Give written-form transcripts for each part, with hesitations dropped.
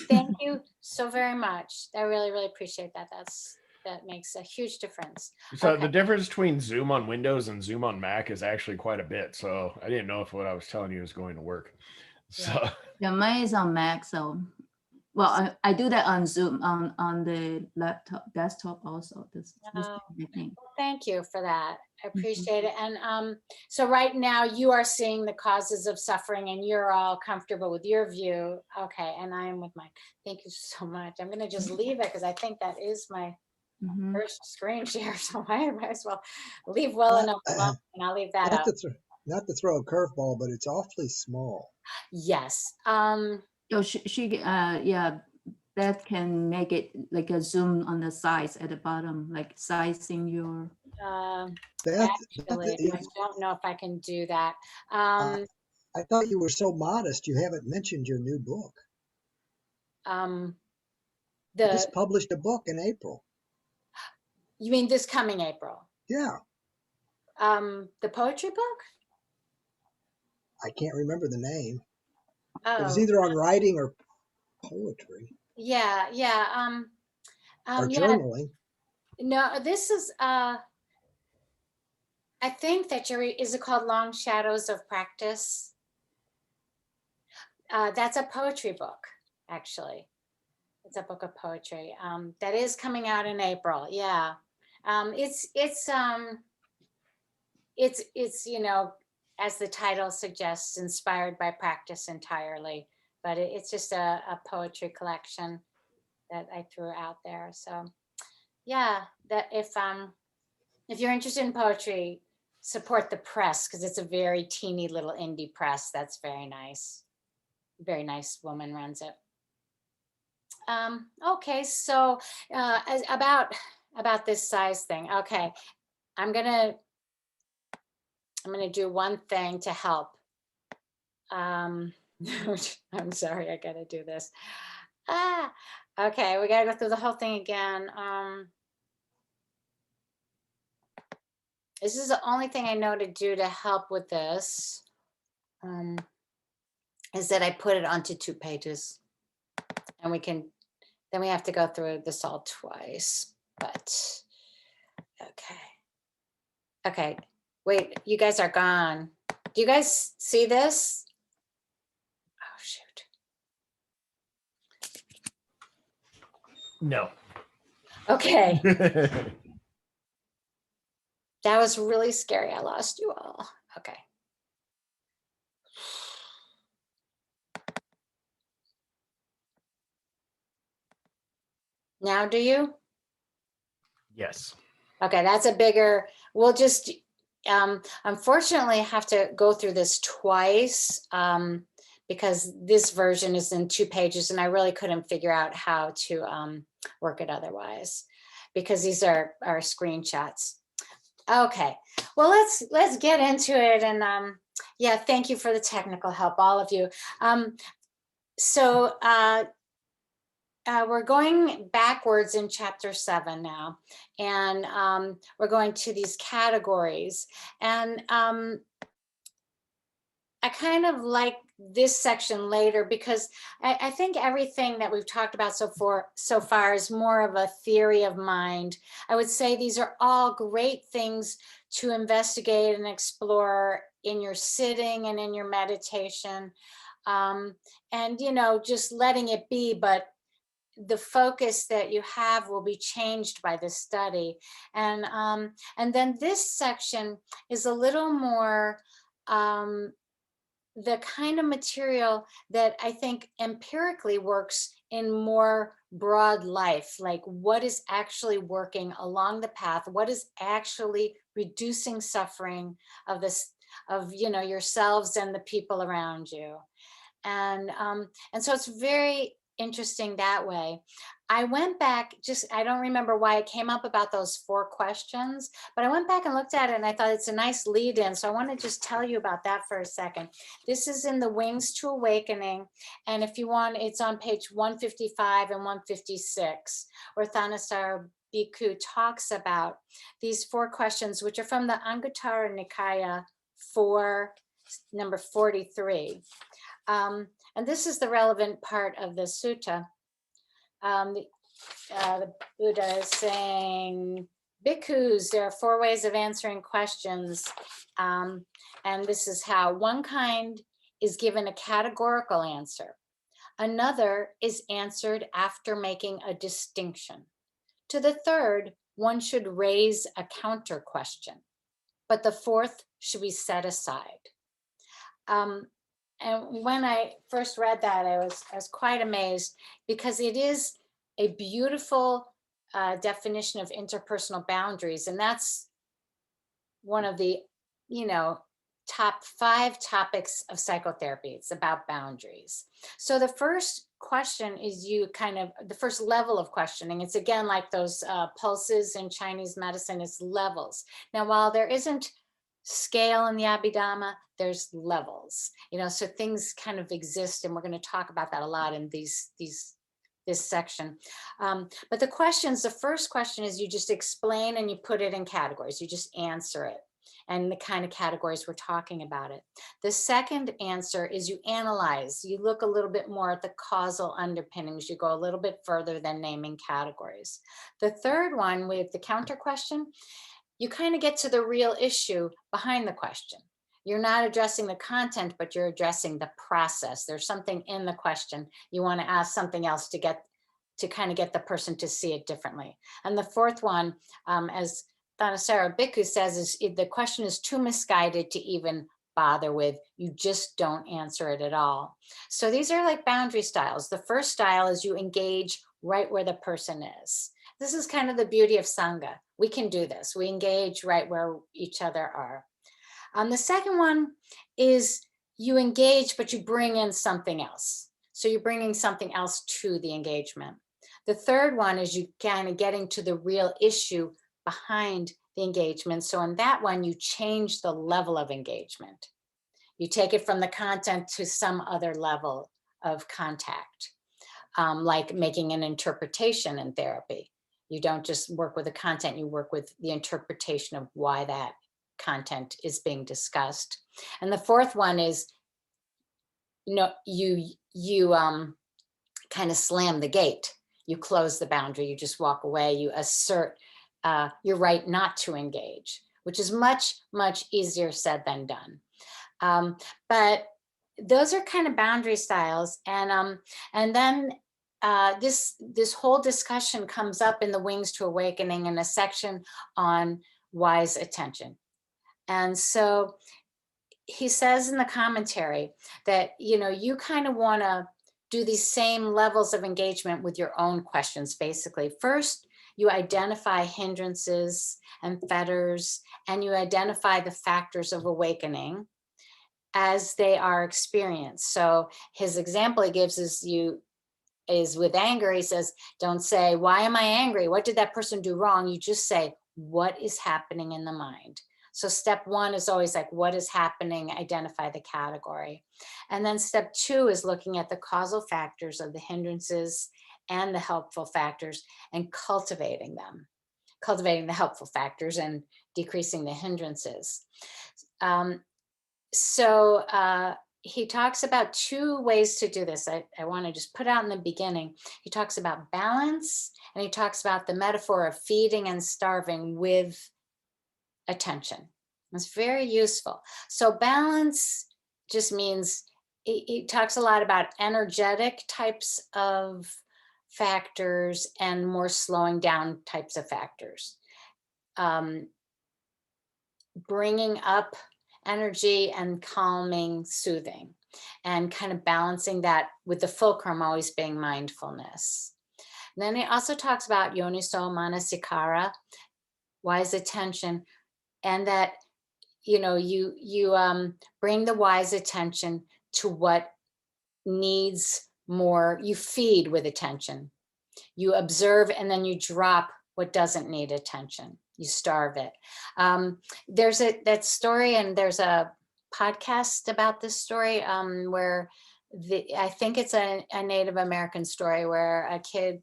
Thank you so very much. I really, really appreciate that. That makes a huge difference. So Okay. the difference between Zoom on Windows and Zoom on Mac is actually quite a bit. So I didn't know if what I was telling you was going to work. Yeah. So Yeah, mine is on Mac, so well, I do that on Zoom on the laptop desktop also. This Uh, kind of thing. Thank you for that. I Mhm. appreciate it. And so right now you are seeing the causes of suffering and you're all comfortable with your view. Okay. And I am with mine. Thank you so much. I'm going to just leave it because I think that is my Mhm. first screen share. So I might as well leave well Not, enough alone and I'll leave that not up. to not to throw a curveball, but it's awfully small. Yes. So yeah, that can make it like a zoom on the sides at the bottom, like sizing your. Actually, I If, don't know if I can do that. uh, I thought you were so modest. You haven't mentioned your new book. Um, You the, just published a book in April. you mean this coming April? Yeah, The poetry book? I can't remember the name. It was Oh, either on writing or poetry yeah, yeah. or Yeah, journaling. no, this is, I think that is it called Long Shadows of Practice? That's a poetry book, actually. It's a book of poetry that is coming out in April. Yeah. It's, as the title suggests, inspired by practice entirely, but it's just a poetry collection that I threw out there. So yeah, that if you're interested in poetry, support the press because it's a very teeny little indie press. That's very nice. Very nice woman runs it. Okay, so about this size thing. Okay, I'm gonna I'm gonna do one thing to help. Um, I'm sorry, I gotta do this. Ah, okay, we gotta go through the whole thing again. This is the only thing I know to do to help with this. Is that I put it onto 2 pages, and then we have to go through this all twice. But okay, okay. Wait, you guys are gone. Do you guys see this? Oh shoot. no. Okay. That was really scary. I lost you all. Okay. Now do you? Yes. Okay, that's a bigger, we'll just unfortunately have to go through this twice because this version is in 2 pages and I really couldn't figure out how to work it otherwise because these are screenshots. Okay, well, let's get into it. And yeah, thank you for the technical help, all of you. So we're going backwards in chapter 7 now, and we're going to these categories. And I kind of like this section later because I think everything that we've talked about so far is more of a theory of mind. I would say these are all great things to investigate and explore in your sitting and in your meditation. And just letting it be, but the focus that you have will be changed by this study. And then this section is a little more the kind of material that I think empirically works in more broad life, like what is actually working along the path, what is actually reducing suffering of this, of yourselves and the people around you. And so it's very interesting that way. I went back, just I don't remember why it came up about those 4 questions, but I went back and looked at it and I thought it's a nice lead in. So I want to just tell you about that for a second. This is in the Wings to Awakening. And if you want, it's on page 155 and 156, where Thanissaro Bhikkhu talks about these 4 questions, which are from the Anguttara Nikaya 4, number 43. and this is the relevant part of the sutta. The Buddha is saying, bhikkhus, there are 4 ways of answering questions. And this is how: one kind is given a categorical answer. Another is answered after making a distinction. To the third, one should raise a counter question, but the fourth should be set aside. And when I first read that, I was quite amazed, because it is a beautiful definition of interpersonal boundaries. And that's one of the, top 5 topics of psychotherapy. It's about boundaries. So the first question is the first level of questioning. It's again like those pulses in Chinese medicine, it's levels. Now, while there isn't scale in the Abhidhamma, there's levels, so things kind of exist, and we're going to talk about that a lot in this section. But the first question is you just explain and you put it in categories. You just answer it and the kind of categories we're talking about it. The second answer is you analyze. You look a little bit more at the causal underpinnings. You go a little bit further than naming categories. The third one, with the counter question, you kind of get to the real issue behind the question. You're not addressing the content, but you're addressing the process. There's something in the question. You want to ask something else to kind of get the person to see it differently. And the fourth one, as Thanissaro Bhikkhu says, is the question is too misguided to even bother with. You just don't answer it at all. So these are like boundary styles. The first style is you engage right where the person is. This is kind of the beauty of Sangha. We can do this. We engage right where each other are. The second one is you engage, but you bring in something else. So you're bringing something else to the engagement. The third one is you kind of getting to the real issue behind the engagement. So in that one, you change the level of engagement. You take it from the content to some other level of contact, like making an interpretation in therapy. You don't just work with the content, you work with the interpretation of why that content is being discussed. And the fourth one is, you kind of slam the gate. You close the boundary, you just walk away, you assert your right not to engage, which is much, much easier said than done. But those are kind of boundary styles. And then this whole discussion comes up in the Wings to Awakening in a section on wise attention. And so he says in the commentary that, you kind of want to do these same levels of engagement with your own questions, basically. First, you identify hindrances and fetters, and you identify the factors of awakening as they are experienced. So his example he gives is with anger. He says, don't say, why am I angry? What did that person do wrong? You just say, what is happening in the mind? So step 1 is always like, what is happening? Identify the category. And then step 2 is looking at the causal factors of the hindrances and the helpful factors and cultivating the helpful factors and decreasing the hindrances. He talks about 2 ways to do this. I want to just put out in the beginning. He talks about balance, and he talks about the metaphor of feeding and starving with attention. It's very useful. So balance just means, he talks a lot about energetic types of factors and more slowing down types of factors. Bringing up energy and calming, soothing, and kind of balancing that with the fulcrum always being mindfulness. And then he also talks about yoniso manasikara, wise attention, and that you bring the wise attention to what needs more. You feed with attention. You observe, and then you drop what doesn't need attention. You starve it. There's that story, and there's a podcast about this story where I think it's a Native American story where a kid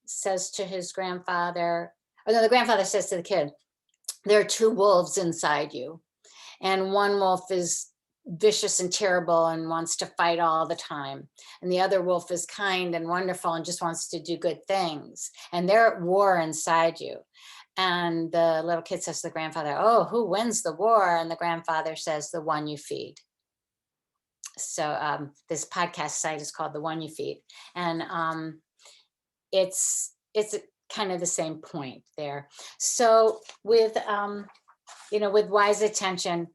says to his grandfather, or no, the grandfather says to the kid, there are 2 wolves inside you. And one wolf is vicious and terrible and wants to fight all the time. And the other wolf is kind and wonderful and just wants to do good things. And they're at war inside you. And the little kid says to the grandfather, oh, who wins the war? And the grandfather says, the one you feed. So this podcast site is called The One You Feed. And it's kind of the same point there. So with, with wise attention,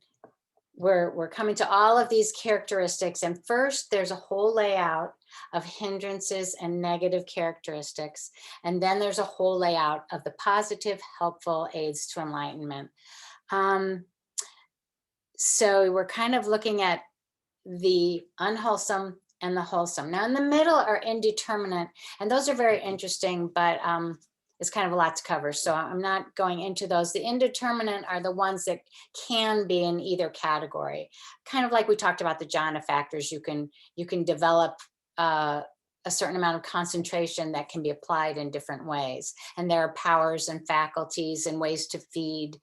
we're coming to all of these characteristics. And first, there's a whole layout of hindrances and negative characteristics. And then there's a whole layout of the positive, helpful aids to enlightenment. So we're kind of looking at the unwholesome and the wholesome. Now in the middle are indeterminate, and those are very interesting, but it's kind of a lot to cover. So I'm not going into those. The indeterminate are the ones that can be in either category. Kind of like we talked about the jhana factors, you can develop a certain amount of concentration that can be applied in different ways. And there are powers and faculties and ways to feed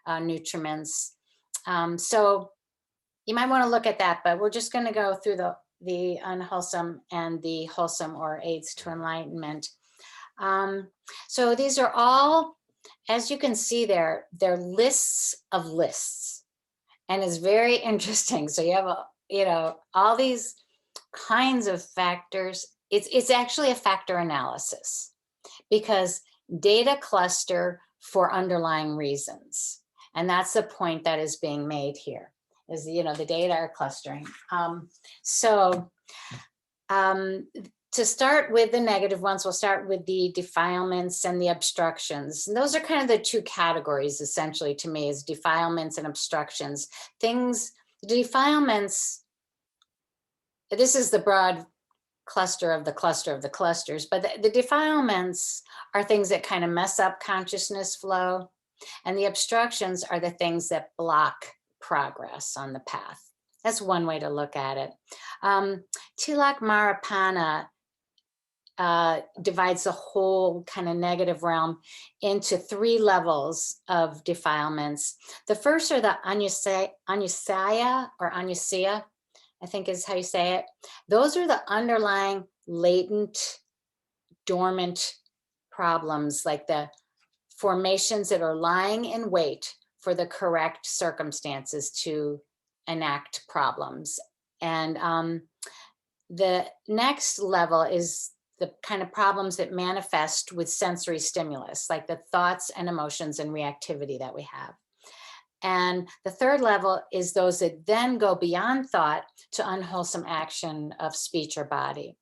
nutriments. So you might want to look at that, but we're just going to go through the unwholesome and the wholesome, or aids to enlightenment. So these are all, as you can see there, they're lists of lists, and it's very interesting. So you have all these kinds of factors. It's actually a factor analysis, because data cluster for underlying reasons, and that's the point that is being made here. Is the data are clustering. To start with the negative ones, we'll start with the defilements and the obstructions. And those are kind of the two categories, essentially, to me, is defilements and obstructions. Defilements, this is the broad cluster of the clusters, but the defilements are things that kind of mess up consciousness flow. And the obstructions are the things that block progress on the path. That's one way to look at it. Tilak Marapana divides the whole kind of negative realm into 3 levels of defilements. The first are the Anusaya or Anusia, I think is how you say it. Those are the underlying latent, dormant problems, like the formations that are lying in wait for the correct circumstances to enact problems. And the next level is the kind of problems that manifest with sensory stimulus, like the thoughts and emotions and reactivity that we have. And the third level is those that then go beyond thought to unwholesome action of speech or body.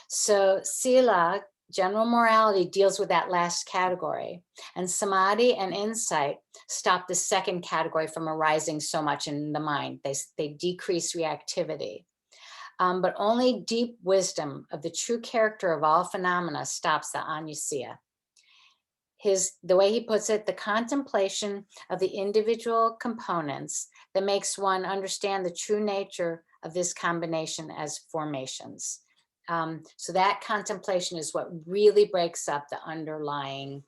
So Sila, general morality, deals with that last category, and samadhi and insight stop the second category from arising so much in the mind. They decrease reactivity. But only deep wisdom of the true character of all phenomena stops the anusia. The way he puts it, the contemplation of the individual components that makes one understand the true nature of this combination as formations. So that contemplation is what really breaks up the underlying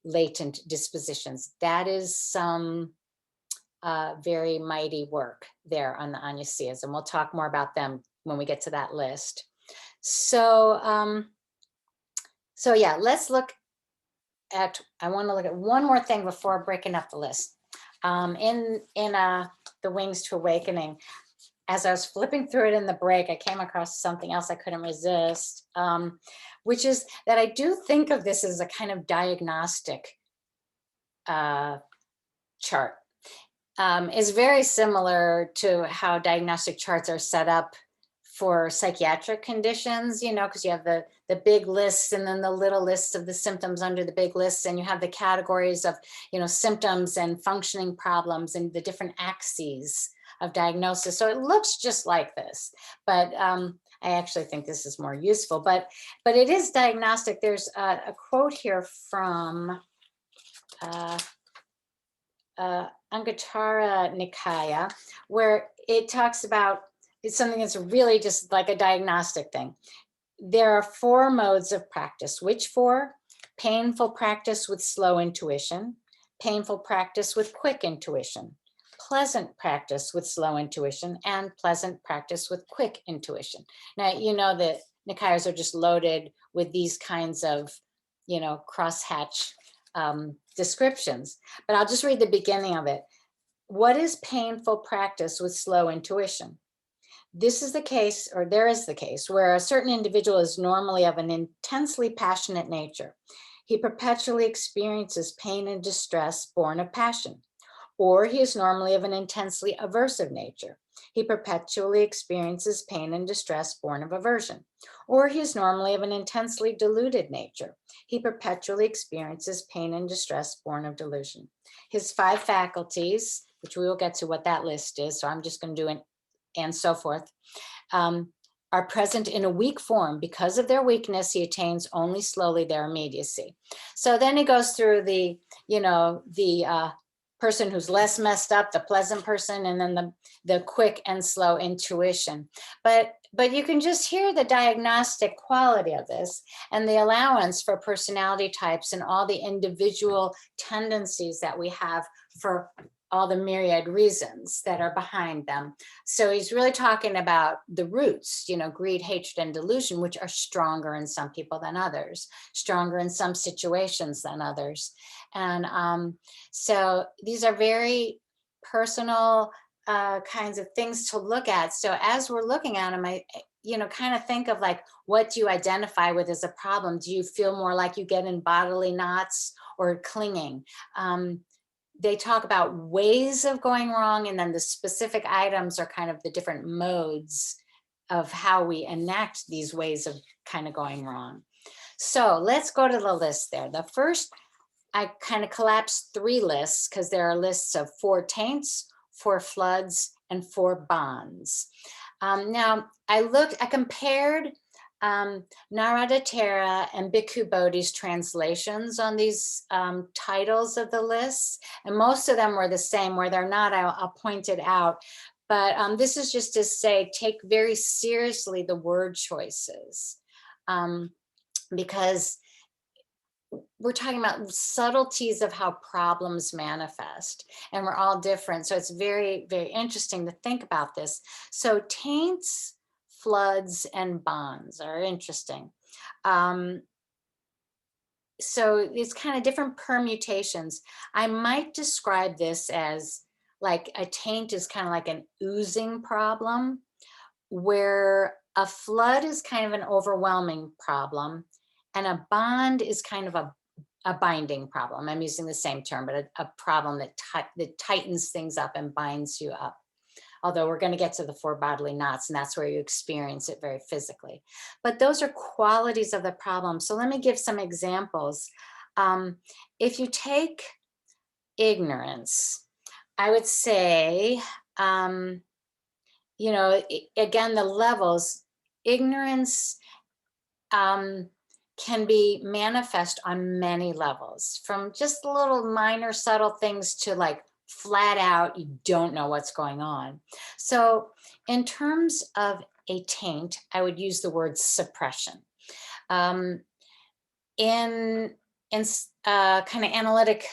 latent dispositions. That is some very mighty work there on the Anusiyas, and we'll talk more about them when we get to that list. So, yeah, let's look at, I want to look at one more thing before breaking up the list. In The Wings to Awakening, as I was flipping through it in the break, I came across something else I couldn't resist, which is that I do think of this as a kind of diagnostic chart. It's very similar to how diagnostic charts are set up for psychiatric conditions, because you have the big lists and then the little lists of the symptoms under the big lists, and you have the categories of, symptoms and functioning problems and the different axes of diagnosis. So it looks just like this, but I actually think this is more useful, but it is diagnostic. There's a quote here from Anguttara Nikaya, where it talks about, it's something that's really just like a diagnostic thing. There are 4 modes of practice. Which 4? Painful practice with slow intuition, painful practice with quick intuition, pleasant practice with slow intuition and pleasant practice with quick intuition. Now, you know that Nikayas are just loaded with these kinds of, crosshatch descriptions, but I'll just read the beginning of it. What is painful practice with slow intuition? This is the case, or there is the case, where a certain individual is normally of an intensely passionate nature. He perpetually experiences pain and distress born of passion. Or he is normally of an intensely aversive nature. He perpetually experiences pain and distress born of aversion. Or he is normally of an intensely deluded nature. He perpetually experiences pain and distress born of delusion. His 5 faculties, which we will get to what that list is, so I'm just going to do it, and so forth, are present in a weak form. Because of their weakness, he attains only slowly their immediacy. So then he goes through the person who's less messed up, the pleasant person, and then the quick and slow intuition. But you can just hear the diagnostic quality of this and the allowance for personality types and all the individual tendencies that we have for all the myriad reasons that are behind them. So he's really talking about the roots, greed, hatred, and delusion, which are stronger in some people than others, stronger in some situations than others. And so these are very personal kinds of things to look at. So as we're looking at them, I kind of think of like, what do you identify with as a problem? Do you feel more like you get in bodily knots or clinging? They talk about ways of going wrong, and then the specific items are kind of the different modes of how we enact these ways of kind of going wrong. So let's go to the list there. The first, I kind of collapsed 3 lists because there are lists of 4 taints, 4 floods, and 4 bonds. Now I compared Narada Tera and Bhikkhu Bodhi's translations on these titles of the lists, and most of them were the same. Where they're not, I'll point it out. But this is just to say, take very seriously the word choices, because we're talking about subtleties of how problems manifest, and we're all different. So it's very, very interesting to think about this. So taints, floods, and bonds are interesting. So it's kind of different permutations. I might describe this as like a taint is kind of like an oozing problem, where a flood is kind of an overwhelming problem, and a bond is kind of a binding problem. I'm using the same term, but a problem that tightens things up and binds you up. Although we're going to get to the 4 bodily knots, and that's where you experience it very physically. But those are qualities of the problem. So let me give some examples. If you take ignorance, I would say, again, the levels, ignorance can be manifest on many levels, from just little minor subtle things to like flat out, you don't know what's going on. So in terms of a taint, I would use the word suppression. In kind of analytic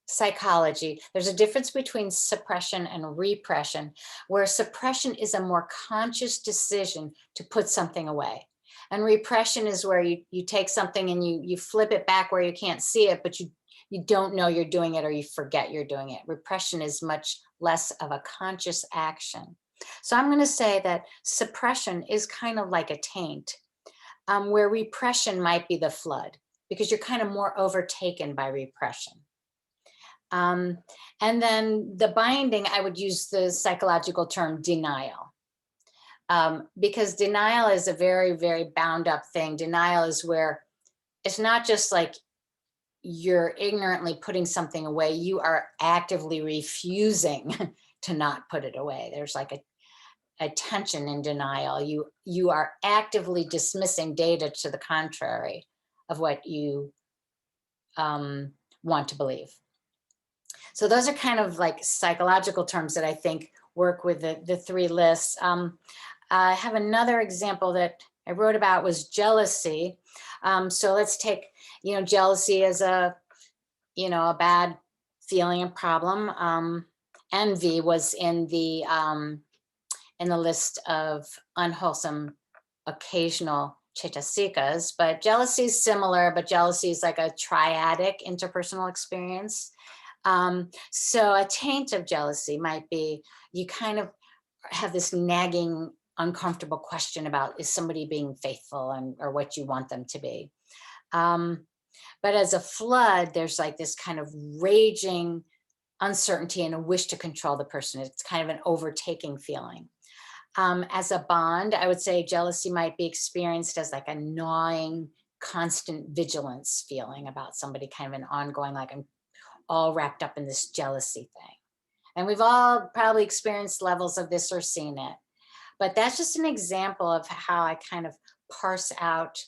psychology, there's a difference between suppression and repression, where suppression is a more conscious decision to put something away. And repression is where you take something and you flip it back where you can't see it, but you don't know you're doing it, or you forget you're doing it. Repression is much less of a conscious action. So I'm going to say that suppression is kind of like a taint, where repression might be the flood, because you're kind of more overtaken by repression. And then the binding, I would use the psychological term denial. Because denial is a very, very bound up thing. Denial is where it's not just like you're ignorantly putting something away, you are actively refusing to not put it away. There's like a tension in denial. You are actively dismissing data to the contrary of what you want to believe. So those are kind of like psychological terms that I think work with the 3 lists. I have another example that I wrote about was jealousy. So let's take, jealousy as a bad feeling and problem. envy was in the list of unwholesome occasional chaitasikas, but jealousy is similar, but jealousy is like a triadic interpersonal experience. So a taint of jealousy might be, you kind of have this nagging, uncomfortable question about, is somebody being faithful and or what you want them to be? But as a flood, there's like this kind of raging uncertainty and a wish to control the person. It's kind of an overtaking feeling. As a bond, I would say jealousy might be experienced as like a gnawing, constant vigilance feeling about somebody, kind of an ongoing, like I'm all wrapped up in this jealousy thing. And we've all probably experienced levels of this or seen it. But that's just an example of how I kind of parse out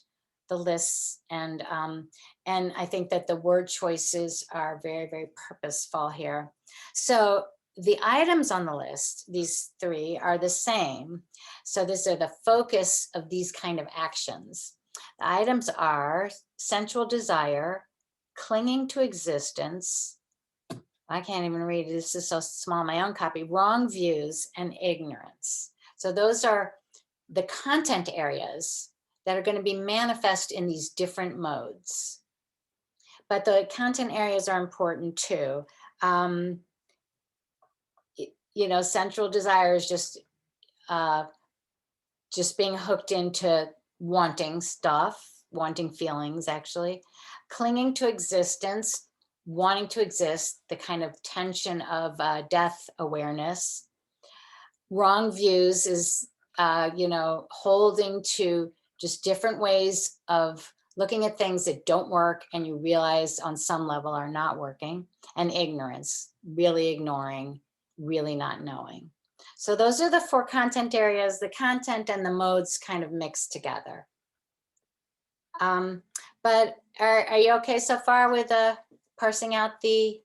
the lists. And I think that the word choices are very, very purposeful here. So the items on the list, these 3 are the same. So these are the focus of these kind of actions. The items are sensual desire, clinging to existence. I can't even read it. This is so small, my own copy. Wrong views and ignorance. So those are the content areas that are going to be manifest in these different modes. But the content areas are important too. You know, sensual desire is just being hooked into wanting stuff, wanting feelings actually. Clinging to existence, wanting to exist, the kind of tension of death awareness. Wrong views is, you know, holding to just different ways of looking at things that don't work and you realize on some level are not working. And ignorance, really ignoring, really not knowing. So those are the 4 content areas. The content and the modes kind of mixed together. But are you okay so far with parsing out these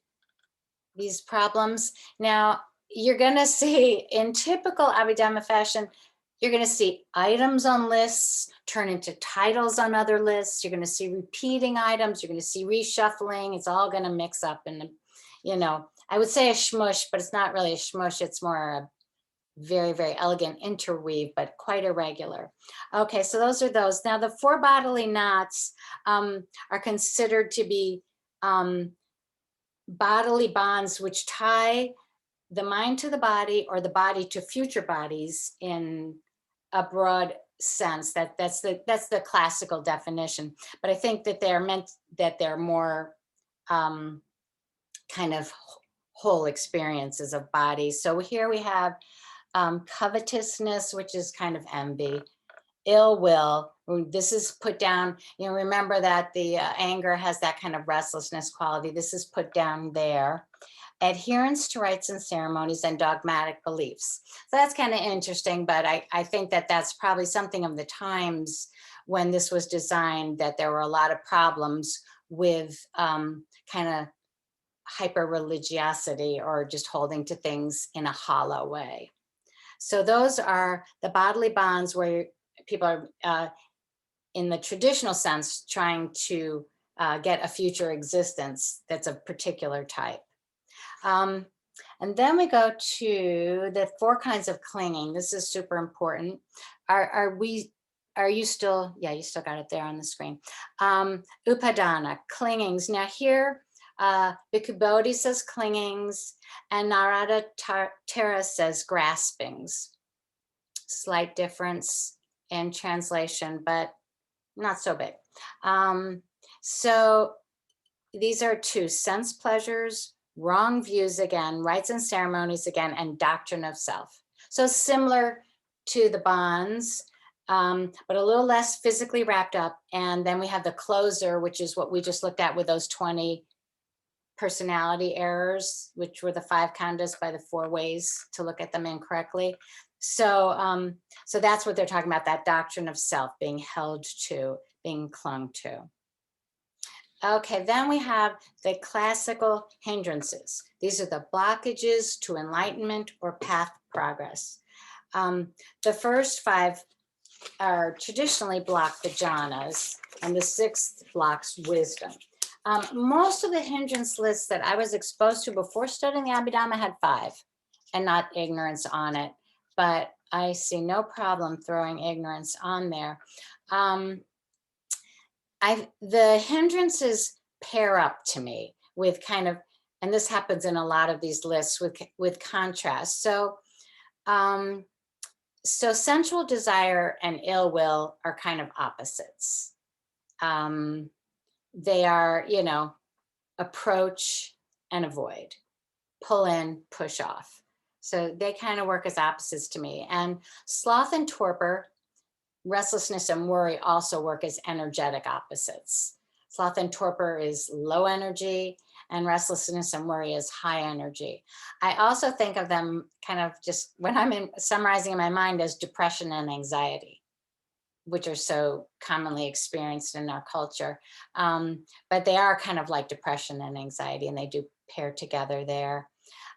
problems? Now, you're going to see in typical Abhidhamma fashion, you're going to see items on lists turn into titles on other lists. You're going to see repeating items. You're going to see reshuffling. It's all going to mix up. And, you know, I would say a shmush, but it's not really a shmush. It's more a very, very elegant interweave, but quite irregular. Okay, so those are those. Now, the 4 bodily knots are considered to be bodily bonds which tie the mind to the body or the body to future bodies in a broad sense. That's the classical definition. But I think that they're more kind of whole experiences of bodies. So here we have covetousness, which is kind of envy. Ill will, this is put down, you know, remember that the anger has that kind of restlessness quality. This is put down there. Adherence to rites and ceremonies and dogmatic beliefs. So that's kind of interesting, but I think that that's probably something of the times when this was designed, that there were a lot of problems with kind of hyper religiosity or just holding to things in a hollow way. So those are the bodily bonds where people are in the traditional sense trying to get a future existence that's a particular type. And then we go to the 4 kinds of clinging. This is super important. Are you still, yeah, you still got it there on the screen. Upadana, clingings. Now here, Bhikkhu Bodhi says clingings and Narada Tara says graspings. Slight difference in translation, but not so big. So these are 2: sense pleasures, wrong views again, rites and ceremonies again, and doctrine of self. So similar to the bonds, but a little less physically wrapped up. And then we have the closer, which is what we just looked at with those 20 personality errors, which were the 5 khandhas by the 4 ways to look at them incorrectly. So, so that's what they're talking about, that doctrine of self, being held to, being clung to. Okay, then we have the classical hindrances. These are the blockages to enlightenment or path progress. The first 5 are traditionally block the jhanas, and the 6th blocks wisdom. Most of the hindrance lists that I was exposed to before studying the Abhidhamma had 5. and not ignorance on it, but I see no problem throwing ignorance on there. The hindrances pair up to me with kind of, and this happens in a lot of these lists with contrast. So, so sensual desire and ill will are kind of opposites. They are, you know, approach and avoid, pull in, push off. So they kind of work as opposites to me. And sloth and torpor, restlessness and worry also work as energetic opposites. Sloth and torpor is low energy, and restlessness and worry is high energy. I also think of them kind of just when I'm summarizing in my mind as depression and anxiety, which are so commonly experienced in our culture. But they are kind of like depression and anxiety, and they do pair together there.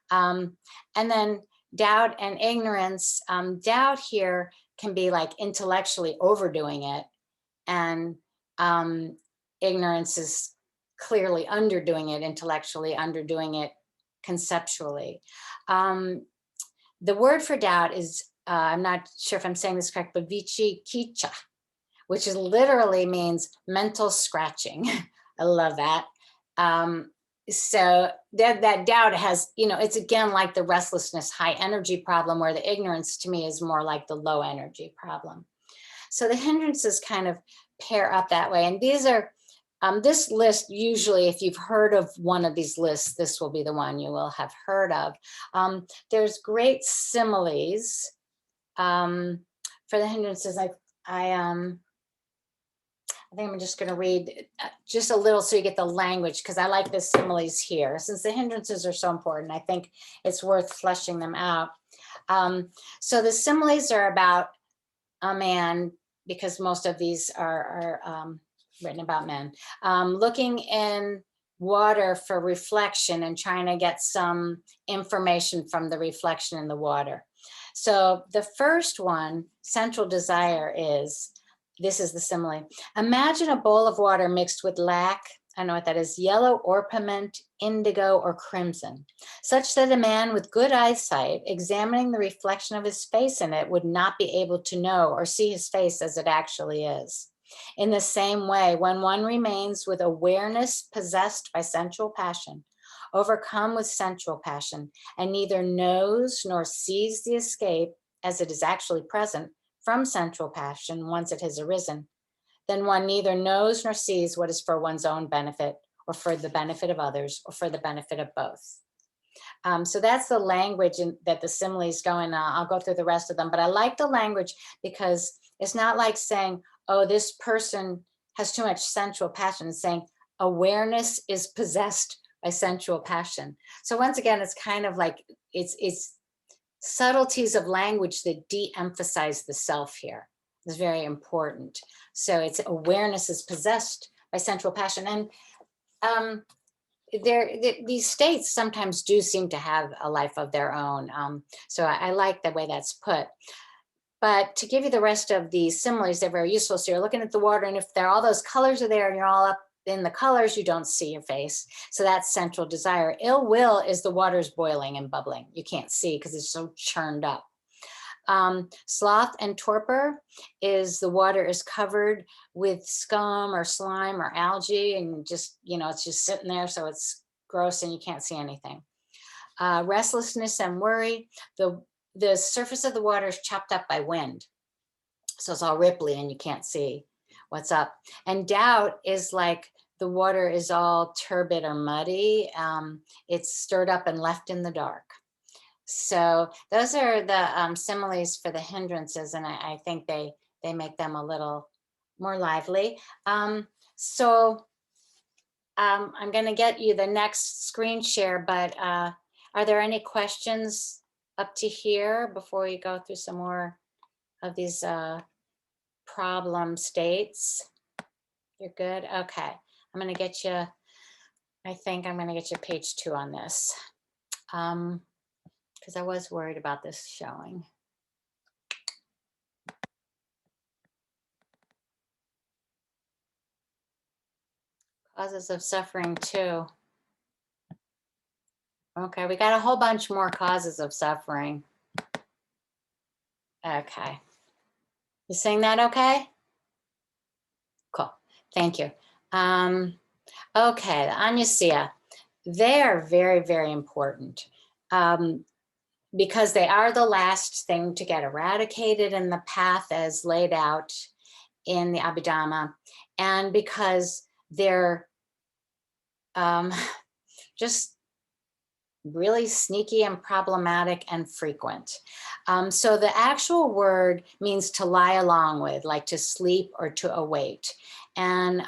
And then doubt and ignorance. Doubt here can be like intellectually overdoing it, and ignorance is clearly underdoing it intellectually, underdoing it conceptually. The word for doubt is, I'm not sure if I'm saying this correct, but vichikicha, which is literally means mental scratching. I love that. So that doubt has, you know, it's again like the restlessness, high energy problem, where the ignorance to me is more like the low energy problem. So the hindrances kind of pair up that way. And these are, this list, usually if you've heard of one of these lists, this will be the one you will have heard of. There's great similes for the hindrances. I think I'm just going to read just a little so you get the language, because I like the similes here. Since the hindrances are so important, I think it's worth fleshing them out. So the similes are about a man, because most of these are written about men, looking in water for reflection and trying to get some information from the reflection in the water. So the first one, central desire, is, this is the simile. Imagine a bowl of water mixed with lac, I know what that is, yellow orpiment, indigo, or crimson, such that a man with good eyesight examining the reflection of his face in it would not be able to know or see his face as it actually is. In the same way, when one remains with awareness possessed by sensual passion, overcome with sensual passion, and neither knows nor sees the escape as it is actually present from sensual passion once it has arisen, then one neither knows nor sees what is for one's own benefit, or for the benefit of others, or for the benefit of both. So that's the language that the similes go in. I'll go through the rest of them, but I like the language because it's not like saying, oh, this person has too much sensual passion. It's saying awareness is possessed by sensual passion. So once again, it's kind of like, it's subtleties of language that de-emphasize the self here. Is very important. So it's awareness is possessed by sensual passion. And these states sometimes do seem to have a life of their own. So I like the way that's put. But to give you the rest of the similes, they're very useful. So you're looking at the water, and if all those colors are there and you're all up in the colors, you don't see your face. So that's central desire. Ill will is the water's boiling and bubbling. You can't see because it's so churned up. Sloth and torpor is the water is covered with scum or slime or algae, and just, you know, it's just sitting there, so it's gross and you can't see anything. Restlessness and worry, the surface of the water is chopped up by wind, so it's all ripply and you can't see what's up. And doubt is like the water is all turbid or muddy. It's stirred up and left in the dark. So those are the similes for the hindrances, and I think they make them a little more lively. So I'm going to get you the next screen share, but are there any questions up to here before we go through some more of these problem states? You're good? Okay. I'm going to get you, I think I'm going to get you page 2 on this. Because I was worried about this showing. Causes of suffering too. Okay, we got a whole bunch more causes of suffering. Okay. You saying that okay? Cool. Thank you. Okay, the Anyasya. They're very, very important because they are the last thing to get eradicated in the path as laid out in the Abhidhamma, and because they're just really sneaky and problematic and frequent. So the actual word means to lie along with, like to sleep or to await. And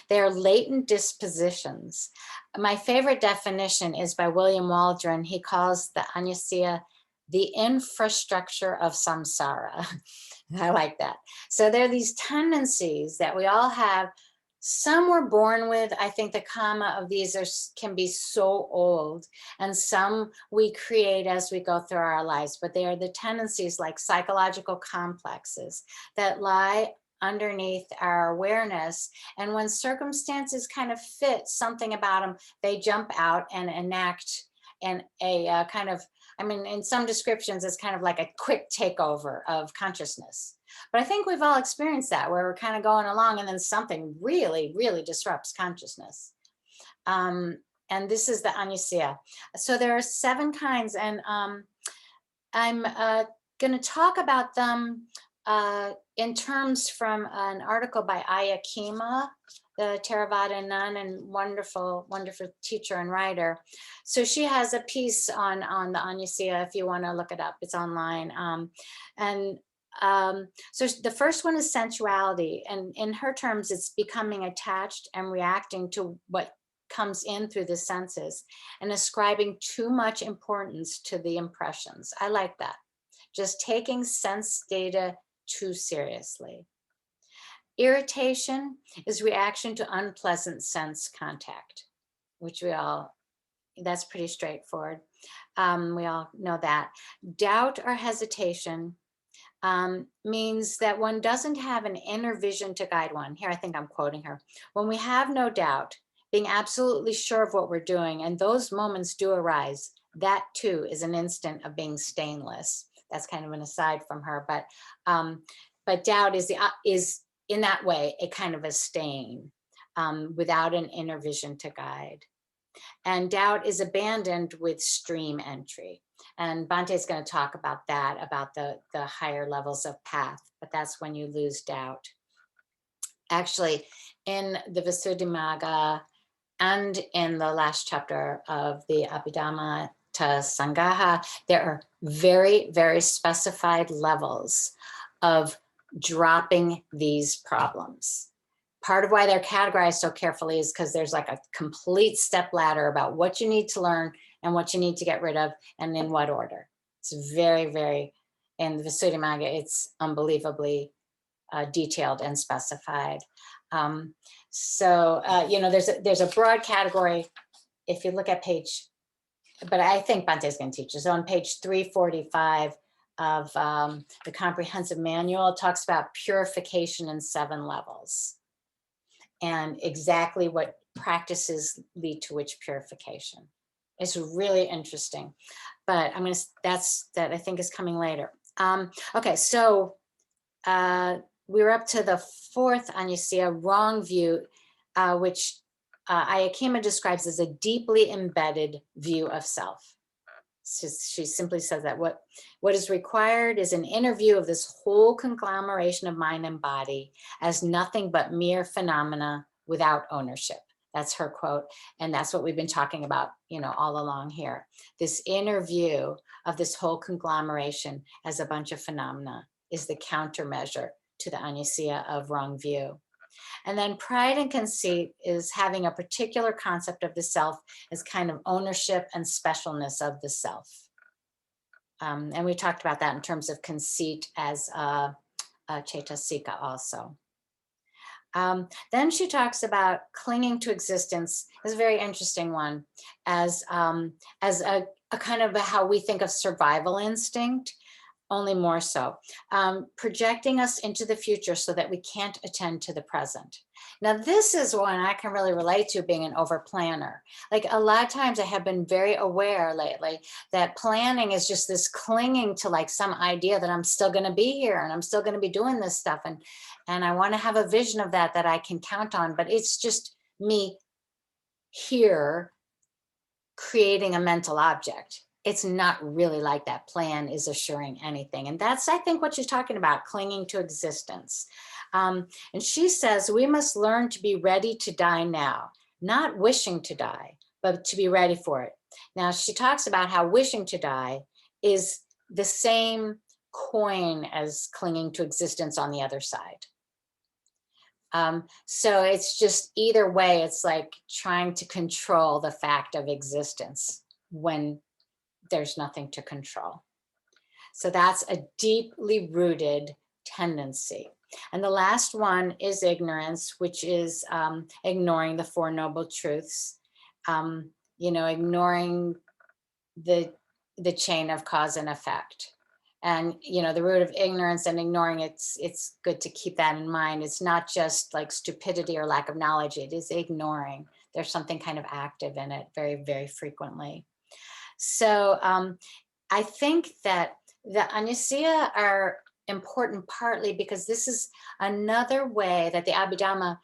they're latent dispositions. My favorite definition is by William Waldron. He calls the Anyasya the infrastructure of samsara. I like that. So there are these tendencies that we all have. Some we're born with. I think the karma of these can be so old, and some we create as we go through our lives, but they are the tendencies like psychological complexes that lie underneath our awareness. And when circumstances kind of fit something about them, they jump out and enact and a kind of, I mean, in some descriptions, it's kind of like a quick takeover of consciousness. But I think we've all experienced that, where we're kind of going along and then something really, really disrupts consciousness. And this is the Anyasya. So there are 7 kinds, and I'm going to talk about them in terms from an article by Ayakema, the Theravada nun and wonderful, wonderful teacher and writer. So she has a piece on the Anyasya if you want to look it up. It's online. So the first one is sensuality, and in her terms, it's becoming attached and reacting to what comes in through the senses and ascribing too much importance to the impressions. I like that. Just taking sense data too seriously. Irritation is reaction to unpleasant sense contact, which that's pretty straightforward. We all know that. Doubt or hesitation means that one doesn't have an inner vision to guide one. Here, I think I'm quoting her. When we have no doubt, being absolutely sure of what we're doing, and those moments do arise, that too is an instant of being stainless. That's kind of an aside from her, but doubt is in that way a kind of a stain without an inner vision to guide. And doubt is abandoned with stream entry. And Bhante is going to talk about that, about the higher levels of path, but that's when you lose doubt. Actually, in the Visuddhimagga and in the last chapter of the Abhidhamma to Sangaha, there are very, very specified levels of dropping these problems. Part of why they're categorized so carefully is because there's like a complete step ladder about what you need to learn and what you need to get rid of and in what order. It's very, very, in the Visuddhimagga, it's unbelievably detailed and specified. There's a broad category if you look at page, but I think Bhante is going to teach us. So on page 345 of the comprehensive manual, it talks about purification in 7 levels and exactly what practices lead to which purification. It's really interesting, but that I think is coming later. Okay, so we're up to the 4th Anyasya, wrong view, which Ayakema describes as a deeply embedded view of self. She simply says that what is required is an inner view of this whole conglomeration of mind and body as nothing but mere phenomena without ownership. That's her quote. And that's what we've been talking about, all along here. This inner view of this whole conglomeration as a bunch of phenomena is the countermeasure to the Anyasya of wrong view. And then pride and conceit is having a particular concept of the self as kind of ownership and specialness of the self. And we talked about that in terms of conceit as Chaitasika also. Then she talks about clinging to existence. It's a very interesting one as a kind of how we think of survival instinct. only more so. Projecting us into the future so that we can't attend to the present. Now, this is one I can really relate to, being an over planner. Like, a lot of times I have been very aware lately that planning is just this clinging to like some idea that I'm still going to be here and I'm still going to be doing this stuff. And I want to have a vision of that I can count on, but it's just me here creating a mental object. It's not really like that plan is assuring anything. And that's, I think, what she's talking about, clinging to existence. And she says, we must learn to be ready to die now, not wishing to die, but to be ready for it. Now, she talks about how wishing to die is the same coin as clinging to existence on the other side. So it's just either way, it's like trying to control the fact of existence when there's nothing to control. So that's a deeply rooted tendency. And the last one is ignorance, which is ignoring the Four Noble Truths, ignoring the chain of cause and effect. And, the root of ignorance and ignoring, it's good to keep that in mind. It's not just like stupidity or lack of knowledge. It is ignoring. There's something kind of active in it very, very frequently. So I think that the Anusaya are important partly because this is another way that the Abhidhamma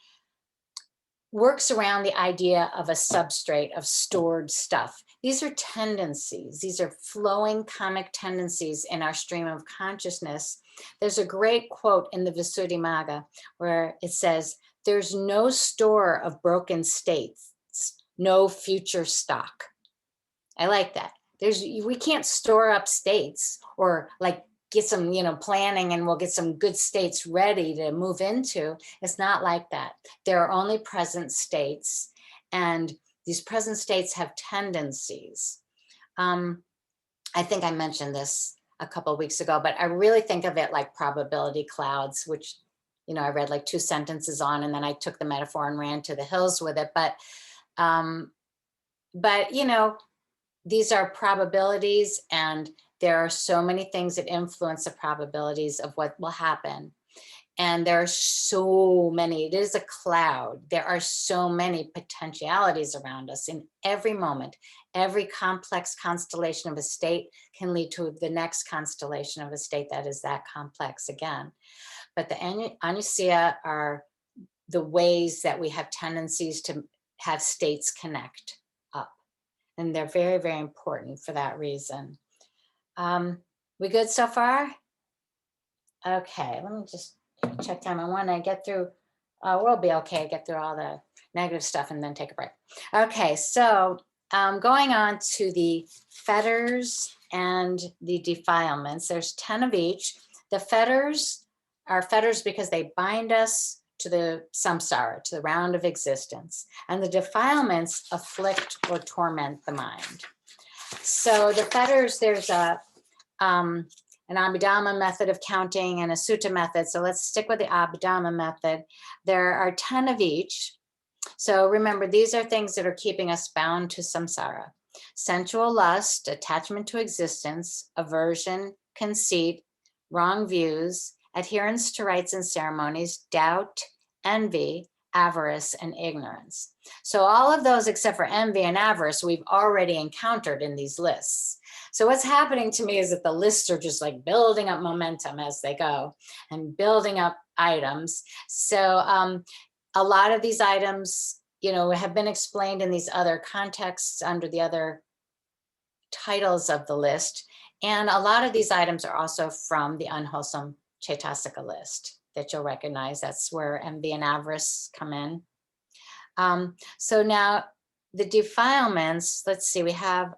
works around the idea of a substrate of stored stuff. These are tendencies. These are flowing karmic tendencies in our stream of consciousness. There's a great quote in the Visuddhimagga where it says, there's no store of broken states, no future stock. I like that. We can't store up states or like get some, planning and we'll get some good states ready to move into. It's not like that. There are only present states, and these present states have tendencies. I think I mentioned this a couple of weeks ago, but I really think of it like probability clouds, which, I read like 2 sentences on, and then I took the metaphor and ran to the hills with it. But these are probabilities, and there are so many things that influence the probabilities of what will happen. And there are so many, it is a cloud. There are so many potentialities around us in every moment. Every complex constellation of a state can lead to the next constellation of a state that is that complex again. But the Anusaya are the ways that we have tendencies to have states connect up. And they're very, very important for that reason. We good so far? Okay, let me just check time. I want to get through, we'll be okay, get through all the negative stuff and then take a break. Okay, so going on to the fetters and the defilements. There's 10 of each. The fetters are fetters because they bind us to the samsara, to the round of existence. And the defilements afflict or torment the mind. So the fetters, there's an Abhidhamma method of counting and a sutta method. So let's stick with the Abhidhamma method. There are 10 of each. So remember, these are things that are keeping us bound to samsara. Sensual lust, attachment to existence, aversion, conceit, wrong views, adherence to rites and ceremonies, doubt, envy, avarice, and ignorance. So all of those except for envy and avarice, we've already encountered in these lists. So what's happening to me is that the lists are just like building up momentum as they go and building up items. So a lot of these items, have been explained in these other contexts under the other titles of the list. And a lot of these items are also from the unwholesome Cetasika list that you'll recognize. That's where envy and avarice come in. So now the defilements, let's see, we have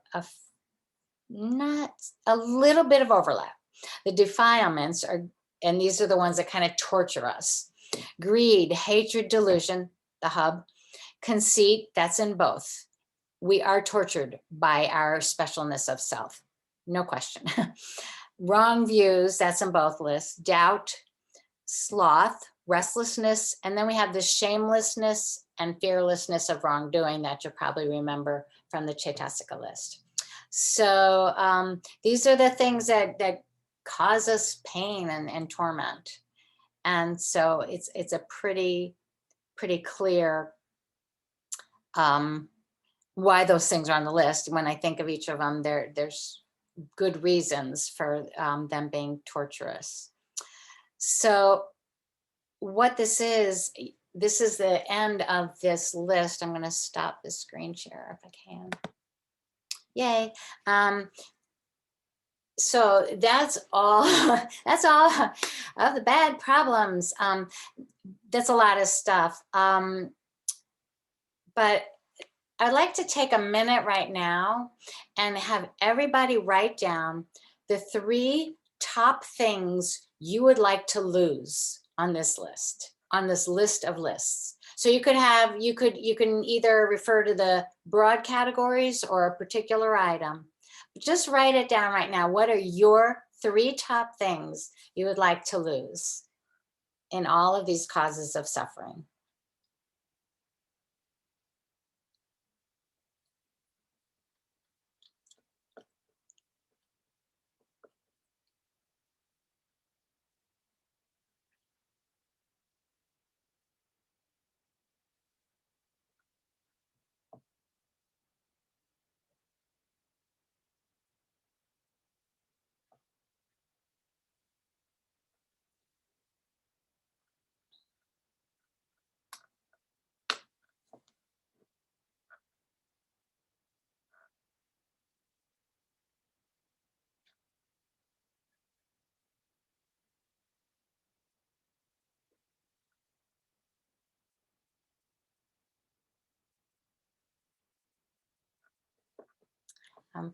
not a little bit of overlap. The defilements are, and these are the ones that kind of torture us. Greed, hatred, delusion, the hub. Conceit, that's in both. We are tortured by our specialness of self, no question. Wrong views, that's in both lists. Doubt, sloth, restlessness, and then we have the shamelessness and fearlessness of wrongdoing that you'll probably remember from the Cetasika list. So these are the things that cause us pain and torment. And so it's a pretty clear why those things are on the list. When I think of each of them, there's good reasons for them being torturous. So what this is the end of this list. I'm going to stop the screen share if I can. Yay. So that's all that's all of the bad problems. That's a lot of stuff. But I'd like to take a minute right now and have everybody write down the 3 top things you would like to lose on this list of lists. So you can either refer to the broad categories or a particular item. Just write it down right now. What are your 3 top things you would like to lose in all of these causes of suffering?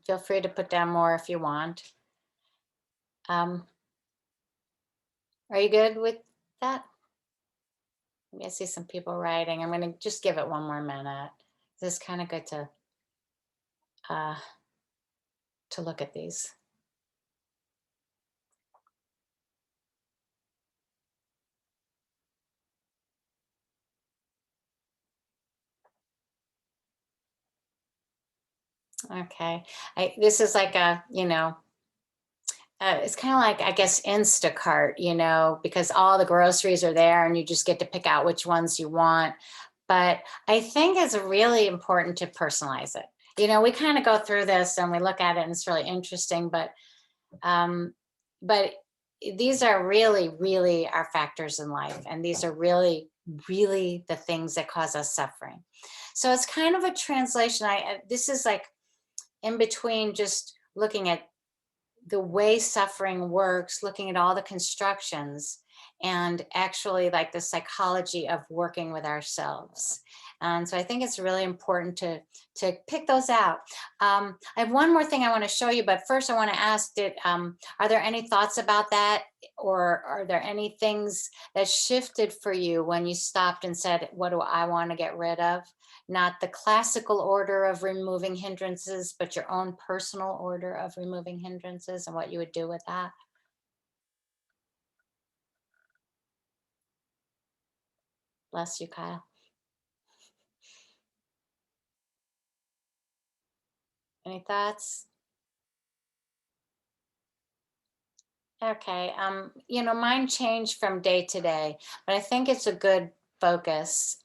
Feel free to put down more if you want. Are you good with that? Maybe I see some people writing. I'm going to just give it one more minute. It's kind of good to look at these. Okay, this is like a, it's kind of like, I guess, Instacart, because all the groceries are there and you just get to pick out which ones you want. But I think it's really important to personalize it. We kind of go through this and we look at it and it's really interesting, but these are really our factors in life. And these are really the things that cause us suffering. So it's kind of a translation. This is like in between just looking at the way suffering works, looking at all the constructions, and actually like the psychology of working with ourselves. And so I think it's really important to pick those out. I have one more thing I want to show you, but first I want to ask, are there any thoughts about that? Or are there any things that shifted for you when you stopped and said, what do I want to get rid of? Not the classical order of removing hindrances, but your own personal order of removing hindrances and what you would do with that. Bless you, Kyle. Any thoughts? Okay, mine changed from day to day, but I think it's a good focus.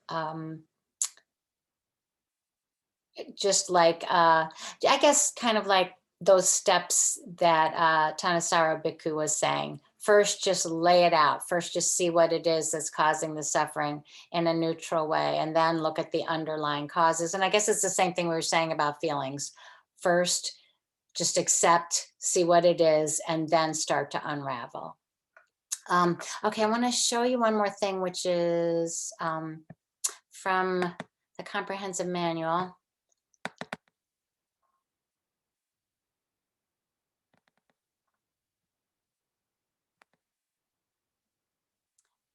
Just like, I guess kind of like those steps that Thanissaro Bhikkhu was saying. First, just lay it out. First, just see what it is that's causing the suffering in a neutral way, and then look at the underlying causes. And I guess it's the same thing we were saying about feelings. First, just accept, see what it is, and then start to unravel. Okay, I want to show you one more thing, which is from the comprehensive manual.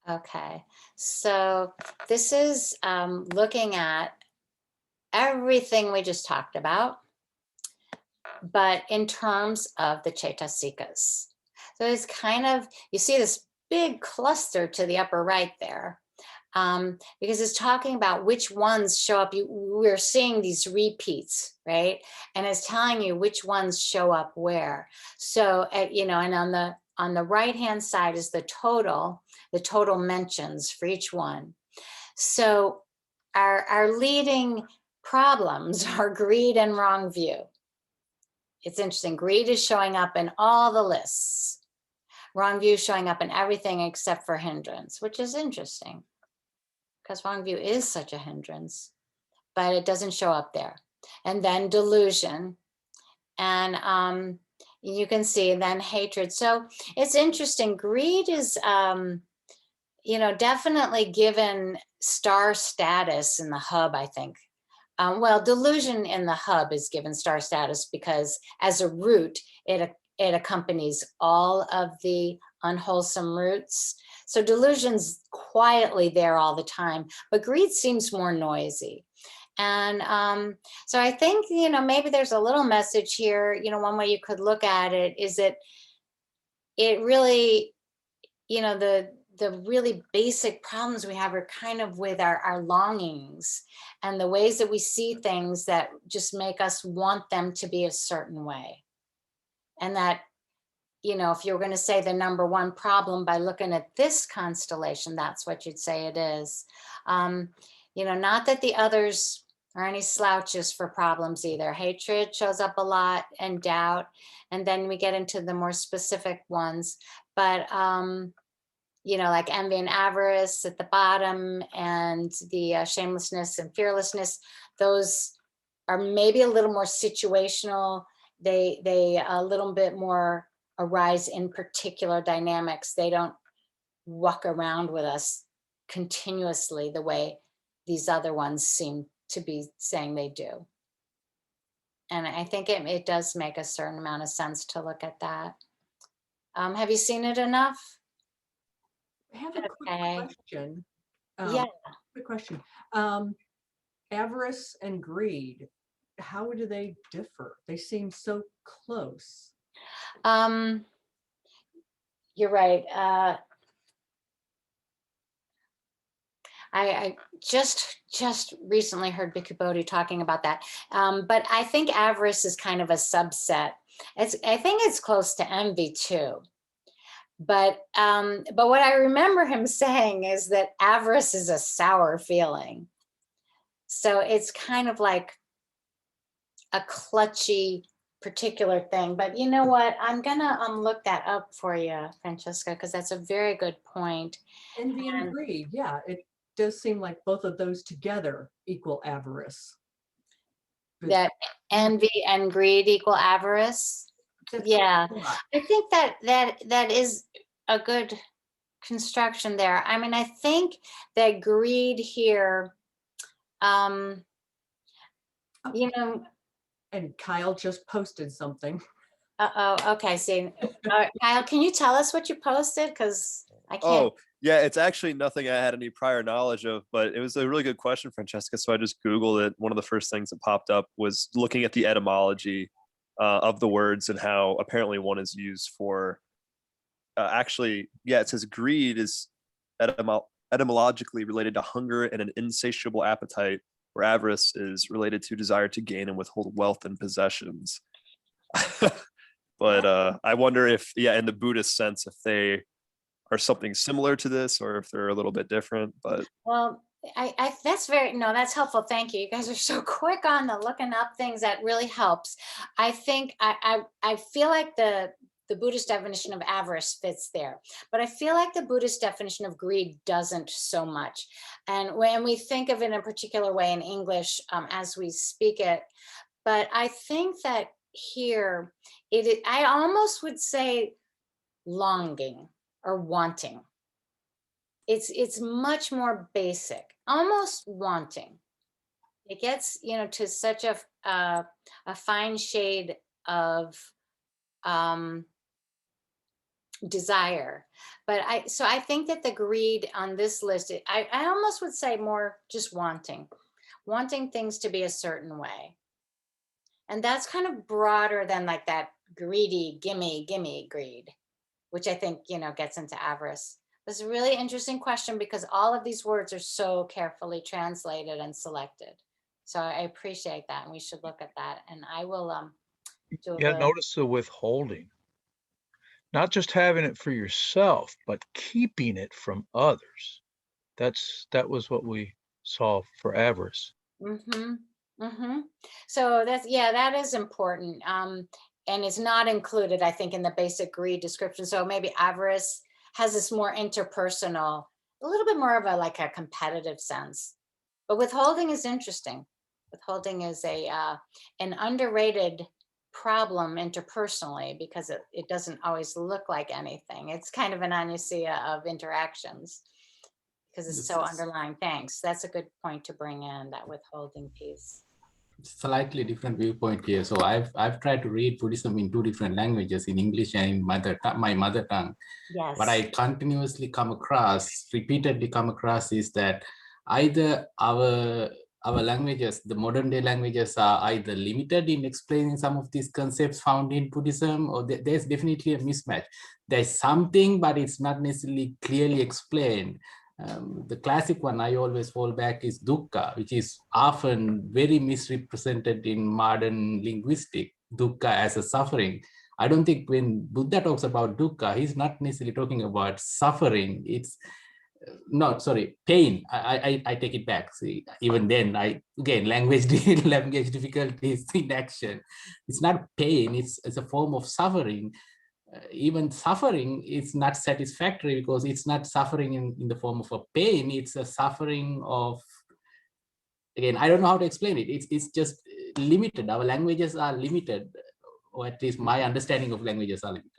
Okay, so this is looking at everything we just talked about, but in terms of the Chaitasikas. So it's kind of, you see this big cluster to the upper right there, because it's talking about which ones show up. We're seeing these repeats, right? And it's telling you which ones show up where. So, and on the on the right-hand side is the total mentions for each one. So our leading problems are greed and wrong view. It's interesting. Greed is showing up in all the lists. Wrong view showing up in everything except for hindrance, which is interesting because wrong view is such a hindrance, but it doesn't show up there. And then delusion. And you can see then hatred. So it's interesting. Greed is, definitely given star status in the hub, I think. Well, delusion in the hub is given star status because as a root, it accompanies all of the unwholesome roots. So delusion's quietly there all the time, but greed seems more noisy. And so I think, maybe there's a little message here, one way you could look at it is that it really, the really basic problems we have are kind of with our longings and the ways that we see things that just make us want them to be a certain way. And that, if you're going to say the number one problem by looking at this constellation, that's what you'd say it is. Not that the others are any slouches for problems either. Hatred shows up a lot and doubt. And then we get into the more specific ones. But like envy and avarice at the bottom, and the shamelessness and fearlessness, those are maybe a little more situational. They a little bit more arise in particular dynamics. They don't walk around with us continuously the way these other ones seem to be saying they do. And I think it does make a certain amount of sense to look at that. Have you seen it enough? I have a quick question. Yeah. Quick question. Avarice and greed, how do they differ? They seem so close. You're right. I just recently heard Bhikkhu Bodhi talking about that. But I think avarice is kind of a subset. I think it's close to envy too. But what I remember him saying is that avarice is a sour feeling. So it's kind of like a clutchy particular thing. But you know what? I'm gonna look that up for you, Francesca, because that's a very good point. Envy and greed, yeah, it does seem like both of those together equal avarice. That envy and greed equal avarice. Yeah, I think that is a good construction there. I mean, I think that greed here, And Kyle just posted something. Okay, see, Kyle, can you tell us what you posted? Because I can't. Oh, yeah, it's actually nothing I had any prior knowledge of, but it was a really good question, Francesca. So I just Googled it. One of the first things that popped up was looking at the etymology of the words and how apparently one is used for it says greed is etymologically related to hunger and an insatiable appetite, where avarice is related to desire to gain and withhold wealth and possessions. But I wonder if, in the Buddhist sense, if they are something similar to this or if they're a little bit different. But well, that's helpful. Thank you. You guys are so quick on the looking up things. That really helps. I think I feel like the Buddhist definition of avarice fits there, but I feel like the Buddhist definition of greed doesn't so much. And when we think of it in a particular way in English as we speak it, but I think that here I almost would say longing or wanting. It's much more basic, almost wanting. It gets to such a fine shade of desire. But I think that the greed on this list, I almost would say more just wanting things to be a certain way. And that's kind of broader than like that greedy, gimme greed, which I think, gets into avarice. It's a really interesting question because all of these words are so carefully translated and selected. So I appreciate that, and we should look at that. And I will do notice the withholding. not just having it for yourself, but keeping it from others. That was what we saw for avarice. Mm-hmm. Mm-hmm. So that's, yeah, that is important. And it's not included, I think, in the basic greed description. So maybe avarice has this more interpersonal, a little bit more of a like a competitive sense. But withholding is interesting. Withholding is an underrated problem interpersonally because it doesn't always look like anything. It's kind of an anusia of interactions because it's so underlying. Thanks. That's a good point to bring in, that withholding piece. Slightly different viewpoint here. So I've tried to read Buddhism in two different languages, in English and in my mother tongue. Yes. What I continuously repeatedly come across is that either our languages, the modern day languages, are either limited in explaining some of these concepts found in Buddhism, or there's definitely a mismatch. There's something, but it's not necessarily clearly explained. The classic one I always fall back is dukkha, which is often very misrepresented in modern linguistic, dukkha as a suffering. I don't think when Buddha talks about dukkha, he's not necessarily talking about suffering. It's pain. I take it back. See, even then, language difficulties in action. It's not pain. It's a form of suffering. Even suffering is not satisfactory because it's not suffering in the form of a pain. It's a suffering of, again, I don't know how to explain it. It's just limited. Our languages are limited, or at least my understanding of languages are limited.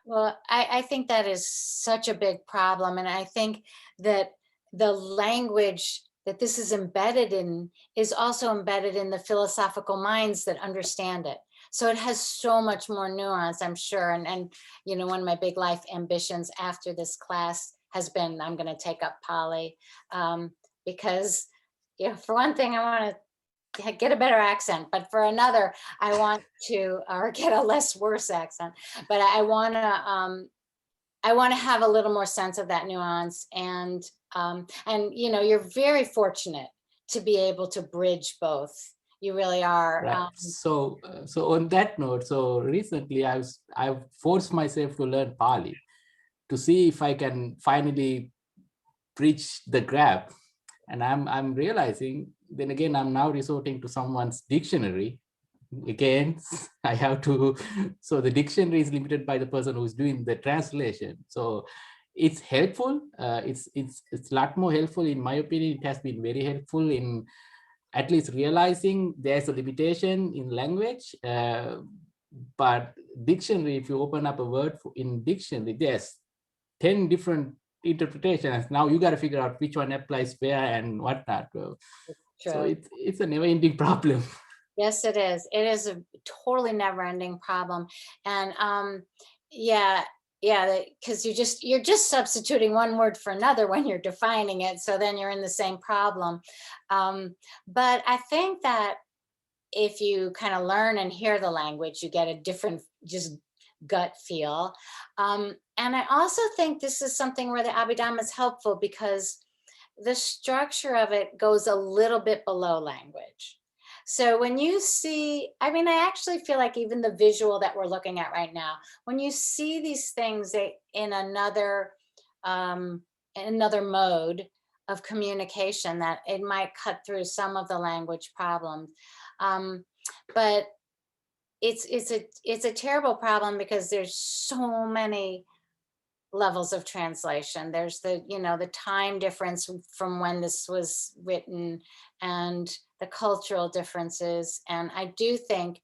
Well, I think that is such a big problem. And I think that the language that this is embedded in is also embedded in the philosophical minds that understand it. So it has so much more nuance, I'm sure. And you know, one of my big life ambitions after this class has been, I'm going to take up Pali because, you know, for one thing, I want to get a better accent, but for another, I want to, or get a less worse accent, but I want to have a little more sense of that nuance. And you know, you're very fortunate to be able to bridge both. You really are. Right. So on that note, so recently I've forced myself to learn Pali to see if I can finally bridge the gap. And I'm realizing, then again, I'm now resorting to someone's dictionary. Again, I have to, so the dictionary is limited by the person who's doing the translation. So it's helpful. It's a lot more helpful, in my opinion. It has been very helpful in at least realizing there's a limitation in language. But dictionary, if you open up a word in dictionary, there's 10 different interpretations. Now you got to figure out which one applies where and whatnot. So it's a never-ending problem. Yes, it is. It is a totally never-ending problem. And yeah, because you're just substituting one word for another when you're defining it. So then you're in the same problem. But I think that if you kind of learn and hear the language, you get a different just gut feel. And I also think this is something where the Abhidhamma is helpful because the structure of it goes a little bit below language. So when you see, I mean, I actually feel like even the visual that we're looking at right now, when you see these things in another mode of communication, that it might cut through some of the language problems. But it's a terrible problem because there's so many levels of translation. There's the time difference from when this was written and the cultural differences. And I do think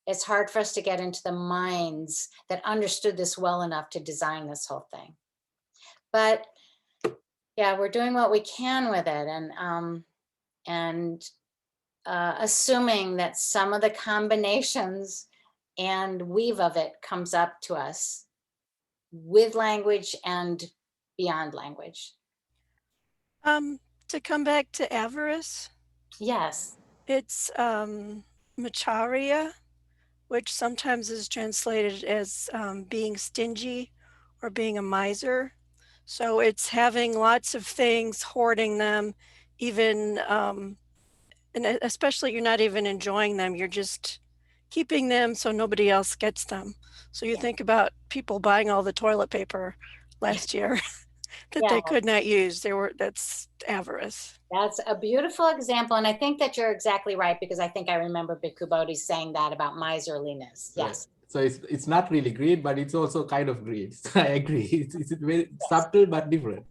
it's hard for us to get into the minds that understood this well enough to design this whole thing. But yeah, we're doing what we can with it, and assuming that some of the combinations and weave of it comes up to us with language and beyond language. To come back to avarice. Yes. It's macharya, which sometimes is translated as being stingy or being a miser. So it's having lots of things, hoarding them, even, and especially you're not even enjoying them. You're just keeping them so nobody else gets them. So you think about people buying all the toilet paper last year that Yeah. they could not use. That's avarice. That's a beautiful example. And I think that you're exactly right, because I think I remember Bhikkhu Bodhi saying that about miserliness. Right. Yes. So it's not really greed, but it's also kind of greed. So I agree. It's very subtle but different.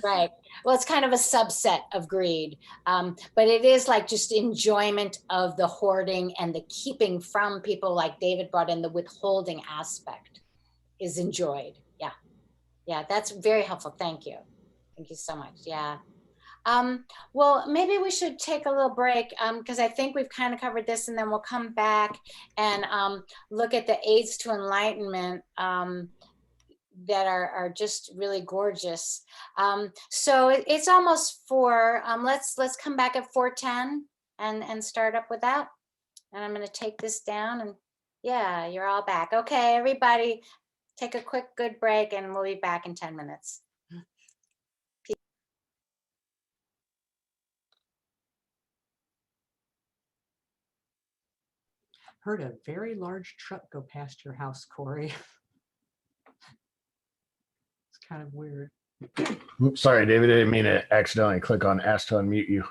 Right. Well, it's kind of a subset of greed, but it is like just enjoyment of the hoarding and the keeping from people, like David brought in, the withholding aspect is enjoyed. Yeah. Yeah, that's very helpful. Thank you. Thank you so much. Yeah. Well, maybe we should take a little break, because I think we've kind of covered this, and then we'll come back and look at the aids to enlightenment that are just really gorgeous. So it's almost 4. Let's come back at 4:10 and start up with that. And I'm going to take this down, and yeah, you're all back. Okay, everybody, take a quick good break, and we'll be back in 10 minutes. Heard a very large truck go past your house, Corey. It's kind of weird. Oops, sorry, David. I didn't mean to accidentally click on ask to unmute you.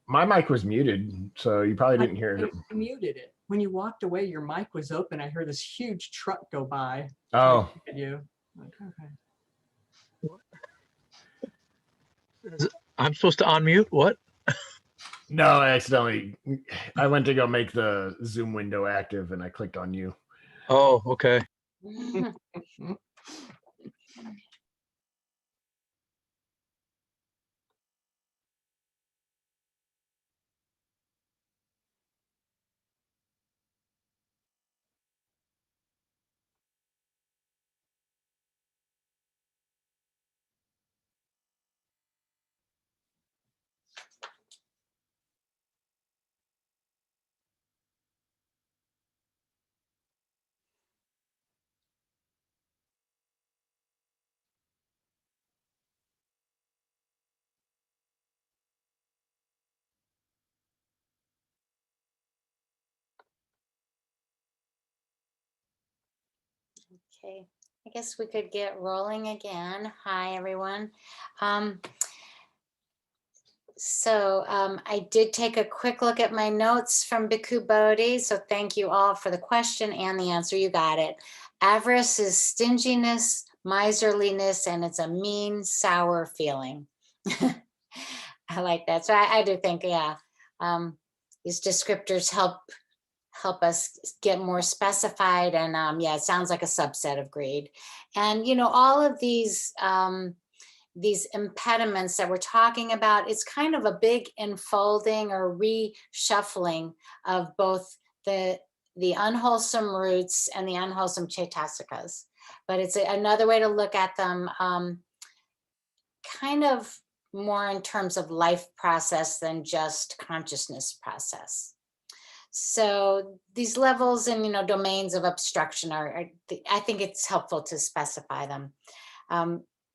My mic was muted, so you probably didn't hear it. I muted it. When you walked away, your mic was open. I heard this huge truck go by. Oh, At you. Like, okay. I'm supposed to unmute? What? no, I went to go make the Zoom window active and I clicked on you. Oh, okay. Okay, I guess we could get rolling again. Hi, everyone. I did take a quick look at my notes from Bhikkhu Bodhi. So thank you all for the question and the answer. You got it. Avarice is stinginess, miserliness, and it's a mean, sour feeling. I like that. So I do think, yeah, these descriptors help us get more specified. And yeah, it sounds like a subset of greed. And, all of these impediments that we're talking about, it's kind of a big enfolding or reshuffling of both the unwholesome roots and the unwholesome chaitasikas. But it's another way to look at them, kind of more in terms of life process than just consciousness process. So these levels and domains of obstruction I think it's helpful to specify them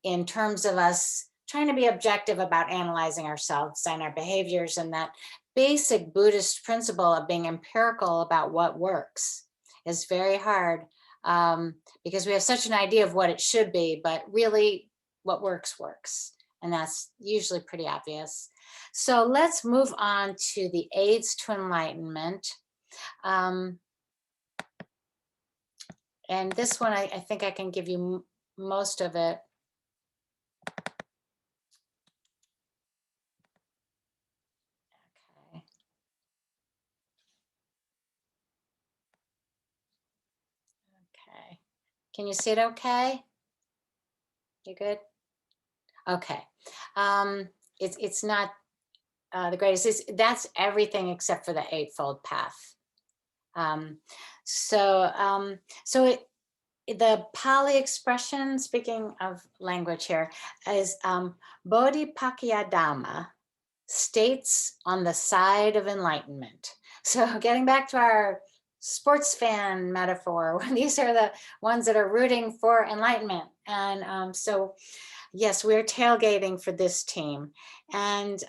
in terms of us trying to be objective about analyzing ourselves and our behaviors, and that basic Buddhist principle of being empirical about what works is very hard, because we have such an idea of what it should be, but really what works. And that's usually pretty obvious. So let's move on to the aids to enlightenment. And this one, I think I can give you most of it. Okay. Okay. Can you see it okay? You good? Okay. It's not the greatest. That's everything except for the Eightfold Path. The Pali expression, speaking of language here, is Bodhipakkiyadhamma, states on the side of enlightenment. So getting back to our sports fan metaphor, these are the ones that are rooting for enlightenment. And Yes, we're tailgating for this team. And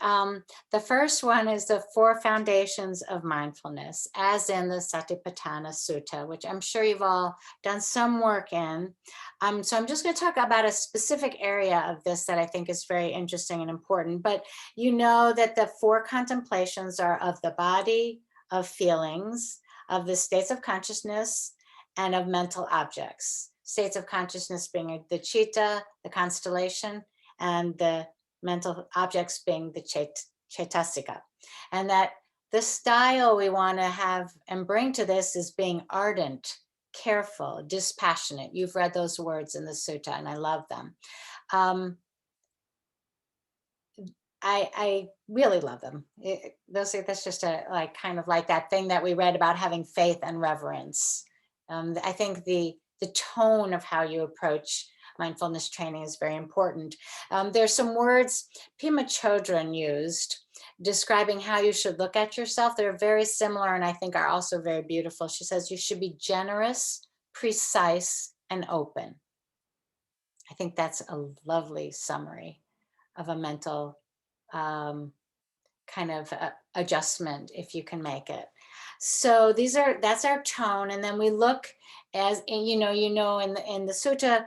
the first one is the 4 foundations of mindfulness, as in the Satipatthana Sutta, which I'm sure you've all done some work in. So I'm just going to talk about a specific area of this that I think is very interesting and important. But you know that the 4 contemplations are of the body, of feelings, of the states of consciousness, and of mental objects. States of consciousness being the citta, the constellation, and the mental objects being the cetasika. And that the style we want to have and bring to this is being ardent, careful, dispassionate. You've read those words in the sutta, and I love them. I really love them. That's just a kind of like that thing that we read about having faith and reverence. I think the tone of how you approach mindfulness training is very important. There's some words Pema Chodron used describing how you should look at yourself. They're very similar and I think are also very beautiful. She says you should be generous, precise, and open. I think that's a lovely summary of a mental kind of adjustment, if you can make it. So that's our tone. And then we look as, in the sutta,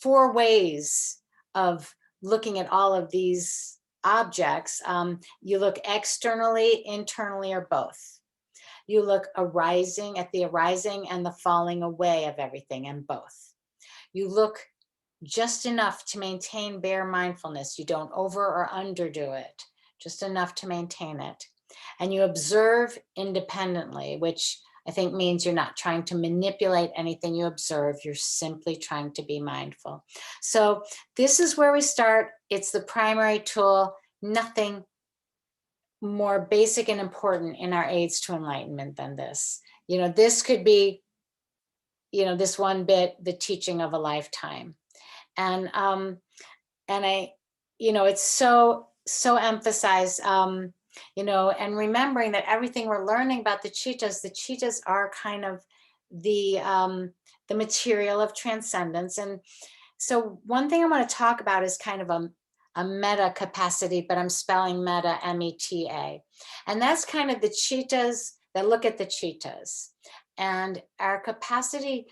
4 ways of looking at all of these objects. You look externally, internally, or both. You look at the arising and the falling away of everything, and both. You look just enough to maintain bare mindfulness. You don't over or underdo it, just enough to maintain it. And you observe independently, which I think means you're not trying to manipulate anything you observe. You're simply trying to be mindful. So this is where we start. It's the primary tool, nothing more basic and important in our aids to enlightenment than this. This could be, this one bit, the teaching of a lifetime. And it's so emphasized, and remembering that everything we're learning about the cittas are kind of the material of transcendence. And so one thing I want to talk about is kind of a meta capacity, but I'm spelling meta, M-E-T-A. And that's kind of the cittas that look at the cittas. And our capacity,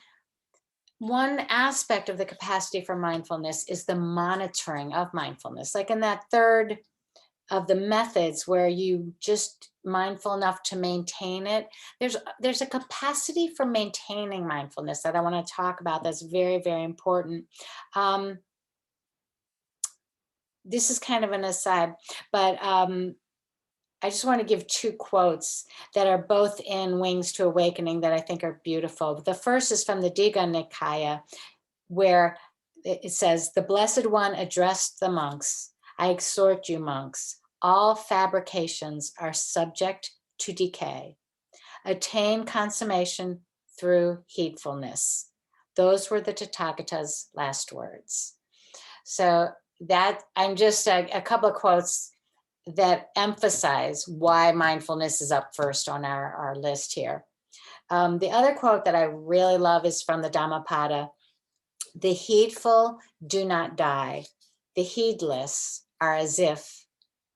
one aspect of the capacity for mindfulness is the monitoring of mindfulness. Like in that third of the methods where you just mindful enough to maintain it, there's a capacity for maintaining mindfulness that I want to talk about that's very, very important. This is kind of an aside, but I just want to give 2 quotes that are both in Wings to Awakening that I think are beautiful. The first is from the Digha Nikaya, where it says, "The Blessed One addressed the monks. I exhort you, monks, all fabrications are subject to decay. Attain consummation through heedfulness." Those were the Tathagata's last words. So that I'm just a couple of quotes that emphasize why mindfulness is up first on our list here. The other quote that I really love is from the Dhammapada. "The heedful do not die. The heedless are as if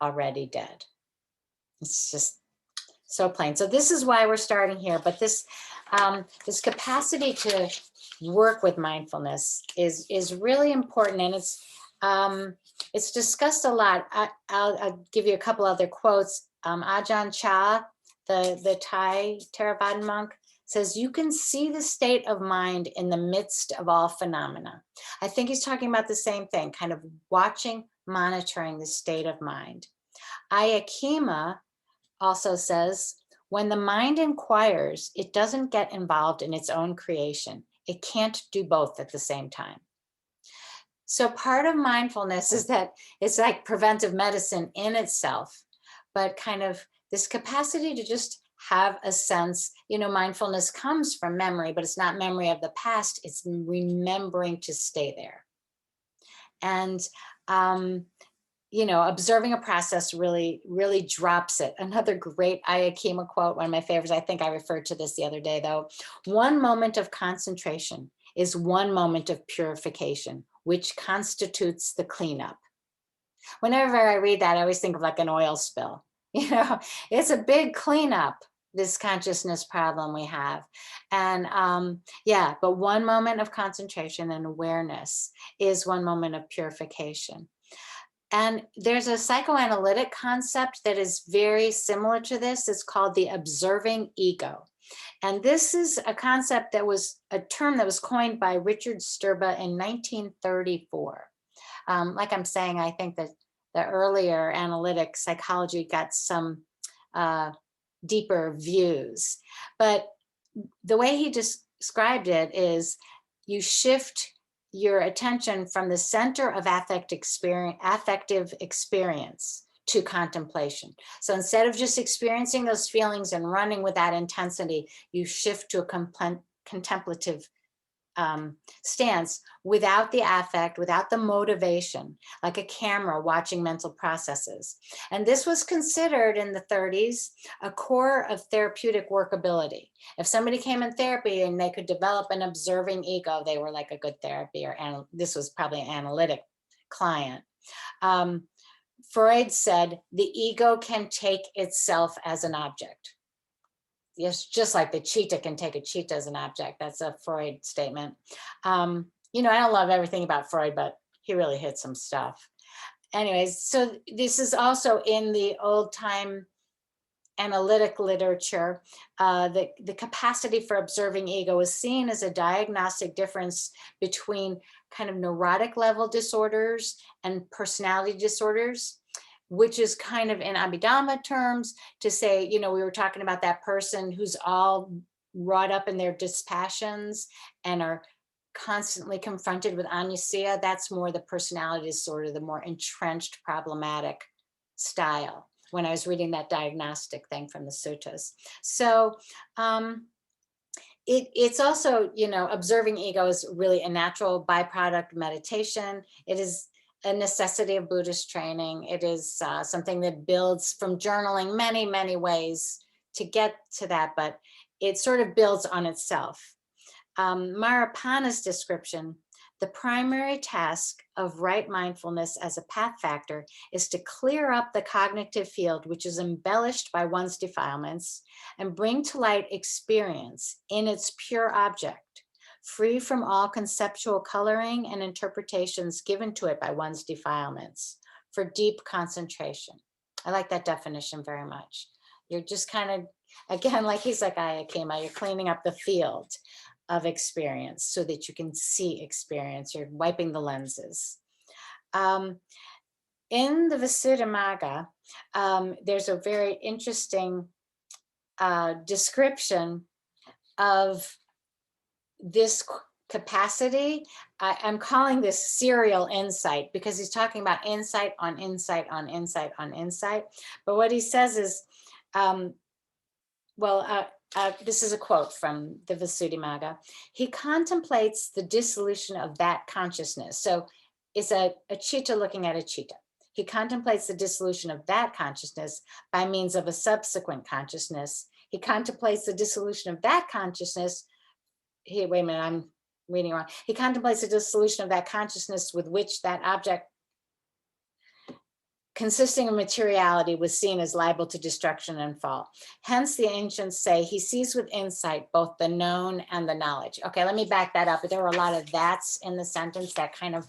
already dead." It's just so plain. So this is why we're starting here. But this capacity to work with mindfulness is really important, and it's discussed a lot. I'll give you a couple other quotes. Ajahn Chah, the Thai Theravadan monk, says, "You can see the state of mind in the midst of all phenomena." I think he's talking about the same thing, kind of watching, monitoring the state of mind. Ayakema also says, "When the mind inquires, it doesn't get involved in its own creation. It can't do both at the same time." So part of mindfulness is that it's like preventive medicine in itself, but kind of this capacity to just have a sense, mindfulness comes from memory, but it's not memory of the past, it's remembering to stay there. And, observing a process really, really drops it. Another great Ayakema quote, one of my favorites, I think I referred to this the other day though. "One moment of concentration is one moment of purification. which constitutes the cleanup. Whenever I read that, I always think of like an oil spill. You know, it's a big cleanup, this consciousness problem we have. And yeah, but one moment of concentration and awareness is one moment of purification. And there's a psychoanalytic concept that is very similar to this. It's called the observing ego. And this is a concept that was a term that was coined by Richard Sturba in 1934. Like I'm saying, I think that the earlier analytic psychology got some deeper views. But the way he described it is you shift your attention from the center of affective experience to contemplation. So instead of just experiencing those feelings and running with that intensity, you shift to a contemplative stance without the affect, without the motivation, like a camera watching mental processes. And this was considered in the 30s a core of therapeutic workability. If somebody came in therapy and they could develop an observing ego, they were like a good therapy, or this was probably an analytic client. Freud said the ego can take itself as an object. Yes, just like the cheetah can take a cheetah as an object. That's a Freud statement. You know, I don't love everything about Freud, but he really hit some stuff. Anyways, so this is also in the old time analytic literature. The capacity for observing ego is seen as a diagnostic difference between kind of neurotic level disorders and personality disorders, which is kind of in Abhidhamma terms to say, you know, we were talking about that person who's all wrought up in their dispassions and are constantly confronted with anosmia. That's more the personality disorder, the more entrenched problematic style, when I was reading that diagnostic thing from the suttas. So it's also, you know, observing ego is really a natural byproduct of meditation. It is a necessity of Buddhist training. It is something that builds from journaling many, many ways to get to that, but it sort of builds on itself. Marapana's description, the primary task of right mindfulness as a path factor is to clear up the cognitive field, which is embellished by one's defilements, and bring to light experience in its pure object, free from all conceptual coloring and interpretations given to it by one's defilements, for deep concentration. I like that definition very much. You're just kind of, again, like he's like, Ayakema, you're cleaning up the field of experience so that you can see experience. You're wiping the lenses. In the Visuddhimagga, there's a very interesting description of this capacity. I'm calling this serial insight because he's talking about insight on insight on insight on insight. But what he says is, this is a quote from the Visuddhimagga. He contemplates the dissolution of that consciousness. So it's a cheetah looking at a cheetah. He contemplates the dissolution of that consciousness by means of a subsequent consciousness. He contemplates the dissolution of that consciousness. Wait a minute, I'm reading wrong. He contemplates the dissolution of that consciousness with which that object consisting of materiality was seen as liable to destruction and fall. Hence, the ancients say he sees with insight both the known and the knowledge. Okay, let me back that up. There were a lot of that's in the sentence that kind of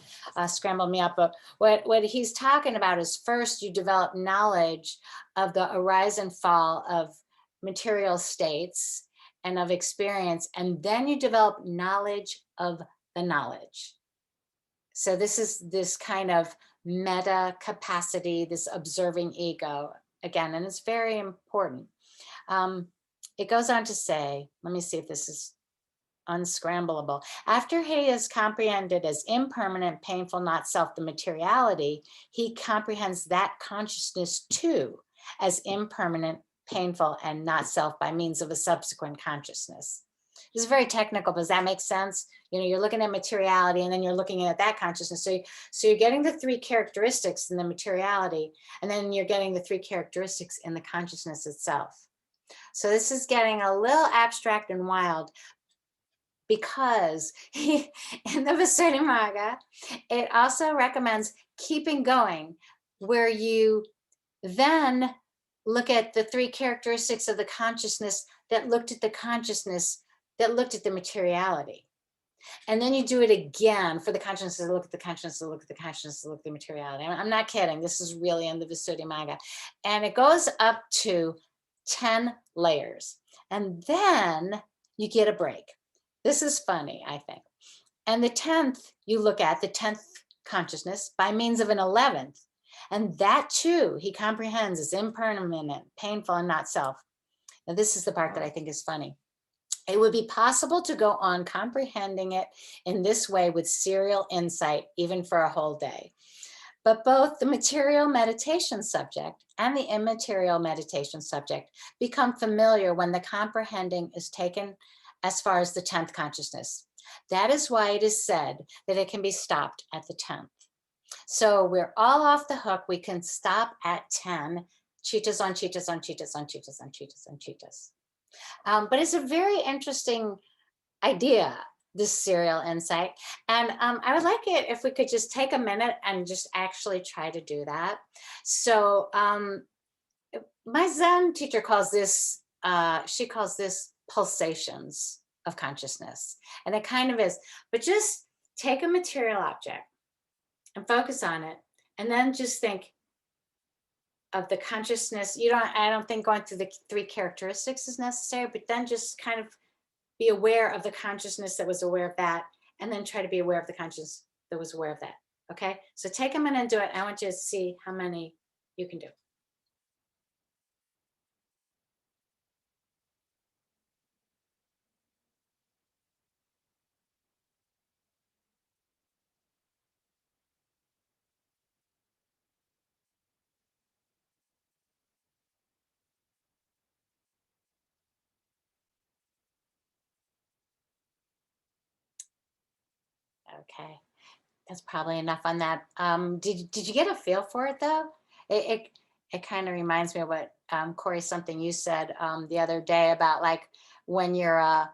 scrambled me up. But what he's talking about is first you develop knowledge of the arise and fall of material states and of experience, and then you develop knowledge of the knowledge. So this is this kind of meta capacity, this observing ego again, and it's very important. It goes on to say, let me see if this is unscrambleable. After he is comprehended as impermanent, painful, not self, the materiality, he comprehends that consciousness too as impermanent, painful, and not self by means of a subsequent consciousness. This is very technical, but does that make sense? You know, you're looking at materiality and then you're looking at that consciousness. So you're getting the three characteristics in the materiality, and then you're getting the three characteristics in the consciousness itself. So this is getting a little abstract and wild because in the Visuddhimagga, it also recommends keeping going, where you then look at the 3 characteristics of the consciousness that looked at the consciousness, that looked at the materiality. And then you do it again for the consciousness to look at the consciousness, to look at the consciousness, to look at the materiality. I'm not kidding. This is really in the Visuddhimagga. And it goes up to 10 layers. And then you get a break. This is funny, I think. And the 10th, you look at the 10th consciousness by means of an 11th. And that too, he comprehends is impermanent, painful, and not self. Now, this is the part that I think is funny. It would be possible to go on comprehending it in this way with serial insight, even for a whole day. But both the material meditation subject and the immaterial meditation subject become familiar when the comprehending is taken as far as the 10th consciousness. That is why it is said that it can be stopped at the 10th. So we're all off the hook. We can stop at 10, chittas on chittas on chittas on chittas on chittas on chittas. But it's a very interesting idea, this serial insight. And I would like it if we could just take a minute and just actually try to do that. So my Zen teacher calls this, she calls this pulsations of consciousness. And it kind of is, but just take a material object and focus on it. And then just think of the consciousness. I don't think going through the 3 characteristics is necessary, but then just kind of be aware of the consciousness that was aware of that, and then try to be aware of the consciousness that was aware of that. Okay, so take a minute and do it. I want you to see how many you can do. Okay, that's probably enough on that. Did you get a feel for it though? It kind of reminds me of what Corey, something you said the other day about like when you're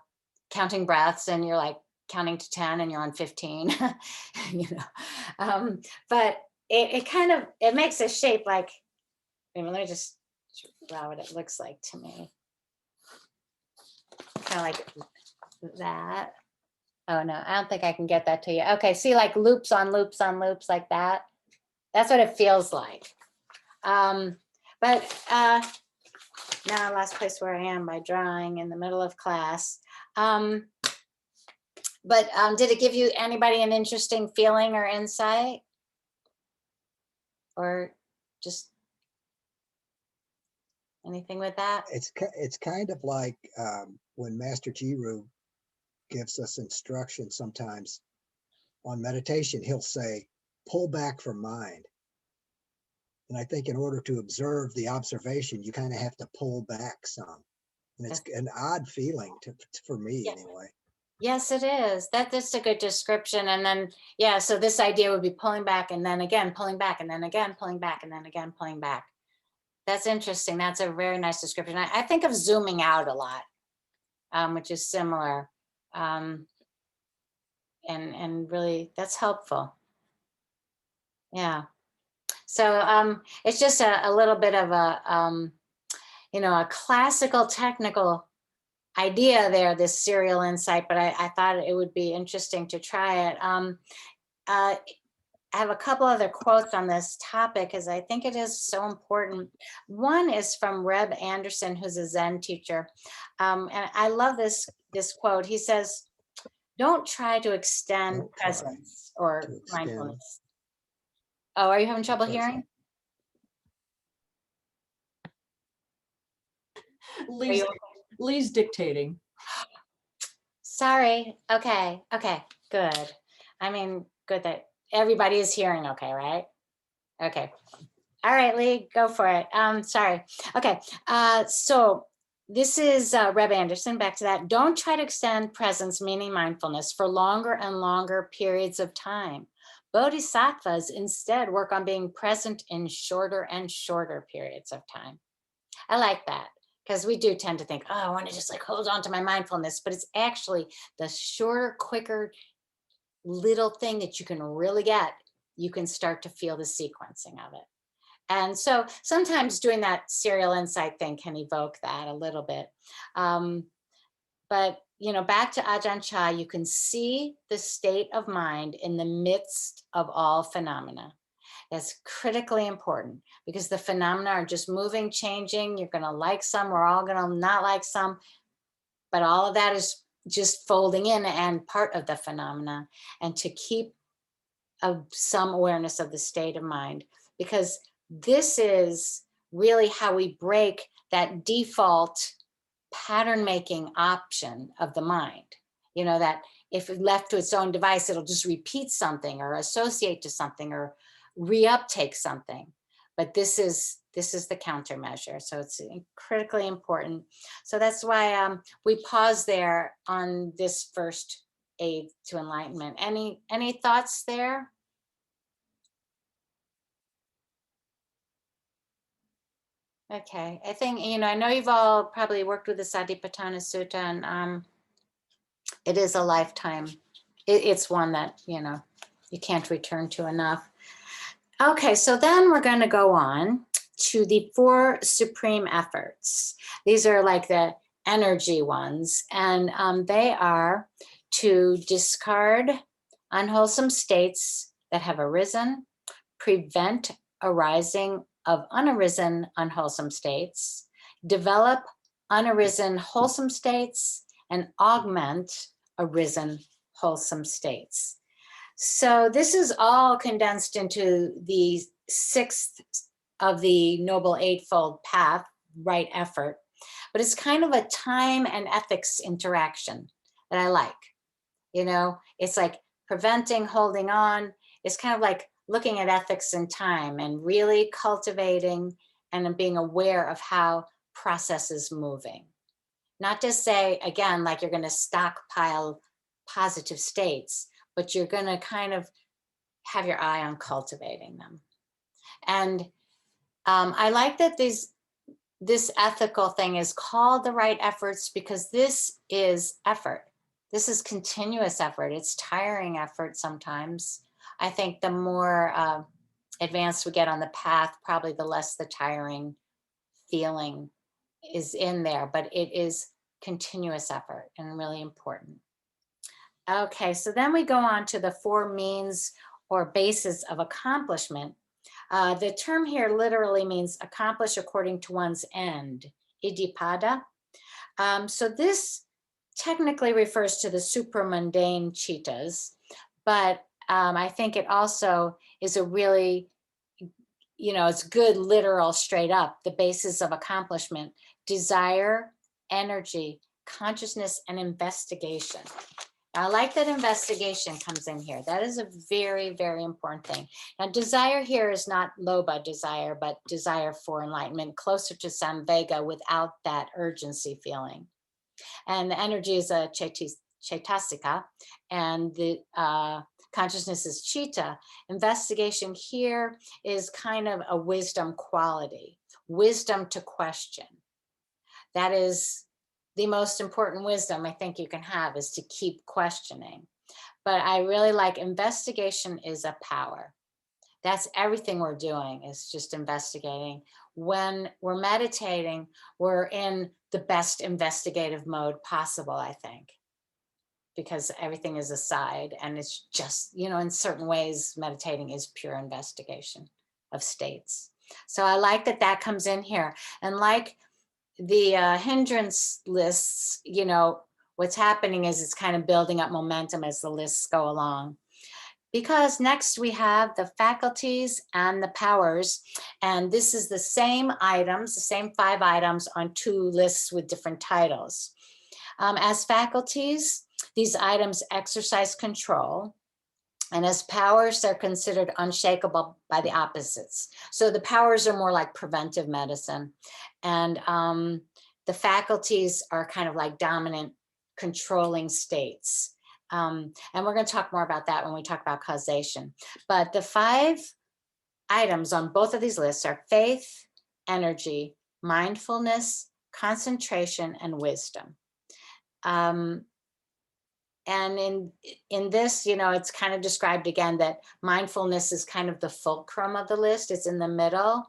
counting breaths and you're like counting to 10 and you're on 15, you know. But it kind of, it makes a shape like, let me just draw what it looks like to me. Kind of like that. Oh no, I don't think I can get that to you. Okay, see like loops on loops on loops like that. That's what it feels like. But now I lost place where I am by drawing in the middle of class. But did it give you anybody an interesting feeling or insight? Or just anything with that? It's kind of like when Master Jiru gives us instruction sometimes on meditation, he'll say, pull back from mind. And I think in order to observe the observation, you kind of have to pull back some. And it's an odd feeling for me anyway. Yes, it is. That's a good description. And then, yeah, so this idea would be pulling back and then again, pulling back and then again, pulling back and then again, pulling back. That's interesting. That's a very nice description. I think of zooming out a lot, which is similar. And really that's helpful. Yeah. So it's just a little bit of a, a classical technical idea there, this serial insight, but I thought it would be interesting to try it. I have a couple other quotes on this topic because I think it is so important. One is from Reb Anderson, who's a Zen teacher. And I love this quote. He says, don't try to extend presence or mindfulness. Oh, are you having trouble hearing? Lee's dictating. Sorry. Okay. Good. I mean, good that everybody is hearing okay, right? Okay. All right, Lee, go for it. Sorry. Okay. So this is Reb Anderson, back to that. Don't try to extend presence, meaning mindfulness, for longer and longer periods of time. Bodhisattvas instead work on being present in shorter and shorter periods of time. I like that Because we do tend to think, oh, I want to just like hold on to my mindfulness, but it's actually the shorter, quicker little thing that you can really get. You can start to feel the sequencing of it. And so sometimes doing that serial insight thing can evoke that a little bit. But, you know, back to Ajahn Chah, you can see the state of mind in the midst of all phenomena. That's critically important because the phenomena are just moving, changing. You're going to like some, we're all going to not like some, but all of that is just folding in and part of the phenomena. And to keep some awareness of the state of mind, because this is really how we break that default pattern making option of the mind. You know, that if left to its own device, it'll just repeat something or associate to something or reuptake something. But this is the countermeasure. So it's critically important. So that's why we pause there on this first aid to enlightenment. Any thoughts there? Okay, I think, you know, I know you've all probably worked with the Satipatthana Sutta, and it is a lifetime. It's one that, you know, you can't return to enough. Okay, so then we're going to go on to the 4 supreme efforts. These are like the energy ones, and they are to discard unwholesome states that have arisen, prevent arising of unarisen unwholesome states, develop unarisen wholesome states, and augment arisen wholesome states. So this is all condensed into the 6th of the Noble Eightfold Path, right effort, but it's kind of a time and ethics interaction that I like. You know, it's like preventing, holding on. It's kind of like looking at ethics and time and really cultivating and being aware of how process is moving. Not just say, again, like you're going to stockpile positive states, but you're going to kind of have your eye on cultivating them. And I like that this ethical thing is called the right efforts because this is effort. This is continuous effort. It's tiring effort sometimes. I think the more advanced we get on the path, probably the less the tiring feeling is in there, but it is continuous effort and really important. Okay, so then we go on to the 4 means or bases of accomplishment. The term here literally means accomplish according to one's end, iddhipada. So this technically refers to the supramundane chittas, but I think it also is a really, you know, it's good literal straight up, the basis of accomplishment, desire, energy, consciousness, and investigation. I like that investigation comes in here. That is a very, very important thing. Now, desire here is not lobha desire, but desire for enlightenment, closer to samvega without that urgency feeling. And the energy is a chaitasika, and the consciousness is chitta. Investigation here is kind of a wisdom quality, wisdom to question. That is the most important wisdom I think you can have, is to keep questioning. But I really like investigation is a power. That's everything we're doing, is just investigating. When we're meditating, we're in the best investigative mode possible, I think, because everything is aside and it's just, you know, in certain ways, meditating is pure investigation of states. So I like that that comes in here. And like the hindrance lists, you know, what's happening is it's kind of building up momentum as the lists go along. Because next we have the faculties and the powers, and this is the same items, the same 5 items on 2 lists with different titles. As faculties, these items exercise control, and as powers, they're considered unshakable by the opposites. So the powers are more like preventive medicine, and the faculties are kind of like dominant controlling states. And we're going to talk more about that when we talk about causation. But the 5 items on both of these lists are faith, energy, mindfulness, concentration, and wisdom. And in this, you know, it's kind of described again that mindfulness is kind of the fulcrum of the list. It's in the middle.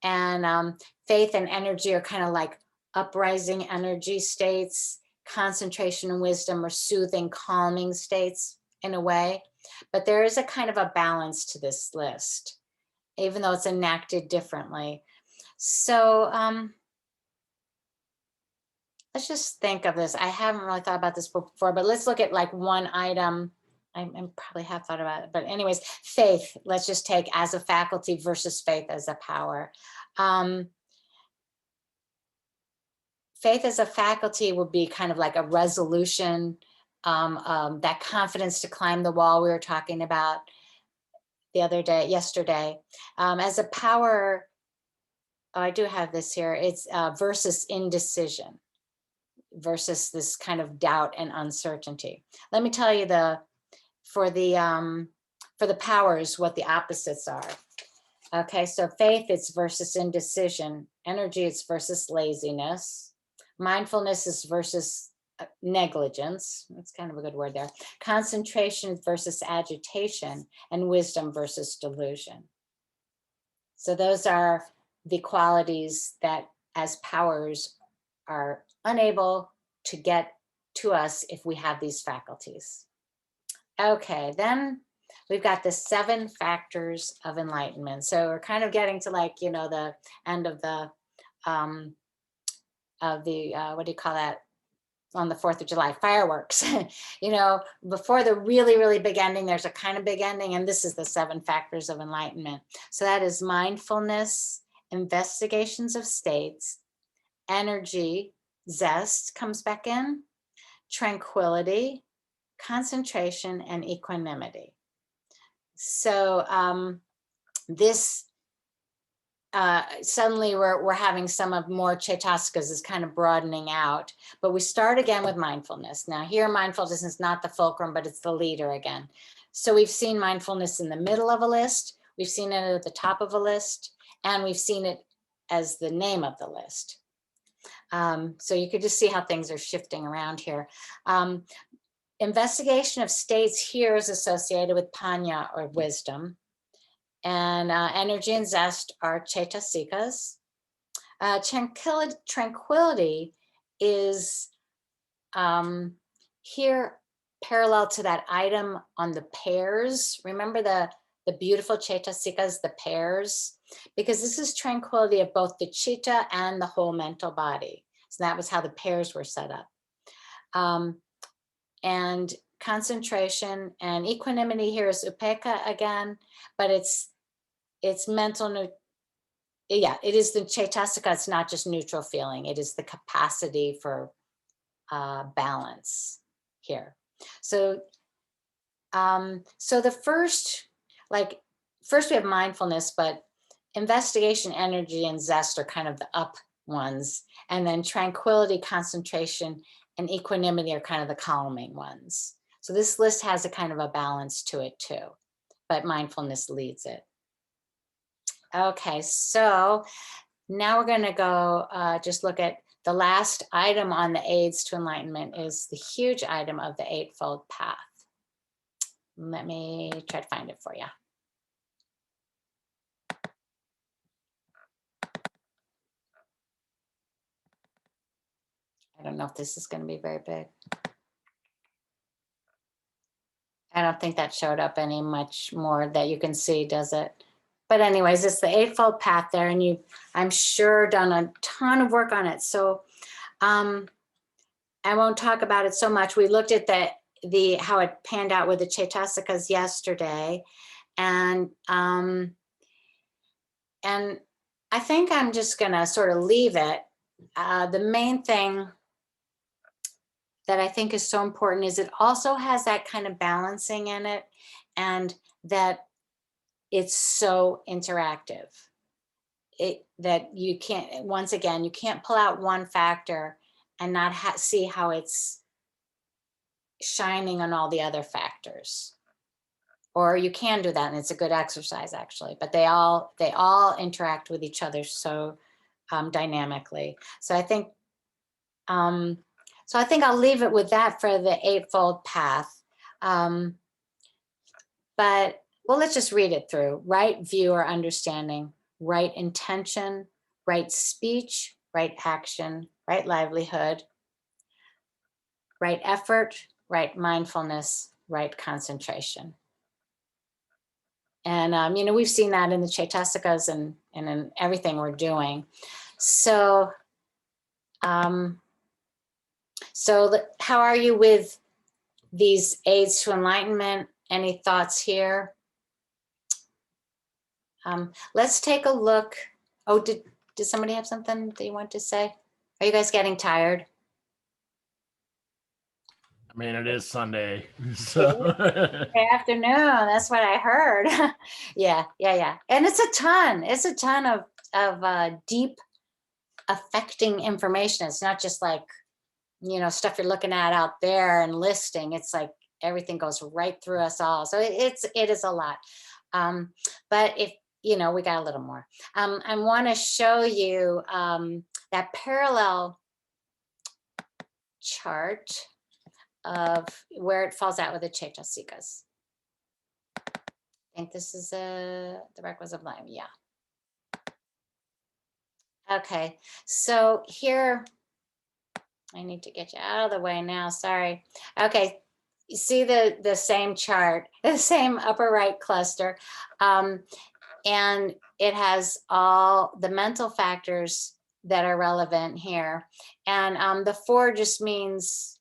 And faith and energy are kind of like uprising energy states. Concentration and wisdom are soothing, calming states in a way. But there is a kind of a balance to this list, even though it's enacted differently. So let's just think of this. I haven't really thought about this before, but let's look at like one item. I probably have thought about it, but anyways, faith, let's just take as a faculty versus faith as a power. Faith as a faculty would be kind of like a resolution, that confidence to climb the wall we were talking about yesterday. As a power, oh, I do have this here. It's versus indecision, versus this kind of doubt and uncertainty. Let me tell you for the powers, what the opposites are. Okay, so faith, it's versus indecision. Energy, it's versus laziness. Mindfulness is versus negligence. That's kind of a good word there. Concentration versus agitation, and wisdom versus delusion. So those are the qualities that as powers are unable to get to us if we have these faculties. Okay, then we've got the 7 factors of enlightenment. So we're kind of getting to, like, you know, the end of the what do you call that, on the 4th of July, fireworks. You know, before the really, really big ending, there's a kind of big ending, and this is the 7 factors of enlightenment. So that is mindfulness, investigations of states, energy, zest comes back in, tranquility, concentration, and equanimity. So this suddenly we're having some of more Chaitasikas is kind of broadening out, but we start again with mindfulness. Now here, mindfulness is not the fulcrum, but it's the leader again. So we've seen mindfulness in the middle of a list, we've seen it at the top of a list, and we've seen it as the name of the list. So you could just see how things are shifting around here. Investigation of states here is associated with panya, or wisdom. And energy and zest are chaitasikas. Tranquility is here parallel to that item on the pairs. Remember the beautiful chaitasikas, the pairs, because this is tranquility of both the chitta and the whole mental body. So that was how the pairs were set up. And concentration and equanimity here is upekkha again, but it's mental, yeah, it is the chaitasika. It's not just neutral feeling. It is the capacity for balance here. So, so the first we have mindfulness, but investigation, energy, and zest are kind of the up ones. And then tranquility, concentration, and equanimity are kind of the calming ones. So this list has a kind of a balance to it too, but mindfulness leads it. Okay, so now we're going to go just look at the last item on the aids to enlightenment is the huge item of the Eightfold Path. Let me try to find it for you. I don't know if this is going to be very big. I don't think that showed up any much more that you can see, does it? But anyways, it's the Eightfold Path there, and you've, I'm sure, done a ton of work on it. So I won't talk about it so much. We looked at the how it panned out with the Chaitasikas yesterday, and I think I'm just gonna sort of leave it. The main thing that I think is so important is it also has that kind of balancing in it, and that it's so interactive. That you can't, once again, you can't pull out one factor and not see how it's shining on all the other factors. Or you can do that, and it's a good exercise actually, but they all interact with each other so dynamically. So I think I'll leave it with that for the Eightfold Path. But well, let's just read it through. Right view or understanding, right intention, right speech, right action, right livelihood, right effort, right mindfulness, right concentration. And you know, we've seen that in the Chaitasikas and in everything we're doing. So how are you with these aids to enlightenment? Any thoughts here? Let's take a look. Oh, did somebody have something that you want to say? Are you guys getting tired? I mean, it is Sunday, so. Good afternoon. That's what I heard. Yeah. And it's a ton of deep affecting information. It's not just like, you know, stuff you're looking at out there and listing. It's like everything goes right through us all. So it is a lot. But if, you know, we got a little more. I want to show you that parallel chart of where it falls out with the Chaitasikas. I think this is the requisite line. Yeah. Okay. So here, I need to get you out of the way now. Sorry. Okay. You see the same chart, the same upper right cluster. And it has all the mental factors that are relevant here. And the 4 just means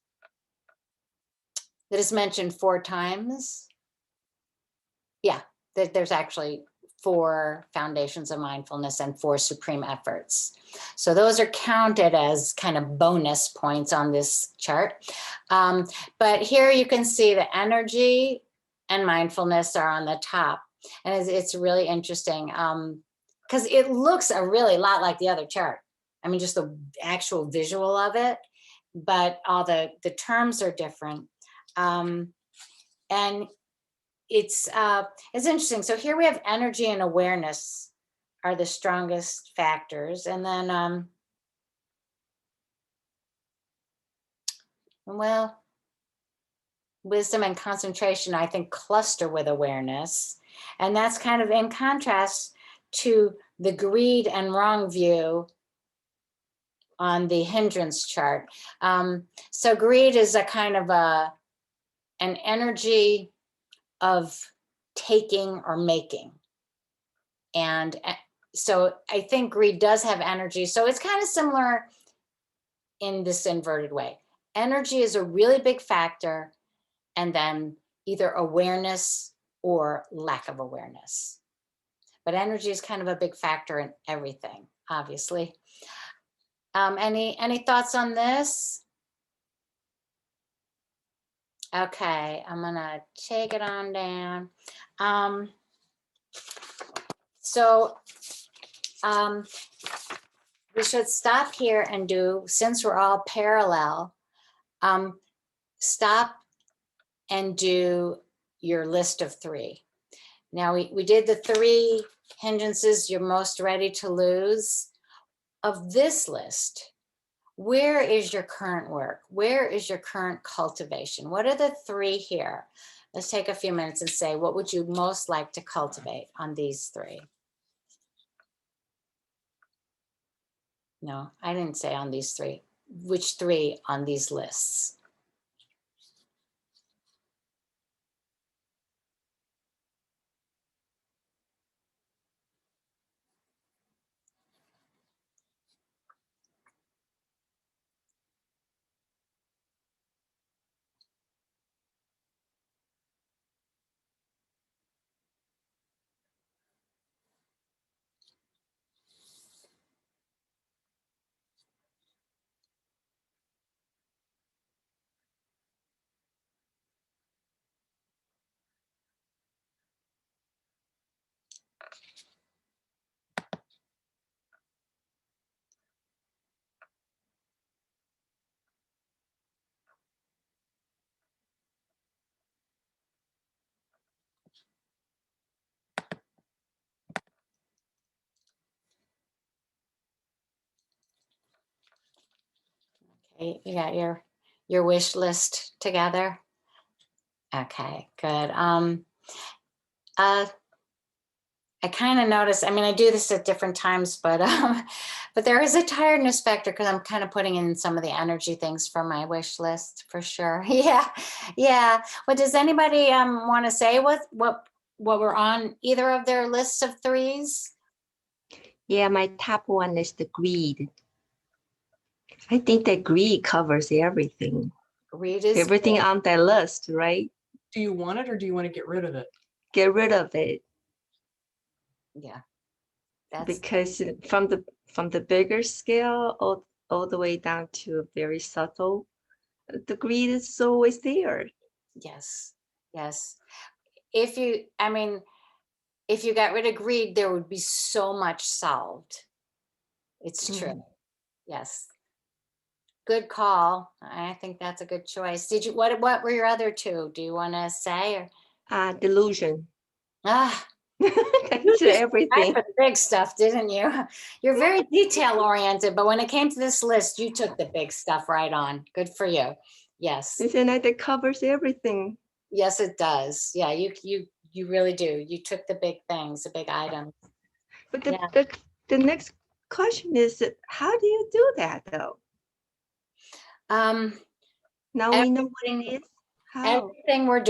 that it's mentioned 4 times. Yeah, there's actually 4 foundations of mindfulness and 4 supreme efforts. So those are counted as kind of bonus points on this chart. But here you can see the energy and mindfulness are on the top. And it's really interesting because it looks a really lot like the other chart. I mean, just the actual visual of it, but all the terms are different. And it's interesting. So here we have energy and awareness are the strongest factors. And then, well, wisdom and concentration, I think, cluster with awareness. And that's kind of in contrast to the greed and wrong view on the hindrance chart. So greed is a kind of an energy of taking or making. And so I think greed does have energy. So it's kind of similar in this inverted way. Energy is a really big factor, and then either awareness or lack of awareness. But energy is kind of a big factor in everything, obviously. Any thoughts on this? Okay, I'm gonna take it on down. We should stop here and do, since we're all parallel, stop and do your list of 3. Now we did the 3 hindrances you're most ready to lose. Of this list, where is your current work? Where is your current cultivation? What are the 3 here? Let's take a few minutes and say, what would you most like to cultivate on these 3? No, I didn't say on these 3. Which 3 on these lists? Okay, you got your wish list together? Okay, good. I kind of noticed, I mean, I do this at different times, but but there is a tiredness factor because I'm kind of putting in some of the energy things for my wish list for sure. Yeah, yeah. Well, does anybody want to say what were on either of their lists of threes? Yeah, my top one is the greed. I think that greed covers everything. Greed is Everything good. on that list, right? Do you want it or do you want to get rid of it? Get rid of it Yeah, that's because from the bigger scale all the way down to very subtle, the greed is always there. yes, yes. If you, I mean, if you got rid of greed, there would be so much solved. It's true. Mhm. Yes. Good call. I think that's a good choice. Did you, what were your other two? Do you want to say? Or, Delusion. ah, That's you just tried everything. for the big stuff, didn't you? You're very detail oriented, but when it came to this list, you took the big stuff right on. Good for you. Yes. Isn't that covers everything? Yes, it does. Yeah, you really do. You took the big things, the big items. But Yeah. the next question is how do you do that though? Now we know what it is. How? Everything we're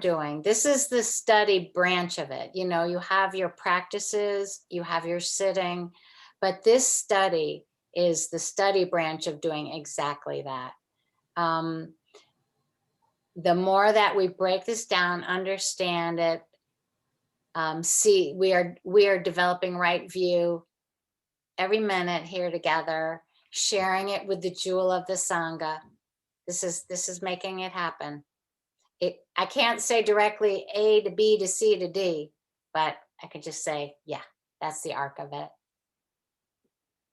doing. This is the study branch of it. You know, you have your practices, you have your sitting, but this study is the study branch of doing exactly that. The more that we break this down, understand it, see, we are developing right view every minute here together, sharing it with the jewel of the Sangha. This is making it happen. I can't say directly A to B to C to D, but I could just say, yeah, that's the arc of it.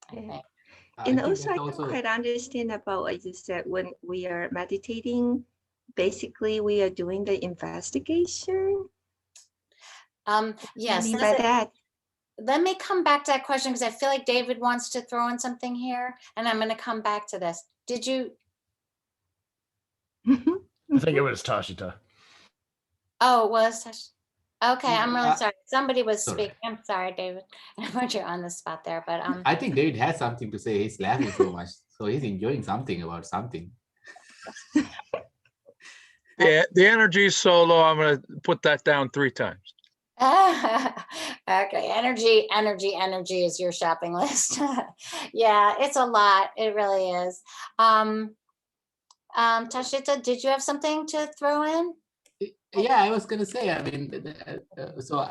I Yeah. think. And think also, that I don't quite understand about what you said when we are meditating. Basically, we are doing the investigation. What do you Yes, mean by that? let me come back to that question because I feel like David wants to throw in something here, and I'm going to come back to this. Did you? I think it was Tashita. Oh, it was. Okay, I'm really sorry. Somebody was sorry. speaking. I'm sorry, David. I put you on the spot there, but I think David has something to say. He's laughing so much. So he's enjoying something about something. Yeah, the energy is so low, I'm going to put that down 3 times. okay, energy is your shopping list. Yeah, it's a lot. It really is. Tashita, did you have something to throw in? Yeah, I was going to say, I mean, so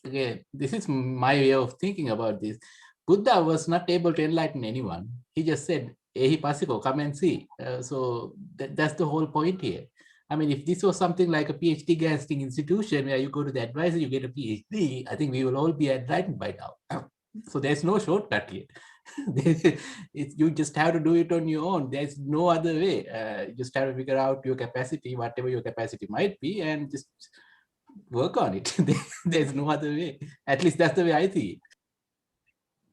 again, this is my way of thinking about this. Buddha was not able to enlighten anyone. He just said, Ehi Pasiko, come and see. So that's the whole point here. I mean, if this was something like a PhD granting institution where you go to the advisor, you get a PhD, I think we will all be enlightened by now. So there's no shortcut here. You just have to do it on your own. There's no other way. You just have to figure out your capacity, whatever your capacity might be, and just work on it. There's no other way. At least that's the way I see it.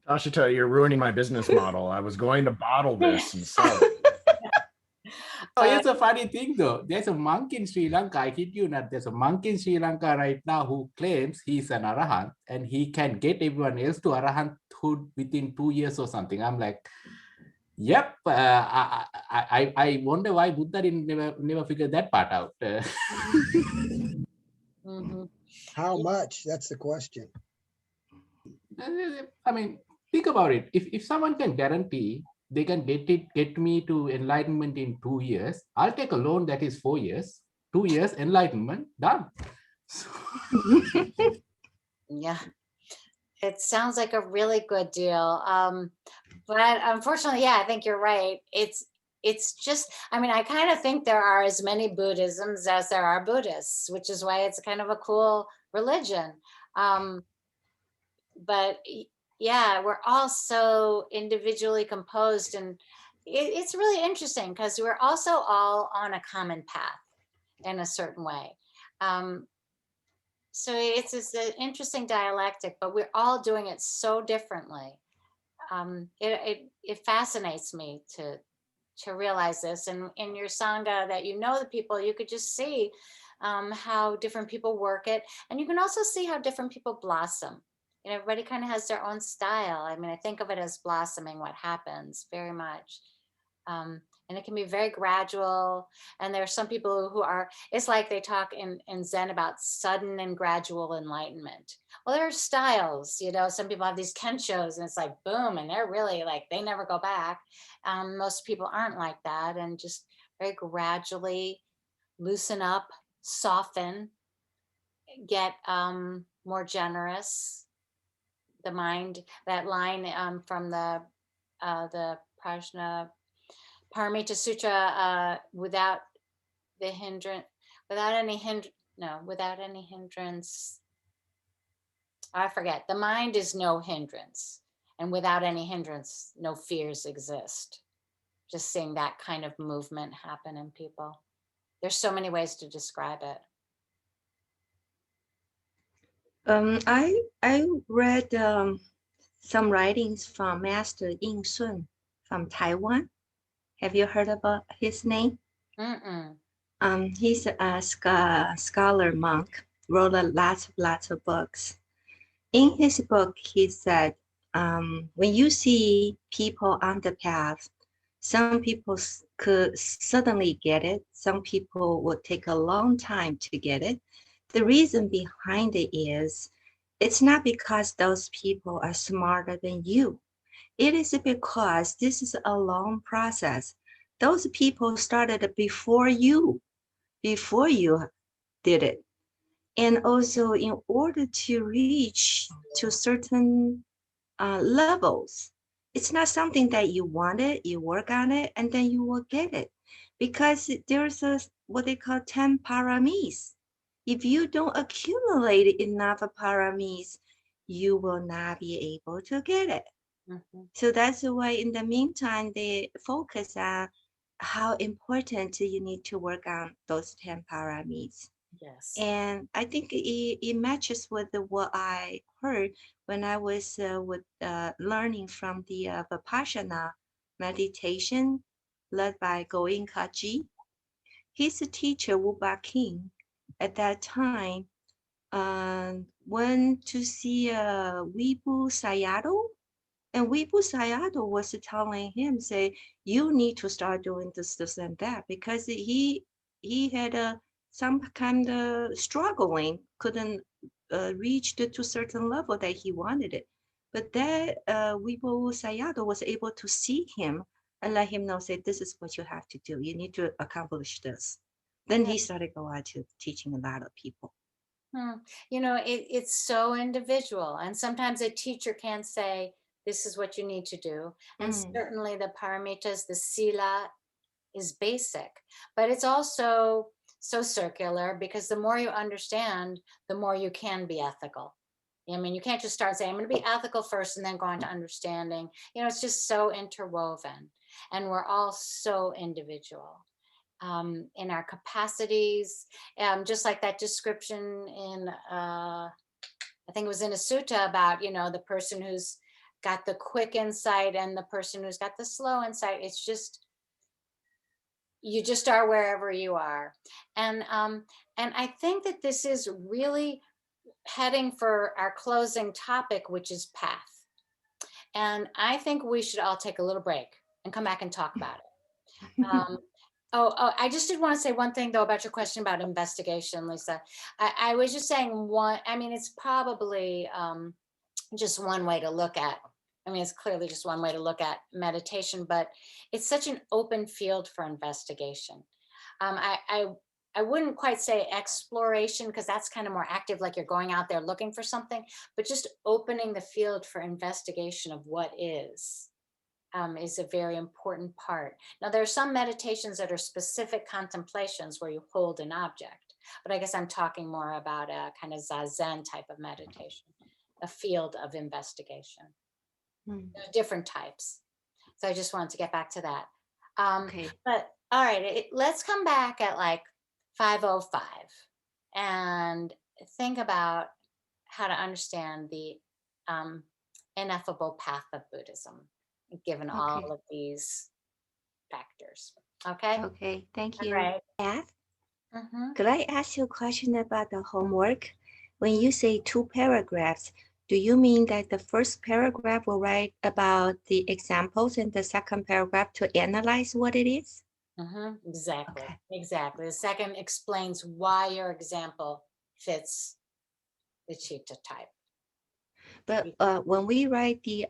Tashita, you're ruining my business model. I was going to bottle this and sell it. Oh, here's a funny thing though. There's a monk in Sri Lanka. I kid you not. There's a monk in Sri Lanka right now who claims he's an arahant and he can get everyone else to arahanthood within 2 years or something. I'm like, yep. I wonder why Buddha didn't never figure that part out. How much? That's the question. I mean, think about it. If someone can guarantee they can get me to enlightenment in 2 years, I'll take a loan that is 4 years, 2 years enlightenment, done. Yeah, it sounds like a really good deal. But unfortunately, yeah, I think you're right. It's just, I mean, I kind of think there are as many Buddhisms as there are Buddhists, which is why it's kind of a cool religion. But yeah, we're all so individually composed, and it's really interesting because we're also all on a common path in a certain way. So it's an interesting dialectic, but we're all doing it so differently. It fascinates me to realize this. And in your Sangha that you know the people, you could just see how different people work it. And you can also see how different people blossom. You know, everybody kind of has their own style. I mean, I think of it as blossoming, what happens very much. And it can be very gradual. And there are some people who are, it's like they talk in Zen about sudden and gradual enlightenment. Well, there are styles, you know, some people have these kenshos and it's like, boom, and they're really like, they never go back. Most people aren't like that, and just very gradually loosen up, soften, get more generous. The mind, that line from the Prajna Paramita Sutra, without the hindrance, without any without any hindrance. I forget. The mind is no hindrance, and without any hindrance, no fears exist. Just seeing that kind of movement happen in people. There's so many ways to describe it. I read some writings from Master Ying Sun from Taiwan. Have you heard about his name? Mm-mm. He's a scholar monk, wrote lots of books. In his book, he said, when you see people on the path, some people could suddenly get it. Some people will take a long time to get it. The reason behind it is, it's not because those people are smarter than you. It is because this is a long process. Those people started before you did it. And also, in order to reach to certain levels, it's not something that you want it, you work on it, and then you will get it. Because there's what they call 10 paramis. If you don't accumulate enough paramis, you will not be able to get it. Mm-hmm. So that's why in the meantime, they focus on how important you need to work on those 10 paramis. Yes. And I think it matches with what I heard when I was learning from the Vipassana meditation led by Goenka Ji. His teacher, Wu Ba King, at that time went to see Wibu Sayadaw. And Wibu Sayadaw was telling him, say, you need to start doing this, and that, because he had some kind of struggling, couldn't reach to certain level that he wanted it. But that Wibu Sayadaw was able to see him and let him know, say, this is what you have to do. You need to accomplish this. Then he started going out to teaching a lot of people. You know, it's so individual. And sometimes a teacher can say, this is what you need to do. And certainly the paramitas, the sila is basic, but it's also so circular, because the more you understand, the more you can be ethical. I mean, you can't just start saying, I'm going to be ethical first and then go on to understanding. You know, it's just so interwoven, and we're all so individual in our capacities. Just like that description in, I think it was in a sutta about, you know, the person who's got the quick insight and the person who's got the slow insight. It's just, you just are wherever you are. And I think that this is really heading for our closing topic, which is path. And I think we should all take a little break and come back and talk about it. I just did want to say one thing though about your question about investigation, Lisa. I was just saying one, I mean, it's probably just one way to look at, I mean, it's clearly just one way to look at meditation, but it's such an open field for investigation. I wouldn't quite say exploration, because that's kind of more active, like you're going out there looking for something, but just opening the field for investigation of what is a very important part. Now, there are some meditations that are specific contemplations where you hold an object, but I guess I'm talking more about a kind of zazen type of meditation, a field of investigation. There are different types. So I just wanted to get back to that. Okay. But all right, let's come back at like 5:05 and think about how to understand the ineffable path of Buddhism, given all of these factors. Okay. Okay, thank All you. right. Beth, Mhm. could I ask you a question about the homework? When you say 2 paragraphs, do you mean that the first paragraph will write about the examples and the second paragraph to analyze what it is? Exactly. Okay. Exactly. The second explains why your example fits the cheetah type. But when we write the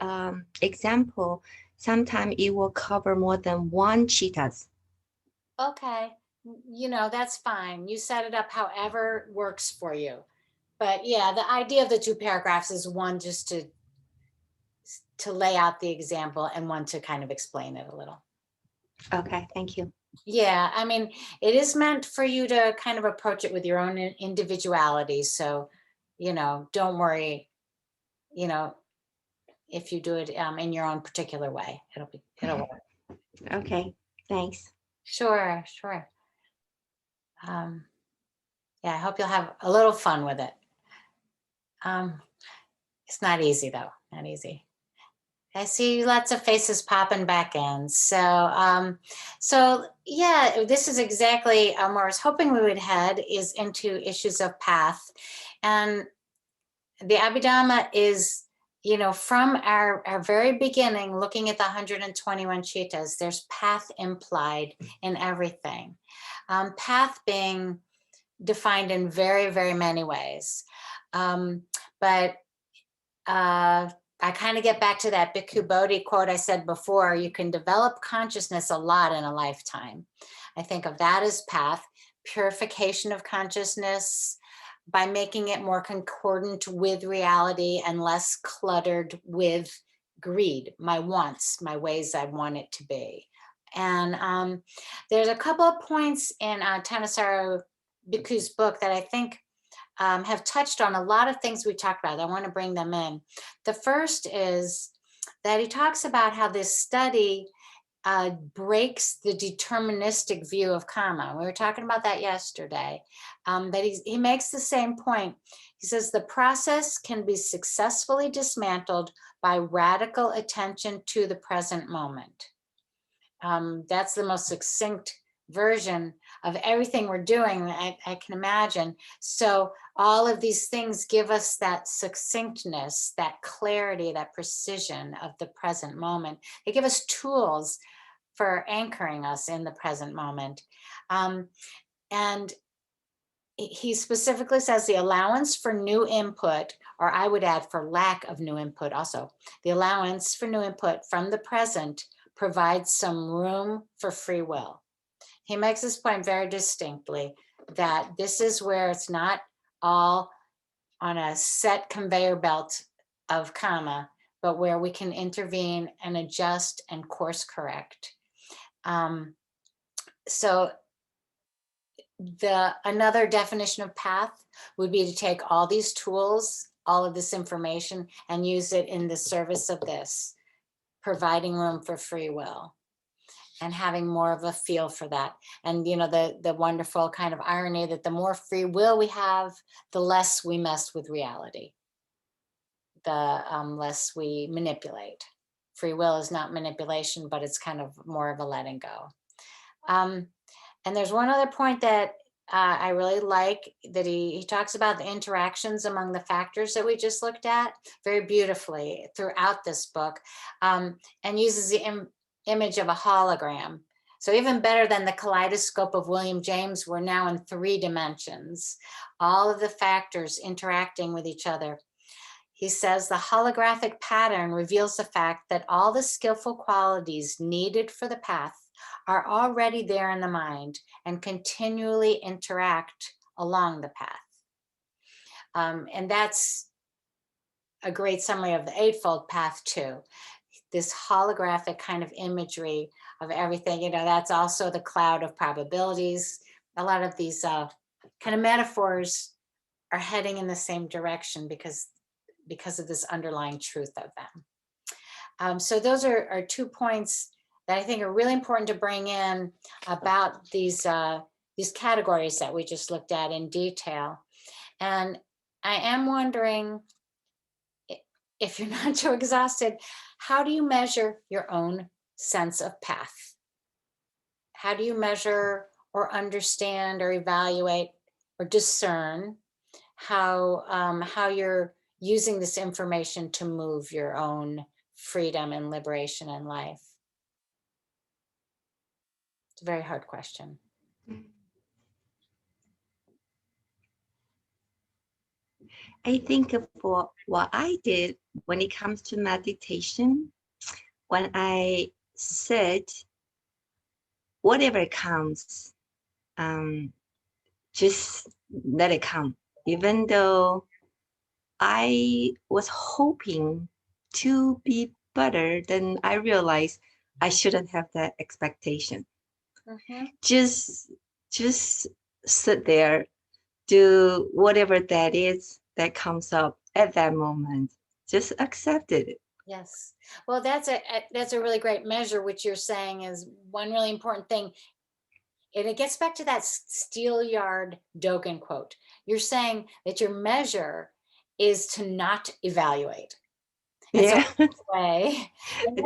example, sometimes it will cover more than one cheetahs. Okay, you know, that's fine. You set it up however works for you. But yeah, the idea of the 2 paragraphs is one just to lay out the example and one to kind of explain it a little. Okay, thank you. Yeah, I mean, it is meant for you to kind of approach it with your own individuality. So, you know, don't worry, you know, if you do it in your own particular way, it'll work. Okay, thanks. Sure, sure. Yeah, I hope you'll have a little fun with it. It's not easy though, not easy. I see lots of faces popping back in. So yeah, this is exactly where I was hoping we would head, is into issues of path. And the Abhidhamma is, you know, from our very beginning, looking at the 121 cheetahs, there's path implied in everything. Path being defined in very, very many ways. But I kind of get back to that Bhikkhu Bodhi quote I said before: you can develop consciousness a lot in a lifetime. I think of that as path, purification of consciousness by making it more concordant with reality and less cluttered with greed, my wants, my ways I want it to be. And there's a couple of points in Thanissaro Bhikkhu's book that I think have touched on a lot of things we talked about. I want to bring them in. The first is that he talks about how this study breaks the deterministic view of karma. We were talking about that yesterday. But he makes the same point. He says the process can be successfully dismantled by radical attention to the present moment. That's the most succinct version of everything we're doing, I can imagine. So all of these things give us that succinctness, that clarity, that precision of the present moment. They give us tools for anchoring us in the present moment. And he specifically says the allowance for new input, or I would add for lack of new input also, the allowance for new input from the present provides some room for free will. He makes this point very distinctly, that this is where it's not all on a set conveyor belt of karma, but where we can intervene and adjust and course correct. So another definition of path would be to take all these tools, all of this information, and use it in the service of this, providing room for free will and having more of a feel for that. And you know, the wonderful kind of irony that the more free will we have, the less we mess with reality, the less we manipulate. Free will is not manipulation, but it's kind of more of a letting go. And there's one other point that I really like, that he talks about the interactions among the factors that we just looked at very beautifully throughout this book, and uses the image of a hologram. So even better than the kaleidoscope of William James, we're now in 3 dimensions, all of the factors interacting with each other. He says the holographic pattern reveals the fact that all the skillful qualities needed for the path are already there in the mind and continually interact along the path. And that's a great summary of the Eightfold Path too. This holographic kind of imagery of everything, you know, that's also the cloud of probabilities. A lot of these kind of metaphors are heading in the same direction because of this underlying truth of them. So those are 2 points that I think are really important to bring in about these categories that we just looked at in detail. And I am wondering, if you're not too exhausted, how do you measure your own sense of path? How do you measure or understand or evaluate or discern how you're using this information to move your own freedom and liberation in life? It's a very hard question. I think for what I did when it comes to meditation, when I said whatever comes, just let it come. Even though I was hoping to be better, then I realized I shouldn't have that expectation. Just sit there, do whatever that is that comes up at that moment. Just accept it. Yes. Well, that's a really great measure, which you're saying is one really important thing. And it gets back to that Steelyard Dogen quote. You're saying that your measure is to not evaluate. And Yeah. so in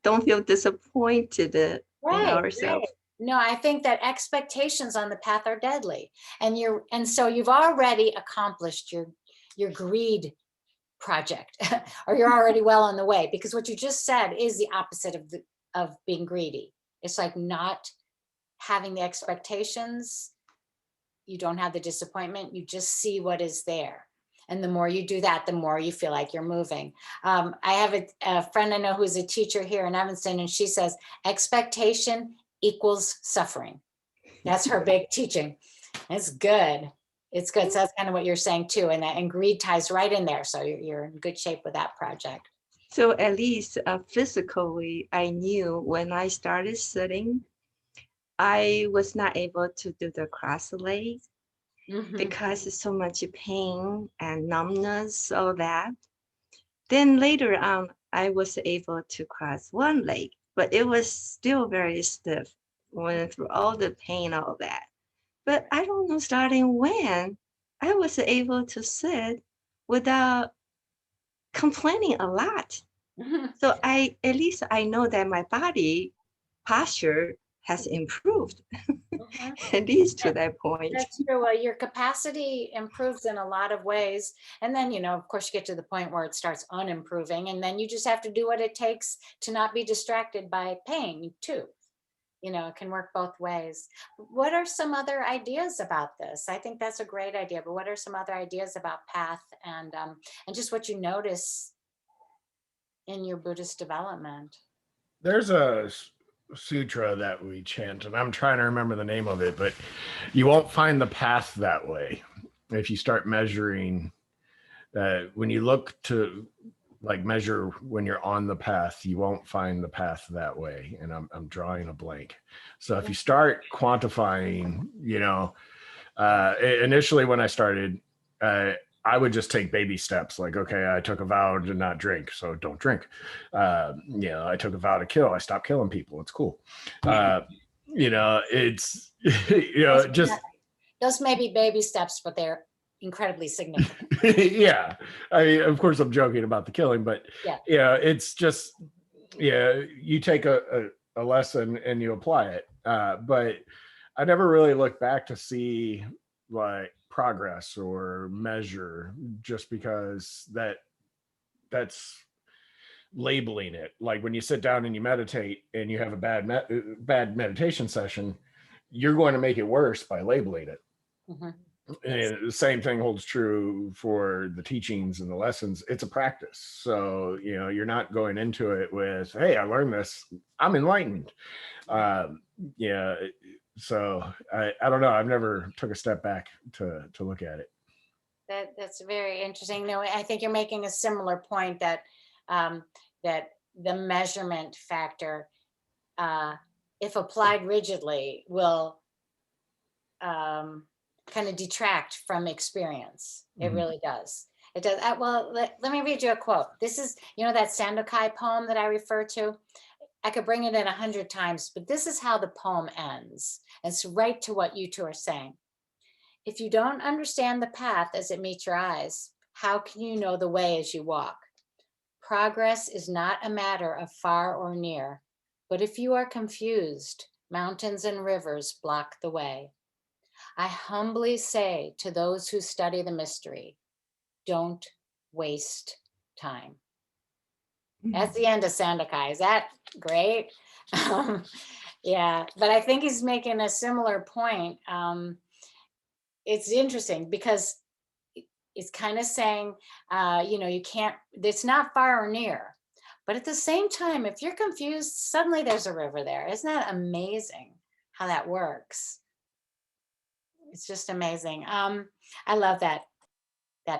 don't feel disappointed in ourselves. No, I think that expectations on the path are deadly. And so you've already accomplished your greed project, or you're already well on the way, because what you just said is the opposite of being greedy. It's like not having the expectations. You don't have the disappointment. You just see what is there. And the more you do that, the more you feel like you're moving. I have a friend I know who's a teacher here in Evanston, and she says expectation equals suffering. That's her big teaching. It's good. It's good. So that's kind of what you're saying too. And greed ties right in there. So you're in good shape with that project. So at least physically, I knew when I started sitting, I was not able to do the cross legs because it's so much pain and numbness, all that. Then later on, I was able to cross one leg, but it was still very stiff. Went through all the pain, all that. But I don't know starting when I was able to sit without complaining a lot. So at least I know that my body posture has improved, at least to that point. That's true. Well, your capacity improves in a lot of ways. And then, of course, you get to the point where it starts unimproving. And then you just have to do what it takes to not be distracted by pain too. It can work both ways. What are some other ideas about this? I think that's a great idea, but what are some other ideas about path and just what you notice in your Buddhist development? There's a sutra that we chant, and I'm trying to remember the name of it, but you won't find the path that way. If you start measuring, when you look to measure when you're on the path, you won't find the path that way. And I'm drawing a blank. So if you start quantifying, initially when I started, I would just take baby steps. Like, okay, I took a vow to not drink, so don't drink. I took a vow to kill. I stopped killing people. It's cool. It's, just. Those may be baby steps, but they're incredibly significant. Yeah. I mean, of course I'm joking about the killing, but it's just, you take a lesson and you apply it. But I never really looked back to see progress or measure, just because that's labeling it. Like when you sit down and you meditate and you have a bad meditation session, you're going to make it worse by labeling it. And the same thing holds true for the teachings and the lessons. It's a practice. So, you're not going into it with, hey, I learned this, I'm enlightened. So I don't know. I've never took a step back to look at it. That's very interesting. No, I think you're making a similar point that that the measurement factor, if applied rigidly, will kind of detract from experience. It really does. It does. Well, let me read you a quote. This is, that Sandokai poem that I refer to. I could bring it in 100 times, but this is how the poem ends. It's right to what you two are saying. If you don't understand the path as it meets your eyes, how can you know the way as you walk? Progress is not a matter of far or near, but if you are confused, Mountains and rivers block the way. I humbly say to those who study the mystery, don't waste time. That's the end of Sandakai. Is that great? Yeah, but I think he's making a similar point. It's interesting because it's kind of saying, you can't, it's not far or near. But at the same time, if you're confused, suddenly there's a river there. Isn't that amazing how that works? It's just amazing. I love that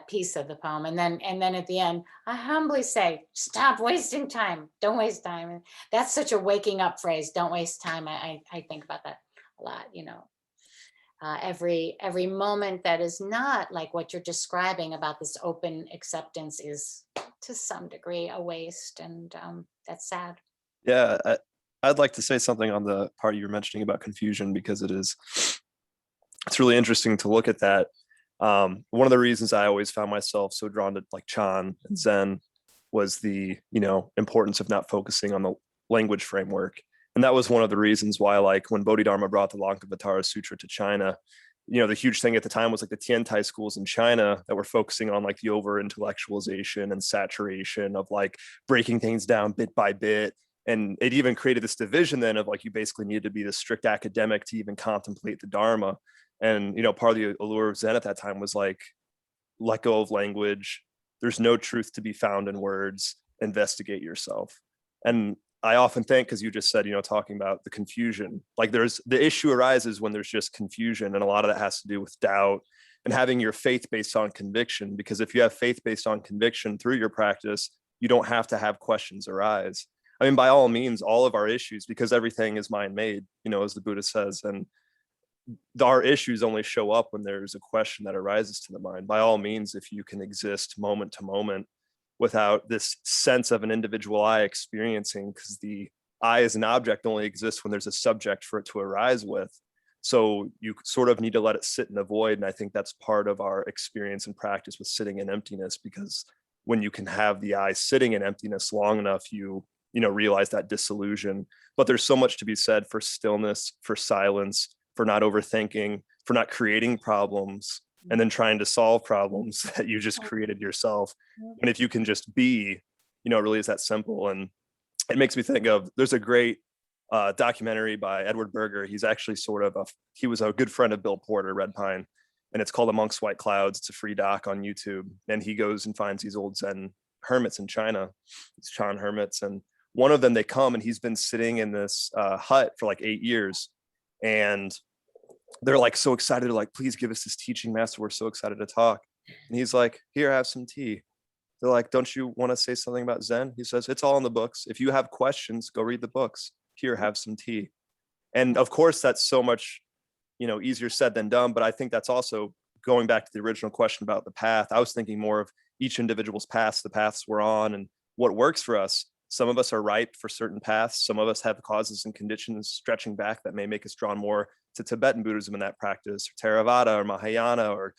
piece of the poem. And then at the end, I humbly say, stop wasting time. Don't waste time. And that's such a waking up phrase. Don't waste time. I think about that a lot, every moment that is not like what you're describing about this open acceptance is to some degree a waste. And that's sad. Yeah, I'd like to say something on the part you were mentioning about confusion, because it's really interesting to look at that. One of the reasons I always found myself so drawn to like Chan and Zen was the, importance of not focusing on the language framework. And that was one of the reasons why, like when Bodhidharma brought the Lankavatara Sutra to China, the huge thing at the time was like the Tiantai schools in China that were focusing on like the over intellectualization and saturation of like breaking things down bit by bit. And it even created this division then of like, you basically needed to be the strict academic to even contemplate the Dharma. And, part of the allure of Zen at that time was like, let go of language. There's no truth to be found in words. Investigate yourself. And I often think, because you just said, talking about the confusion, like the issue arises when there's just confusion. And a lot of that has to do with doubt and having your faith based on conviction. Because if you have faith based on conviction through your practice, you don't have to have questions arise. I mean, by all means, all of our issues, because everything is mind made, as the Buddha says, and our issues only show up when there's a question that arises to the mind. By all means, if you can exist moment to moment without this sense of an individual I experiencing, because the I as an object only exists when there's a subject for it to arise with. So you sort of need to let it sit in a void. And I think that's part of our experience and practice with sitting in emptiness, because when you can have the I sitting in emptiness long enough, you realize that disillusion. But there's so much to be said for stillness, for silence, for not overthinking, for not creating problems and then trying to solve problems that you just created yourself. And if you can just be, it really is that simple. And it makes me think of, there's a great documentary by Edward Berger. He's actually he was a good friend of Bill Porter, Red Pine, and it's called Amongst White Clouds. It's a free doc on YouTube. And he goes and finds these old Zen hermits in China, these Chan hermits. And one of them, they come and he's been sitting in this hut for like 8 years. And they're like so excited, they're like, please give us this teaching, master. We're so excited to talk. And he's like, here, have some tea. They're like, don't you want to say something about Zen? He says, it's all in the books. If you have questions, go read the books. Here, have some tea. And of course, that's so much, easier said than done. But I think that's also going back to the original question about the path. I was thinking more of each individual's paths, the paths we're on, and what works for us. Some of us are ripe for certain paths. Some of us have causes and conditions stretching back that may make us drawn more to Tibetan Buddhism in that practice, or Theravada, or Mahayana, or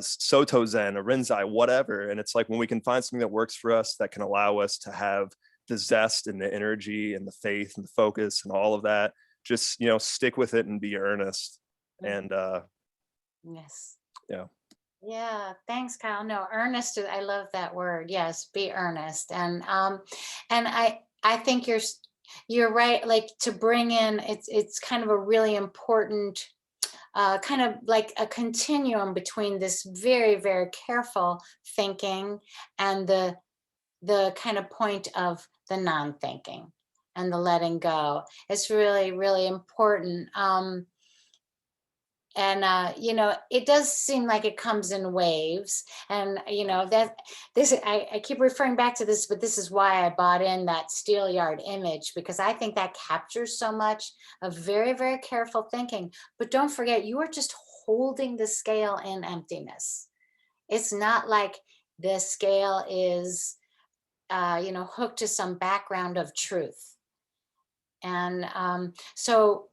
Soto Zen, or Rinzai, whatever. And it's like when we can find something that works for us, that can allow us to have the zest and the energy and the faith and the focus and all of that, just, stick with it and be earnest. And yes. Yeah. Yeah, thanks, Kyle. No, earnest, I love that word. Yes, be earnest. And I think you're right, like to bring in, it's kind of a really important kind of like a continuum between this very, very careful thinking and the kind of point of the non-thinking and the letting go. It's really, really important. And it does seem like it comes in waves. And I keep referring back to this, but this is why I bought in that Steelyard image, because I think that captures so much of very, very careful thinking. But don't forget, you are just holding the scale in emptiness. It's not like the scale is hooked to some background of truth. And so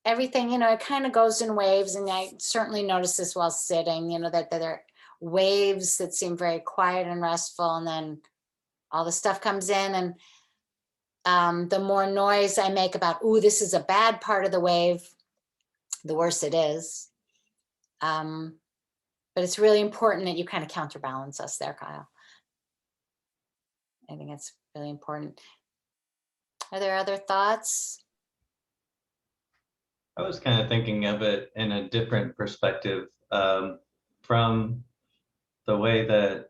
everything, it kind of goes in waves. And I certainly noticed this while sitting, that there are waves that seem very quiet and restful. And then all the stuff comes in. And the more noise I make about, ooh, this is a bad part of the wave, the worse it is. But it's really important that you kind of counterbalance us there, Kyle. I think it's really important. Are there other thoughts? I was kind of thinking of it in a different perspective, from the way that,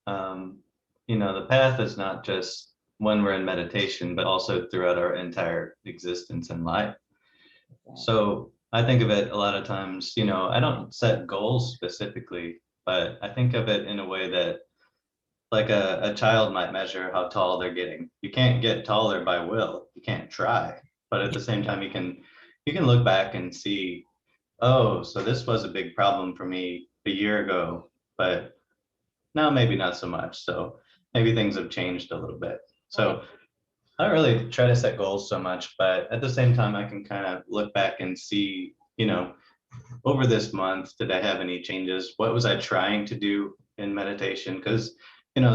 the path is not just when we're in meditation, but also throughout our entire existence in life. So I think of it a lot of times, I don't set goals specifically, but I think of it in a way that, like a child might measure how tall they're getting. You can't get taller by will. You can't try. But at the same time, you can look back and see, oh, so this was a big problem for me a year ago, but now maybe not so much. So maybe things have changed a little bit. So I don't really try to set goals so much, but at the same time, I can kind of look back and see, over this month, did I have any changes? What was I trying to do in meditation? Because,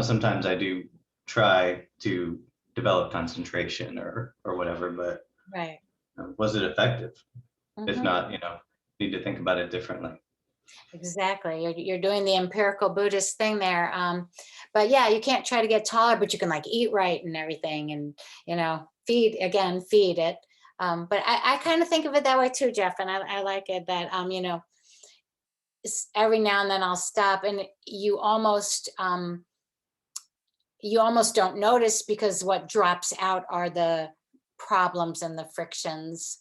sometimes I do try to develop concentration or whatever, but Right. Was it effective? If Mhm. not, need to think about it differently. Exactly. You're doing the empirical Buddhist thing there. But yeah, you can't try to get taller, but you can like eat right and everything and, feed it. But I kind of think of it that way too, Jeff. And I like it that, every now and then I'll stop and you almost don't notice because what drops out are the problems and the frictions.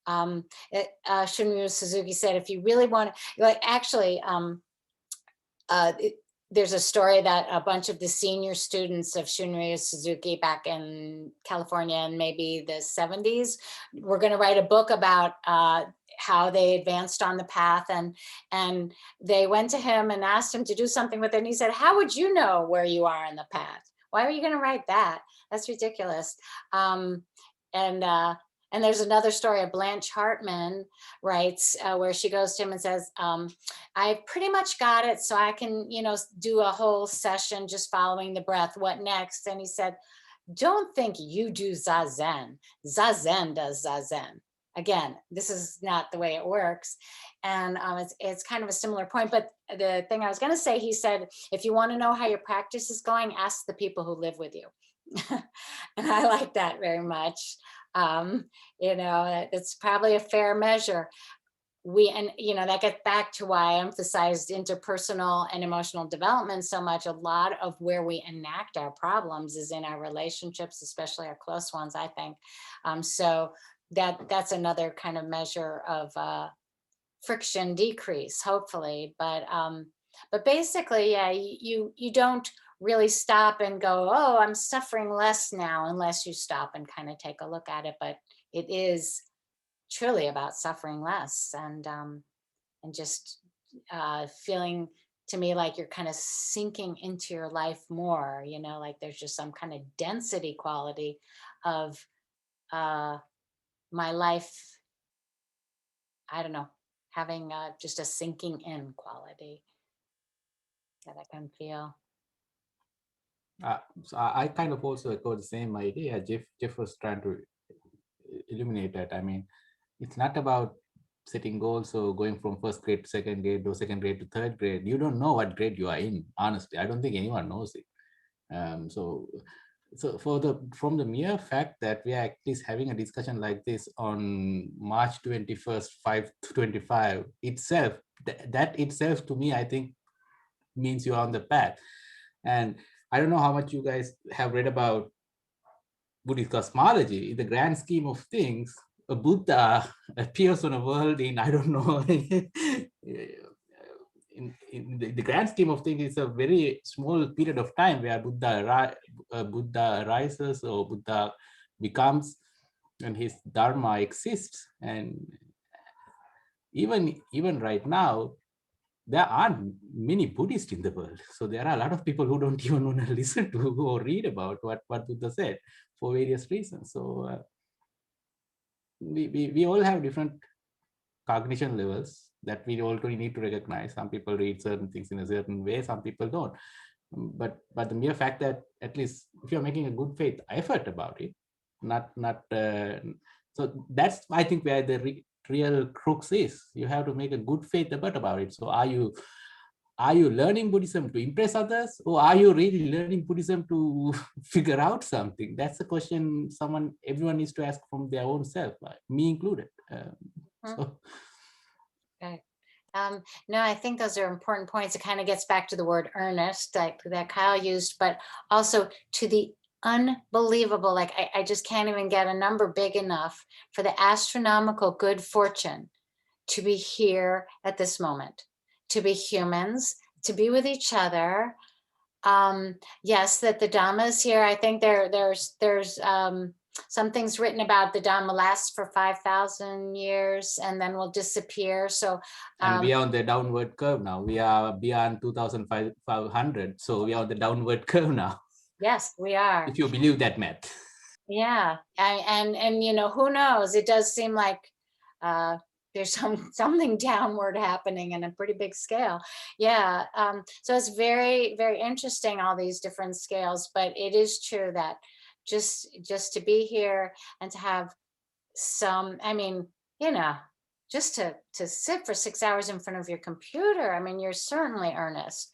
Shunryu Suzuki said, if you really want to, there's a story that a bunch of the senior students of Shunryu Suzuki back in California in maybe the 70s were going to write a book about how they advanced on the path, and they went to him and asked him to do something with it, and he said, how would you know where you are in the path? Why are you going to write that? That's ridiculous. And there's another story of Blanche Hartman writes where she goes to him and says, I pretty much got it. So I can, do a whole session just following the breath. What next? And he said, don't think you do Zazen. Zazen does Zazen. Again, this is not the way it works. And it's kind of a similar point. But the thing I was going to say, he said, if you want to know how your practice is going, ask the people who live with you. And I like that very much. It's probably a fair measure. That gets back to why I emphasized interpersonal and emotional development so much. A lot of where we enact our problems is in our relationships, especially our close ones, I think. So that's another kind of measure of friction decrease, hopefully. But basically, yeah, you don't really stop and go, oh, I'm suffering less now, unless you stop and kind of take a look at it. But it is truly about suffering less and just feeling to me like you're kind of sinking into your life more, like there's just some kind of density quality of my life. I don't know, having just a sinking in quality that I can feel. So I kind of also echo the same idea Jeff was trying to illuminate that. I mean, it's not about setting goals or going from first grade to second grade or second grade to third grade. You don't know what grade you are in, honestly. I don't think anyone knows it. So from the mere fact that we are at least having a discussion like this on March 21st, 5/25 itself, that itself to me, I think means you are on the path. And I don't know how much you guys have read about Buddhist cosmology. In the grand scheme of things, a Buddha appears on a world in, I don't know, in the grand scheme of things, it's a very small period of time where Buddha arises or Buddha becomes and his Dharma exists. And even right now, there aren't many Buddhists in the world. So there are a lot of people who don't even want to listen to or read about what Buddha said for various reasons. So we all have different cognition levels that we all need to recognize. Some people read certain things in a certain way, some people don't. But the mere fact that at least if you're making a good faith effort about it, So that's, I think, where the real crux is. You have to make a good faith effort about it. So are you learning Buddhism to impress others, or are you really learning Buddhism to figure out something? That's the question everyone needs to ask from their own self, me included. So. Okay. No, I think those are important points. It kind of gets back to the word earnest that Kyle used, but also to the unbelievable, like I just can't even get a number big enough for the astronomical good fortune to be here at this moment, to be humans, to be with each other. Yes, that the Dhamma is here. I think there's some things written about the Dhamma lasts for 5,000 years and then will disappear. So and we are on the downward curve now. We are beyond 2,500. So we are on the downward curve now. Yes, we are. If you believe that math. Yeah, and you know, who knows? It does seem like there's something downward happening in a pretty big scale. Yeah, so it's very, very interesting, all these different scales, but it is true that just to be here and to have some, I mean, you know, just to sit for 6 hours in front of your computer, I mean, you're certainly earnest.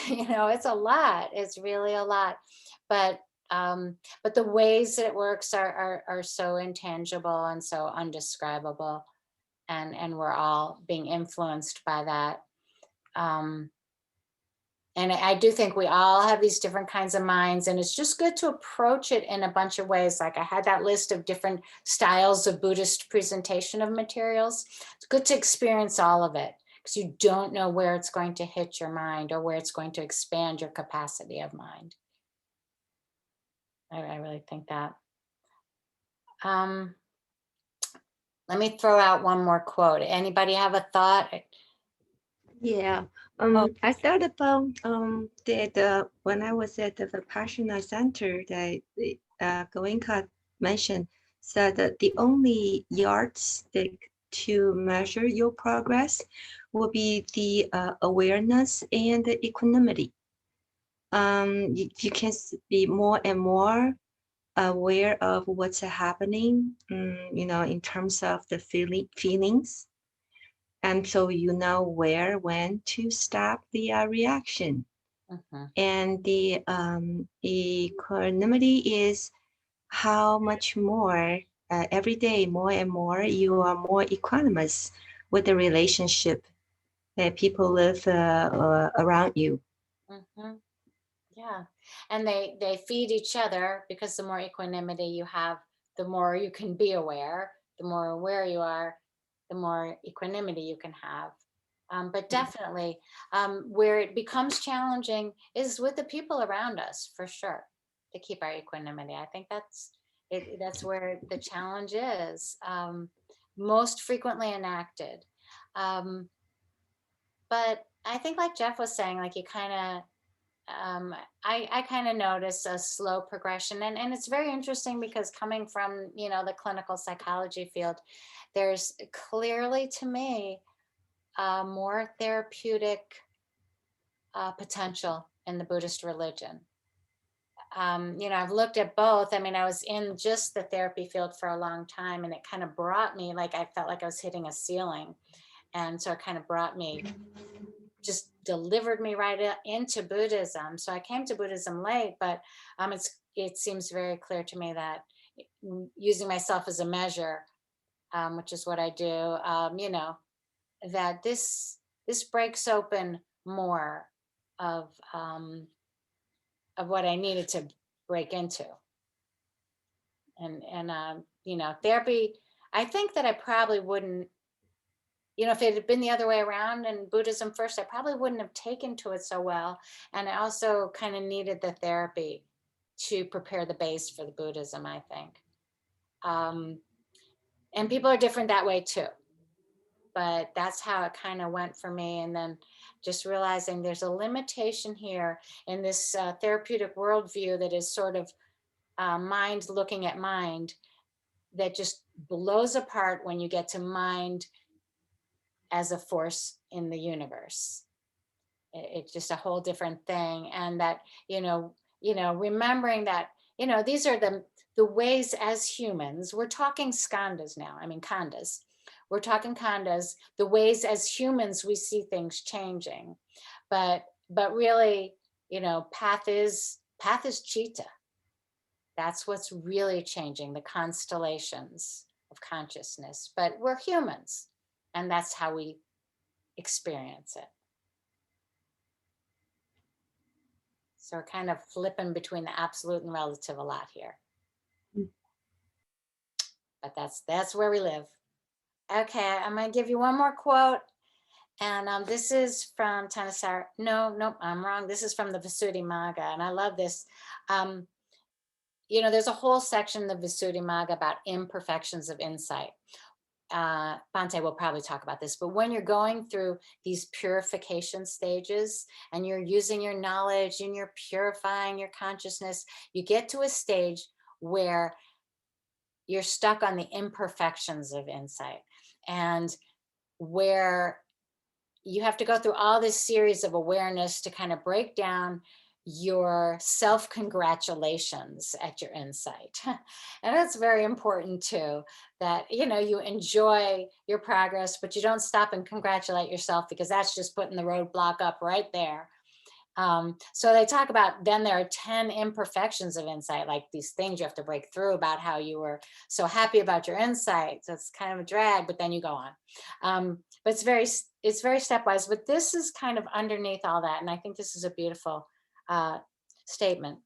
You know, it's a lot. It's really a lot, but the ways that it works are so intangible and so undescribable, and we're all being influenced by that. And I do think we all have these different kinds of minds, and it's just good to approach it in a bunch of ways. Like I had that list of different styles of Buddhist presentation of materials. It's good to experience all of it, because you don't know where it's going to hit your mind or where it's going to expand your capacity of mind. I really think that. Let me throw out one more quote. Anybody have a thought? Yeah, I thought about that when I was at the Vipassana Center that Goenka mentioned, said that the only yardstick to measure your progress will be the awareness and the equanimity. You can be more and more aware of what's happening, you know, in terms of the feelings. And so you know when to stop the reaction. And the equanimity is how much more every day, more and more, you are more equanimous with the relationship that people live around you. Yeah, and they feed each other, because the more equanimity you have, the more you can be aware. The more aware you are, the more equanimity you can have. But definitely where it becomes challenging is with the people around us, for sure, to keep our equanimity. I think that's where the challenge is most frequently enacted. But I think, like Jeff was saying, like you kind of, I kind of notice a slow progression, and it's very interesting because coming from, you know, the clinical psychology field, there's clearly, to me, more therapeutic potential in the Buddhist religion. You know, I've looked at both. I mean, I was in just the therapy field for a long time, and it kind of brought me, like, I felt like I was hitting a ceiling. And so it kind of brought me, just delivered me right into Buddhism. So I came to Buddhism late, but it seems very clear to me that using myself as a measure, which is what I do, you know, that this breaks open more of what I needed to break into. And you know, therapy, I think that I probably wouldn't, you know, if it had been the other way around and Buddhism first, I probably wouldn't have taken to it so well. And I also kind of needed the therapy to prepare the base for the Buddhism, I think. And people are different that way too. But that's how it kind of went for me. And then just realizing there's a limitation here in this therapeutic worldview that is sort of mind looking at mind, that just blows apart when you get to mind as a force in the universe. It's just a whole different thing. And that, you know, remembering that, you know, these are the the ways as humans, we're talking skandhas now, I mean khandhas, we're talking khandhas, the ways as humans we see things changing. But really, you know, path is Chitta. That's what's really changing, the constellations of consciousness. But we're humans, and that's how we experience it. So we're kind of flipping between the absolute and relative a lot here. But that's where we live. Okay, I'm gonna give you one more quote. And this is from Thanissaro. No, I'm wrong. This is from the Visuddhimagga, and I love this. You know, there's a whole section in the Visuddhimagga about imperfections of insight. Bhante will probably talk about this, but when you're going through these purification stages and you're using your knowledge and you're purifying your consciousness, you get to a stage where you're stuck on the imperfections of insight, and where you have to go through all this series of awareness to kind of break down your self-congratulations at your insight. And that's very important too, that, you know, you enjoy your progress, but you don't stop and congratulate yourself, because that's just putting the roadblock up right there. So they talk about, then there are 10 imperfections of insight, like these things you have to break through about how you were so happy about your insight. So it's kind of a drag, but then you go on. But it's very stepwise, but this is kind of underneath all that. And I think this is a beautiful statement.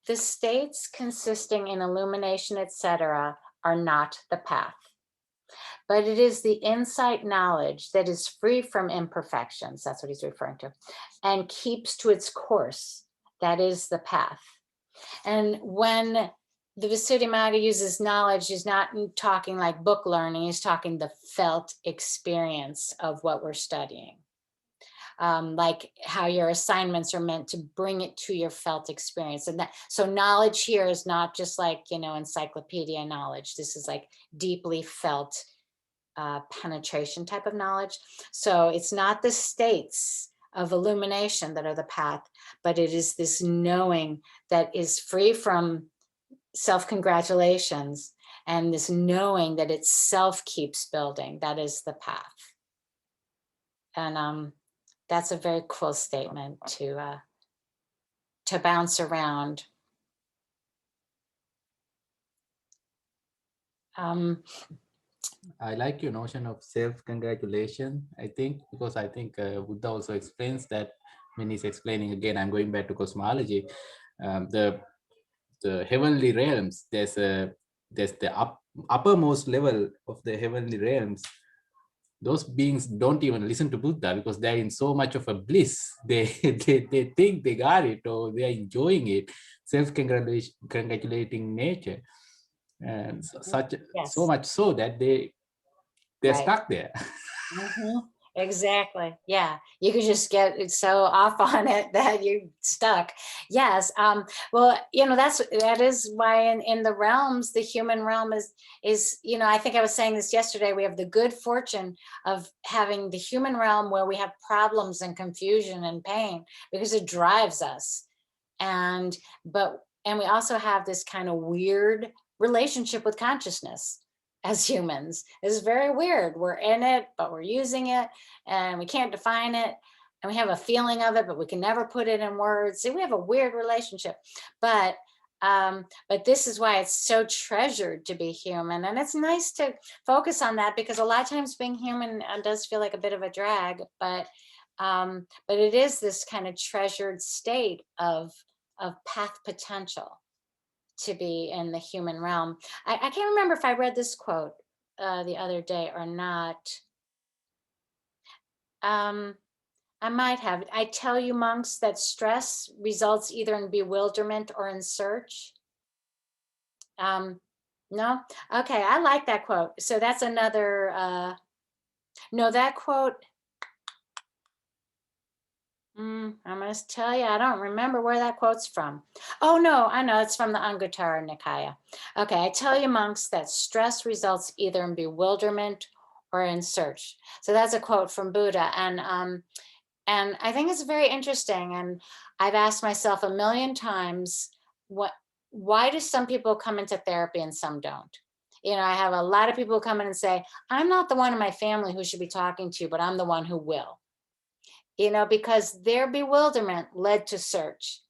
The states consisting in illumination, etc., are not the path, but it is the insight knowledge that is free from imperfections, that's what he's referring to, and keeps to its course, that is the path. And when the Visuddhimagga uses knowledge, he's not talking like book learning, he's talking the felt experience of what we're studying. Like how your assignments are meant to bring it to your felt experience. And that, so knowledge here is not just like, you know, encyclopedia knowledge. This is like deeply felt penetration type of knowledge. So it's not the states of illumination that are the path, but it is this knowing that is free from self-congratulations, and this knowing that itself keeps building, that is the path. And that's a very cool statement to bounce around. I like your notion of self-congratulation, I think, because I think Buddha also explains that when he's explaining, again, I'm going back to cosmology, the heavenly realms, there's the uppermost level of the heavenly realms. Those beings don't even listen to Buddha because they're in so much of a bliss. They think they got it, or they're enjoying it, self-congratulating nature. And so much so that they're right. Stuck there. Exactly. Yeah. You could just get so off on it that you're stuck. Yes. Well, you know, that is why in the realms, the human realm is, you know, I think I was saying this yesterday, we have the good fortune of having the human realm where we have problems and confusion and pain because it drives us. And we also have this kind of weird relationship with consciousness. As humans, it's very weird. We're in it, but we're using it, and we can't define it, and we have a feeling of it, but we can never put it in words. See, we have a weird relationship, but this is why it's so treasured to be human, and it's nice to focus on that, because a lot of times being human does feel like a bit of a drag, but it is this kind of treasured state of path potential to be in the human realm. I can't remember if I read this quote the other day or not. I might have. I tell you, monks, that stress results either in bewilderment or in search. No? Okay, I like that quote. So that's another, no, that quote, I must tell you, I don't remember where that quote's from. Oh, no, I know, it's from the Anguttara Nikaya. Okay, I tell you, monks, that stress results either in bewilderment or in search. So that's a quote from Buddha. And I think it's very interesting. And I've asked myself a million times, why do some people come into therapy and some don't? You know, I have a lot of people come in and say, I'm not the one in my family who should be talking to you, but I'm the one who will. You know, because their bewilderment led to search,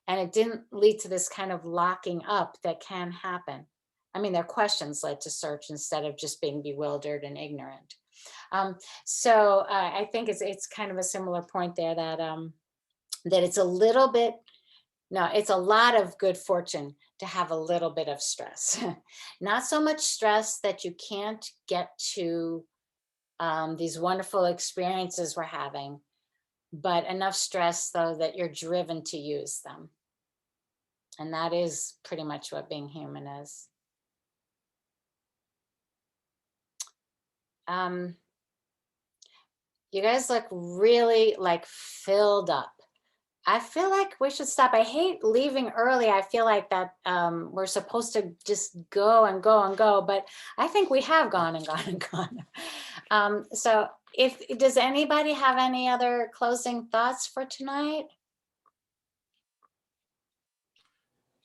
and it didn't lead to this kind of locking up that can happen. I mean, their questions led to search instead of just being bewildered and ignorant. So I think it's kind of a similar point there that that it's a little bit, no, it's a lot of good fortune to have a little bit of stress. Not so much stress that you can't get to these wonderful experiences we're having, but enough stress though that you're driven to use them. And that is pretty much what being human is. You guys look really like filled up. I feel like we should stop. I hate leaving early. I feel like that we're supposed to just go and go and go, but I think we have gone and gone and gone. So does anybody have any other closing thoughts for tonight?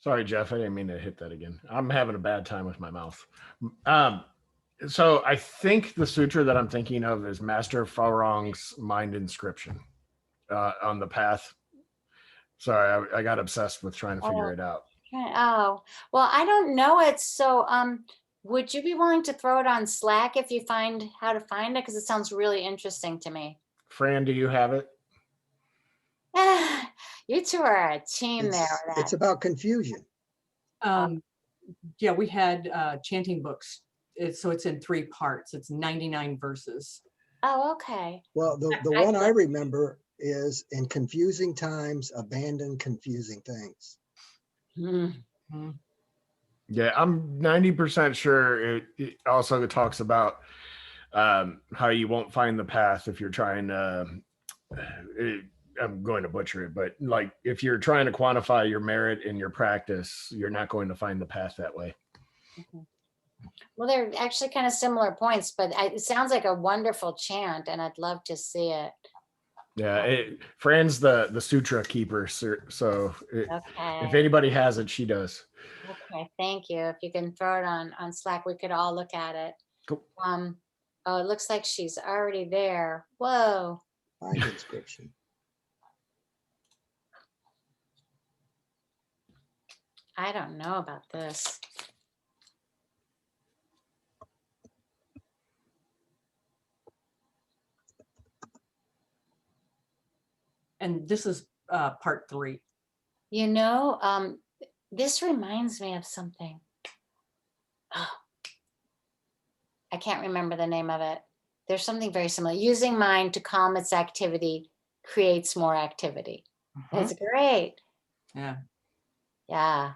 Sorry, Jeff, I didn't mean to hit that again. I'm having a bad time with my mouth. So I think the sutra that I'm thinking of is Master Farong's Mind Inscription on the path. Sorry, I got obsessed with trying to figure it out. Oh, well, I don't know it. So would you be willing to throw it on Slack if you find how to find it? Because it sounds really interesting to me. Fran, do you have it? You two are a team there. It's about confusion. Yeah, we had chanting books. So it's in 3 parts. It's 99 verses. Oh, okay. Well, the one I remember is in confusing times, abandon confusing things. Mm-hmm. Yeah, I'm 90% sure it also talks about how you won't find the path if you're trying to, I'm going to butcher it, but like if you're trying to quantify your merit in your practice, you're not going to find the path that way. Mm-hmm. Well, they're actually kind of similar points, but it sounds like a wonderful chant and I'd love to see it. Yeah, Fran's the sutra keeper, so if anybody has it, she does. Okay, thank you. If you can throw it on Slack, we could all look at it. Cool. Oh, it looks like she's already there. Whoa. Mind inscription. I don't know about this. And this is part 3. You know, this reminds me of something. Oh, I can't remember the name of it. There's something very similar. Using mind to calm its activity creates more activity. That's great. Yeah. Yeah.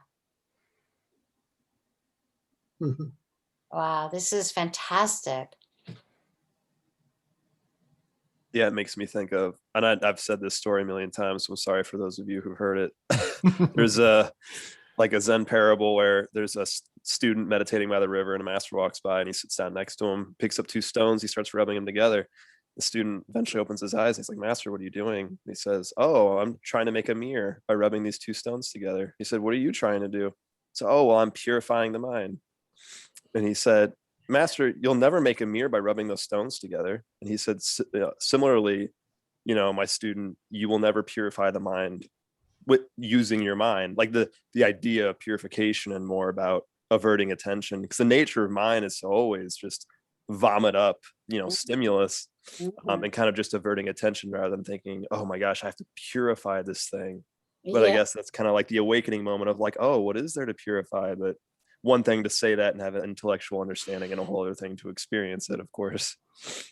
Wow, this is fantastic. Yeah, it makes me think of, and I've said this story a million times, so I'm sorry for those of you who've heard it. There's a Zen parable where there's a student meditating by the river and a master walks by and he sits down next to him, picks up 2 stones, he starts rubbing them together. The student eventually opens his eyes. He's like, "Master, what are you doing?" And he says, "Oh, I'm trying to make a mirror by rubbing these 2 stones together." He said, "What are you trying to do?" So, "Oh, well, I'm purifying the mind." And he said, "Master, you'll never make a mirror by rubbing those stones together." And he said, "Similarly, my student, you will never purify the mind with using your mind." Like the idea of purification and more about averting attention, because the nature of mind is to always just vomit up, stimulus, and kind of just averting attention rather than thinking, "Oh my gosh, I have to purify this thing." But I guess that's kind of like the awakening moment of like, oh, what is there to purify? But one thing to say that and have an intellectual understanding and a whole other thing to experience it, of course.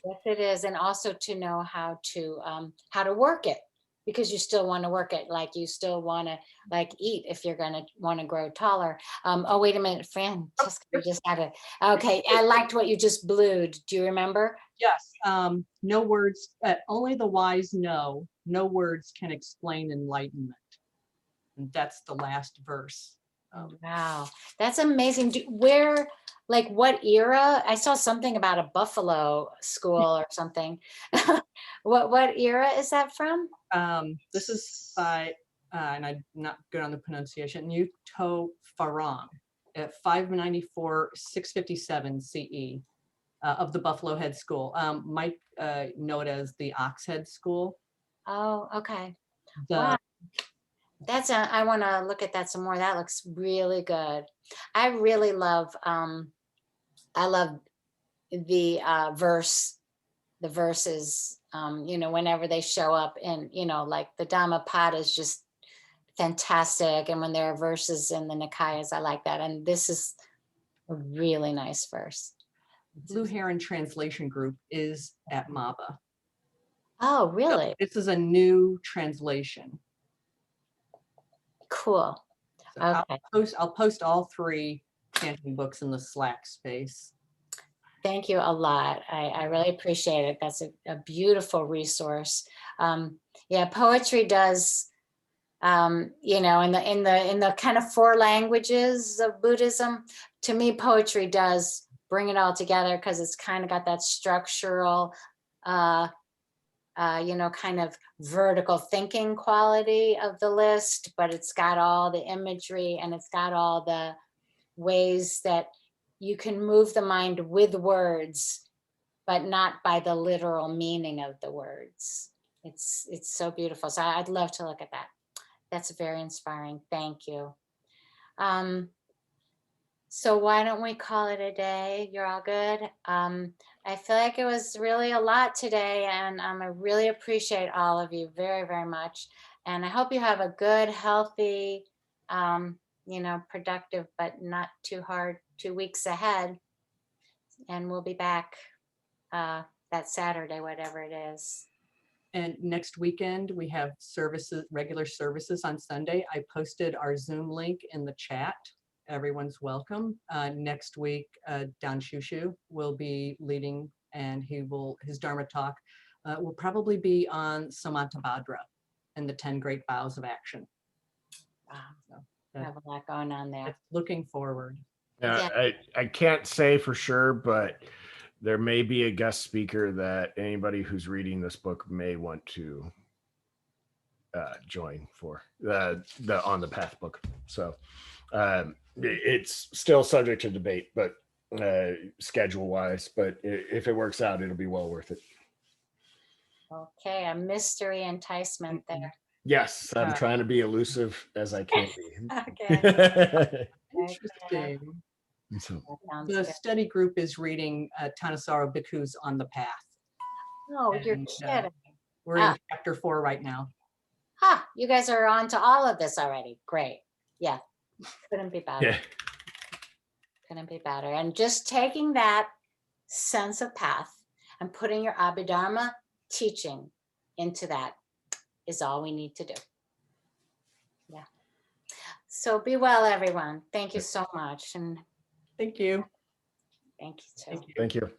Yes, it is. And also to know how to work it, because you still want to work it. Like you still want to eat if you're going to want to grow taller. Oh, wait a minute, Fran, you just had it. Okay. I liked what you just blew. Do you remember? Yes. No words, only the wise know. No words can explain enlightenment. And that's the last verse. Wow, that's amazing. What era? I saw something about a Buffalo school or something. What era is that from? This is by and I'm not good on the pronunciation, Uto Farang at 594, 657 CE of the Buffalo Head School. Might know it as the Ox Head School. Oh, okay. The, Wow. That's I want to look at that some more. That looks really good. I really love, I love the verses, you know, whenever they show up, and, you know, like the Dhammapada is just fantastic. And when there are verses in the Nikayas, I like that. And this is a really nice verse. Blue Heron Translation Group is at MABA. Oh, So really? this is a new translation. Cool. So Okay. I'll post all 3 chanting books in the Slack space. Thank you a lot. I really appreciate it. That's a beautiful resource. Yeah, poetry does, you know, in the kind of 4 languages of Buddhism, to me, poetry does bring it all together, because it's kind of got that structural, you know, kind of vertical thinking quality of the list, but it's got all the imagery, and it's got all the ways that you can move the mind with words, but not by the literal meaning of the words. It's so beautiful. So I'd love to look at that. That's very inspiring. Thank you. So why don't we call it a day? You're all good. I feel like it was really a lot today, and I really appreciate all of you very, very much. And I hope you have a good, healthy, you know, productive, but not too hard 2 weeks ahead. And we'll be back that Saturday, whatever it is. And next weekend, we have services, regular services on Sunday. I posted our Zoom link in the chat. Everyone's welcome. Next week, Don Shushu will be leading, and his Dharma talk will probably be on Samantabhadra and the 10 great vows of action. Wow. So Have a lot going on there. looking forward. Yeah. I can't say for sure, but there may be a guest speaker that anybody who's reading this book may want to join for the On the Path book. So it's still subject to debate, but schedule wise, but if it works out, it'll be well worth it. Okay, a mystery enticement there. Yes, I'm trying to be elusive as I can be. Okay. Interesting. So, Sounds The good. study group is reading Thanissaro Bhikkhu's On the Path. Oh, you're And, kidding. We're in chapter 4 right now. You guys are on to all of this already. Great. Yeah, couldn't be better. yeah. Couldn't be better. And just taking that sense of path and putting your Abhidhamma teaching into that is all we need to do. Yeah. So be well, everyone. Thank you so much. And Thank you. thank you too. Thank you. Thank you.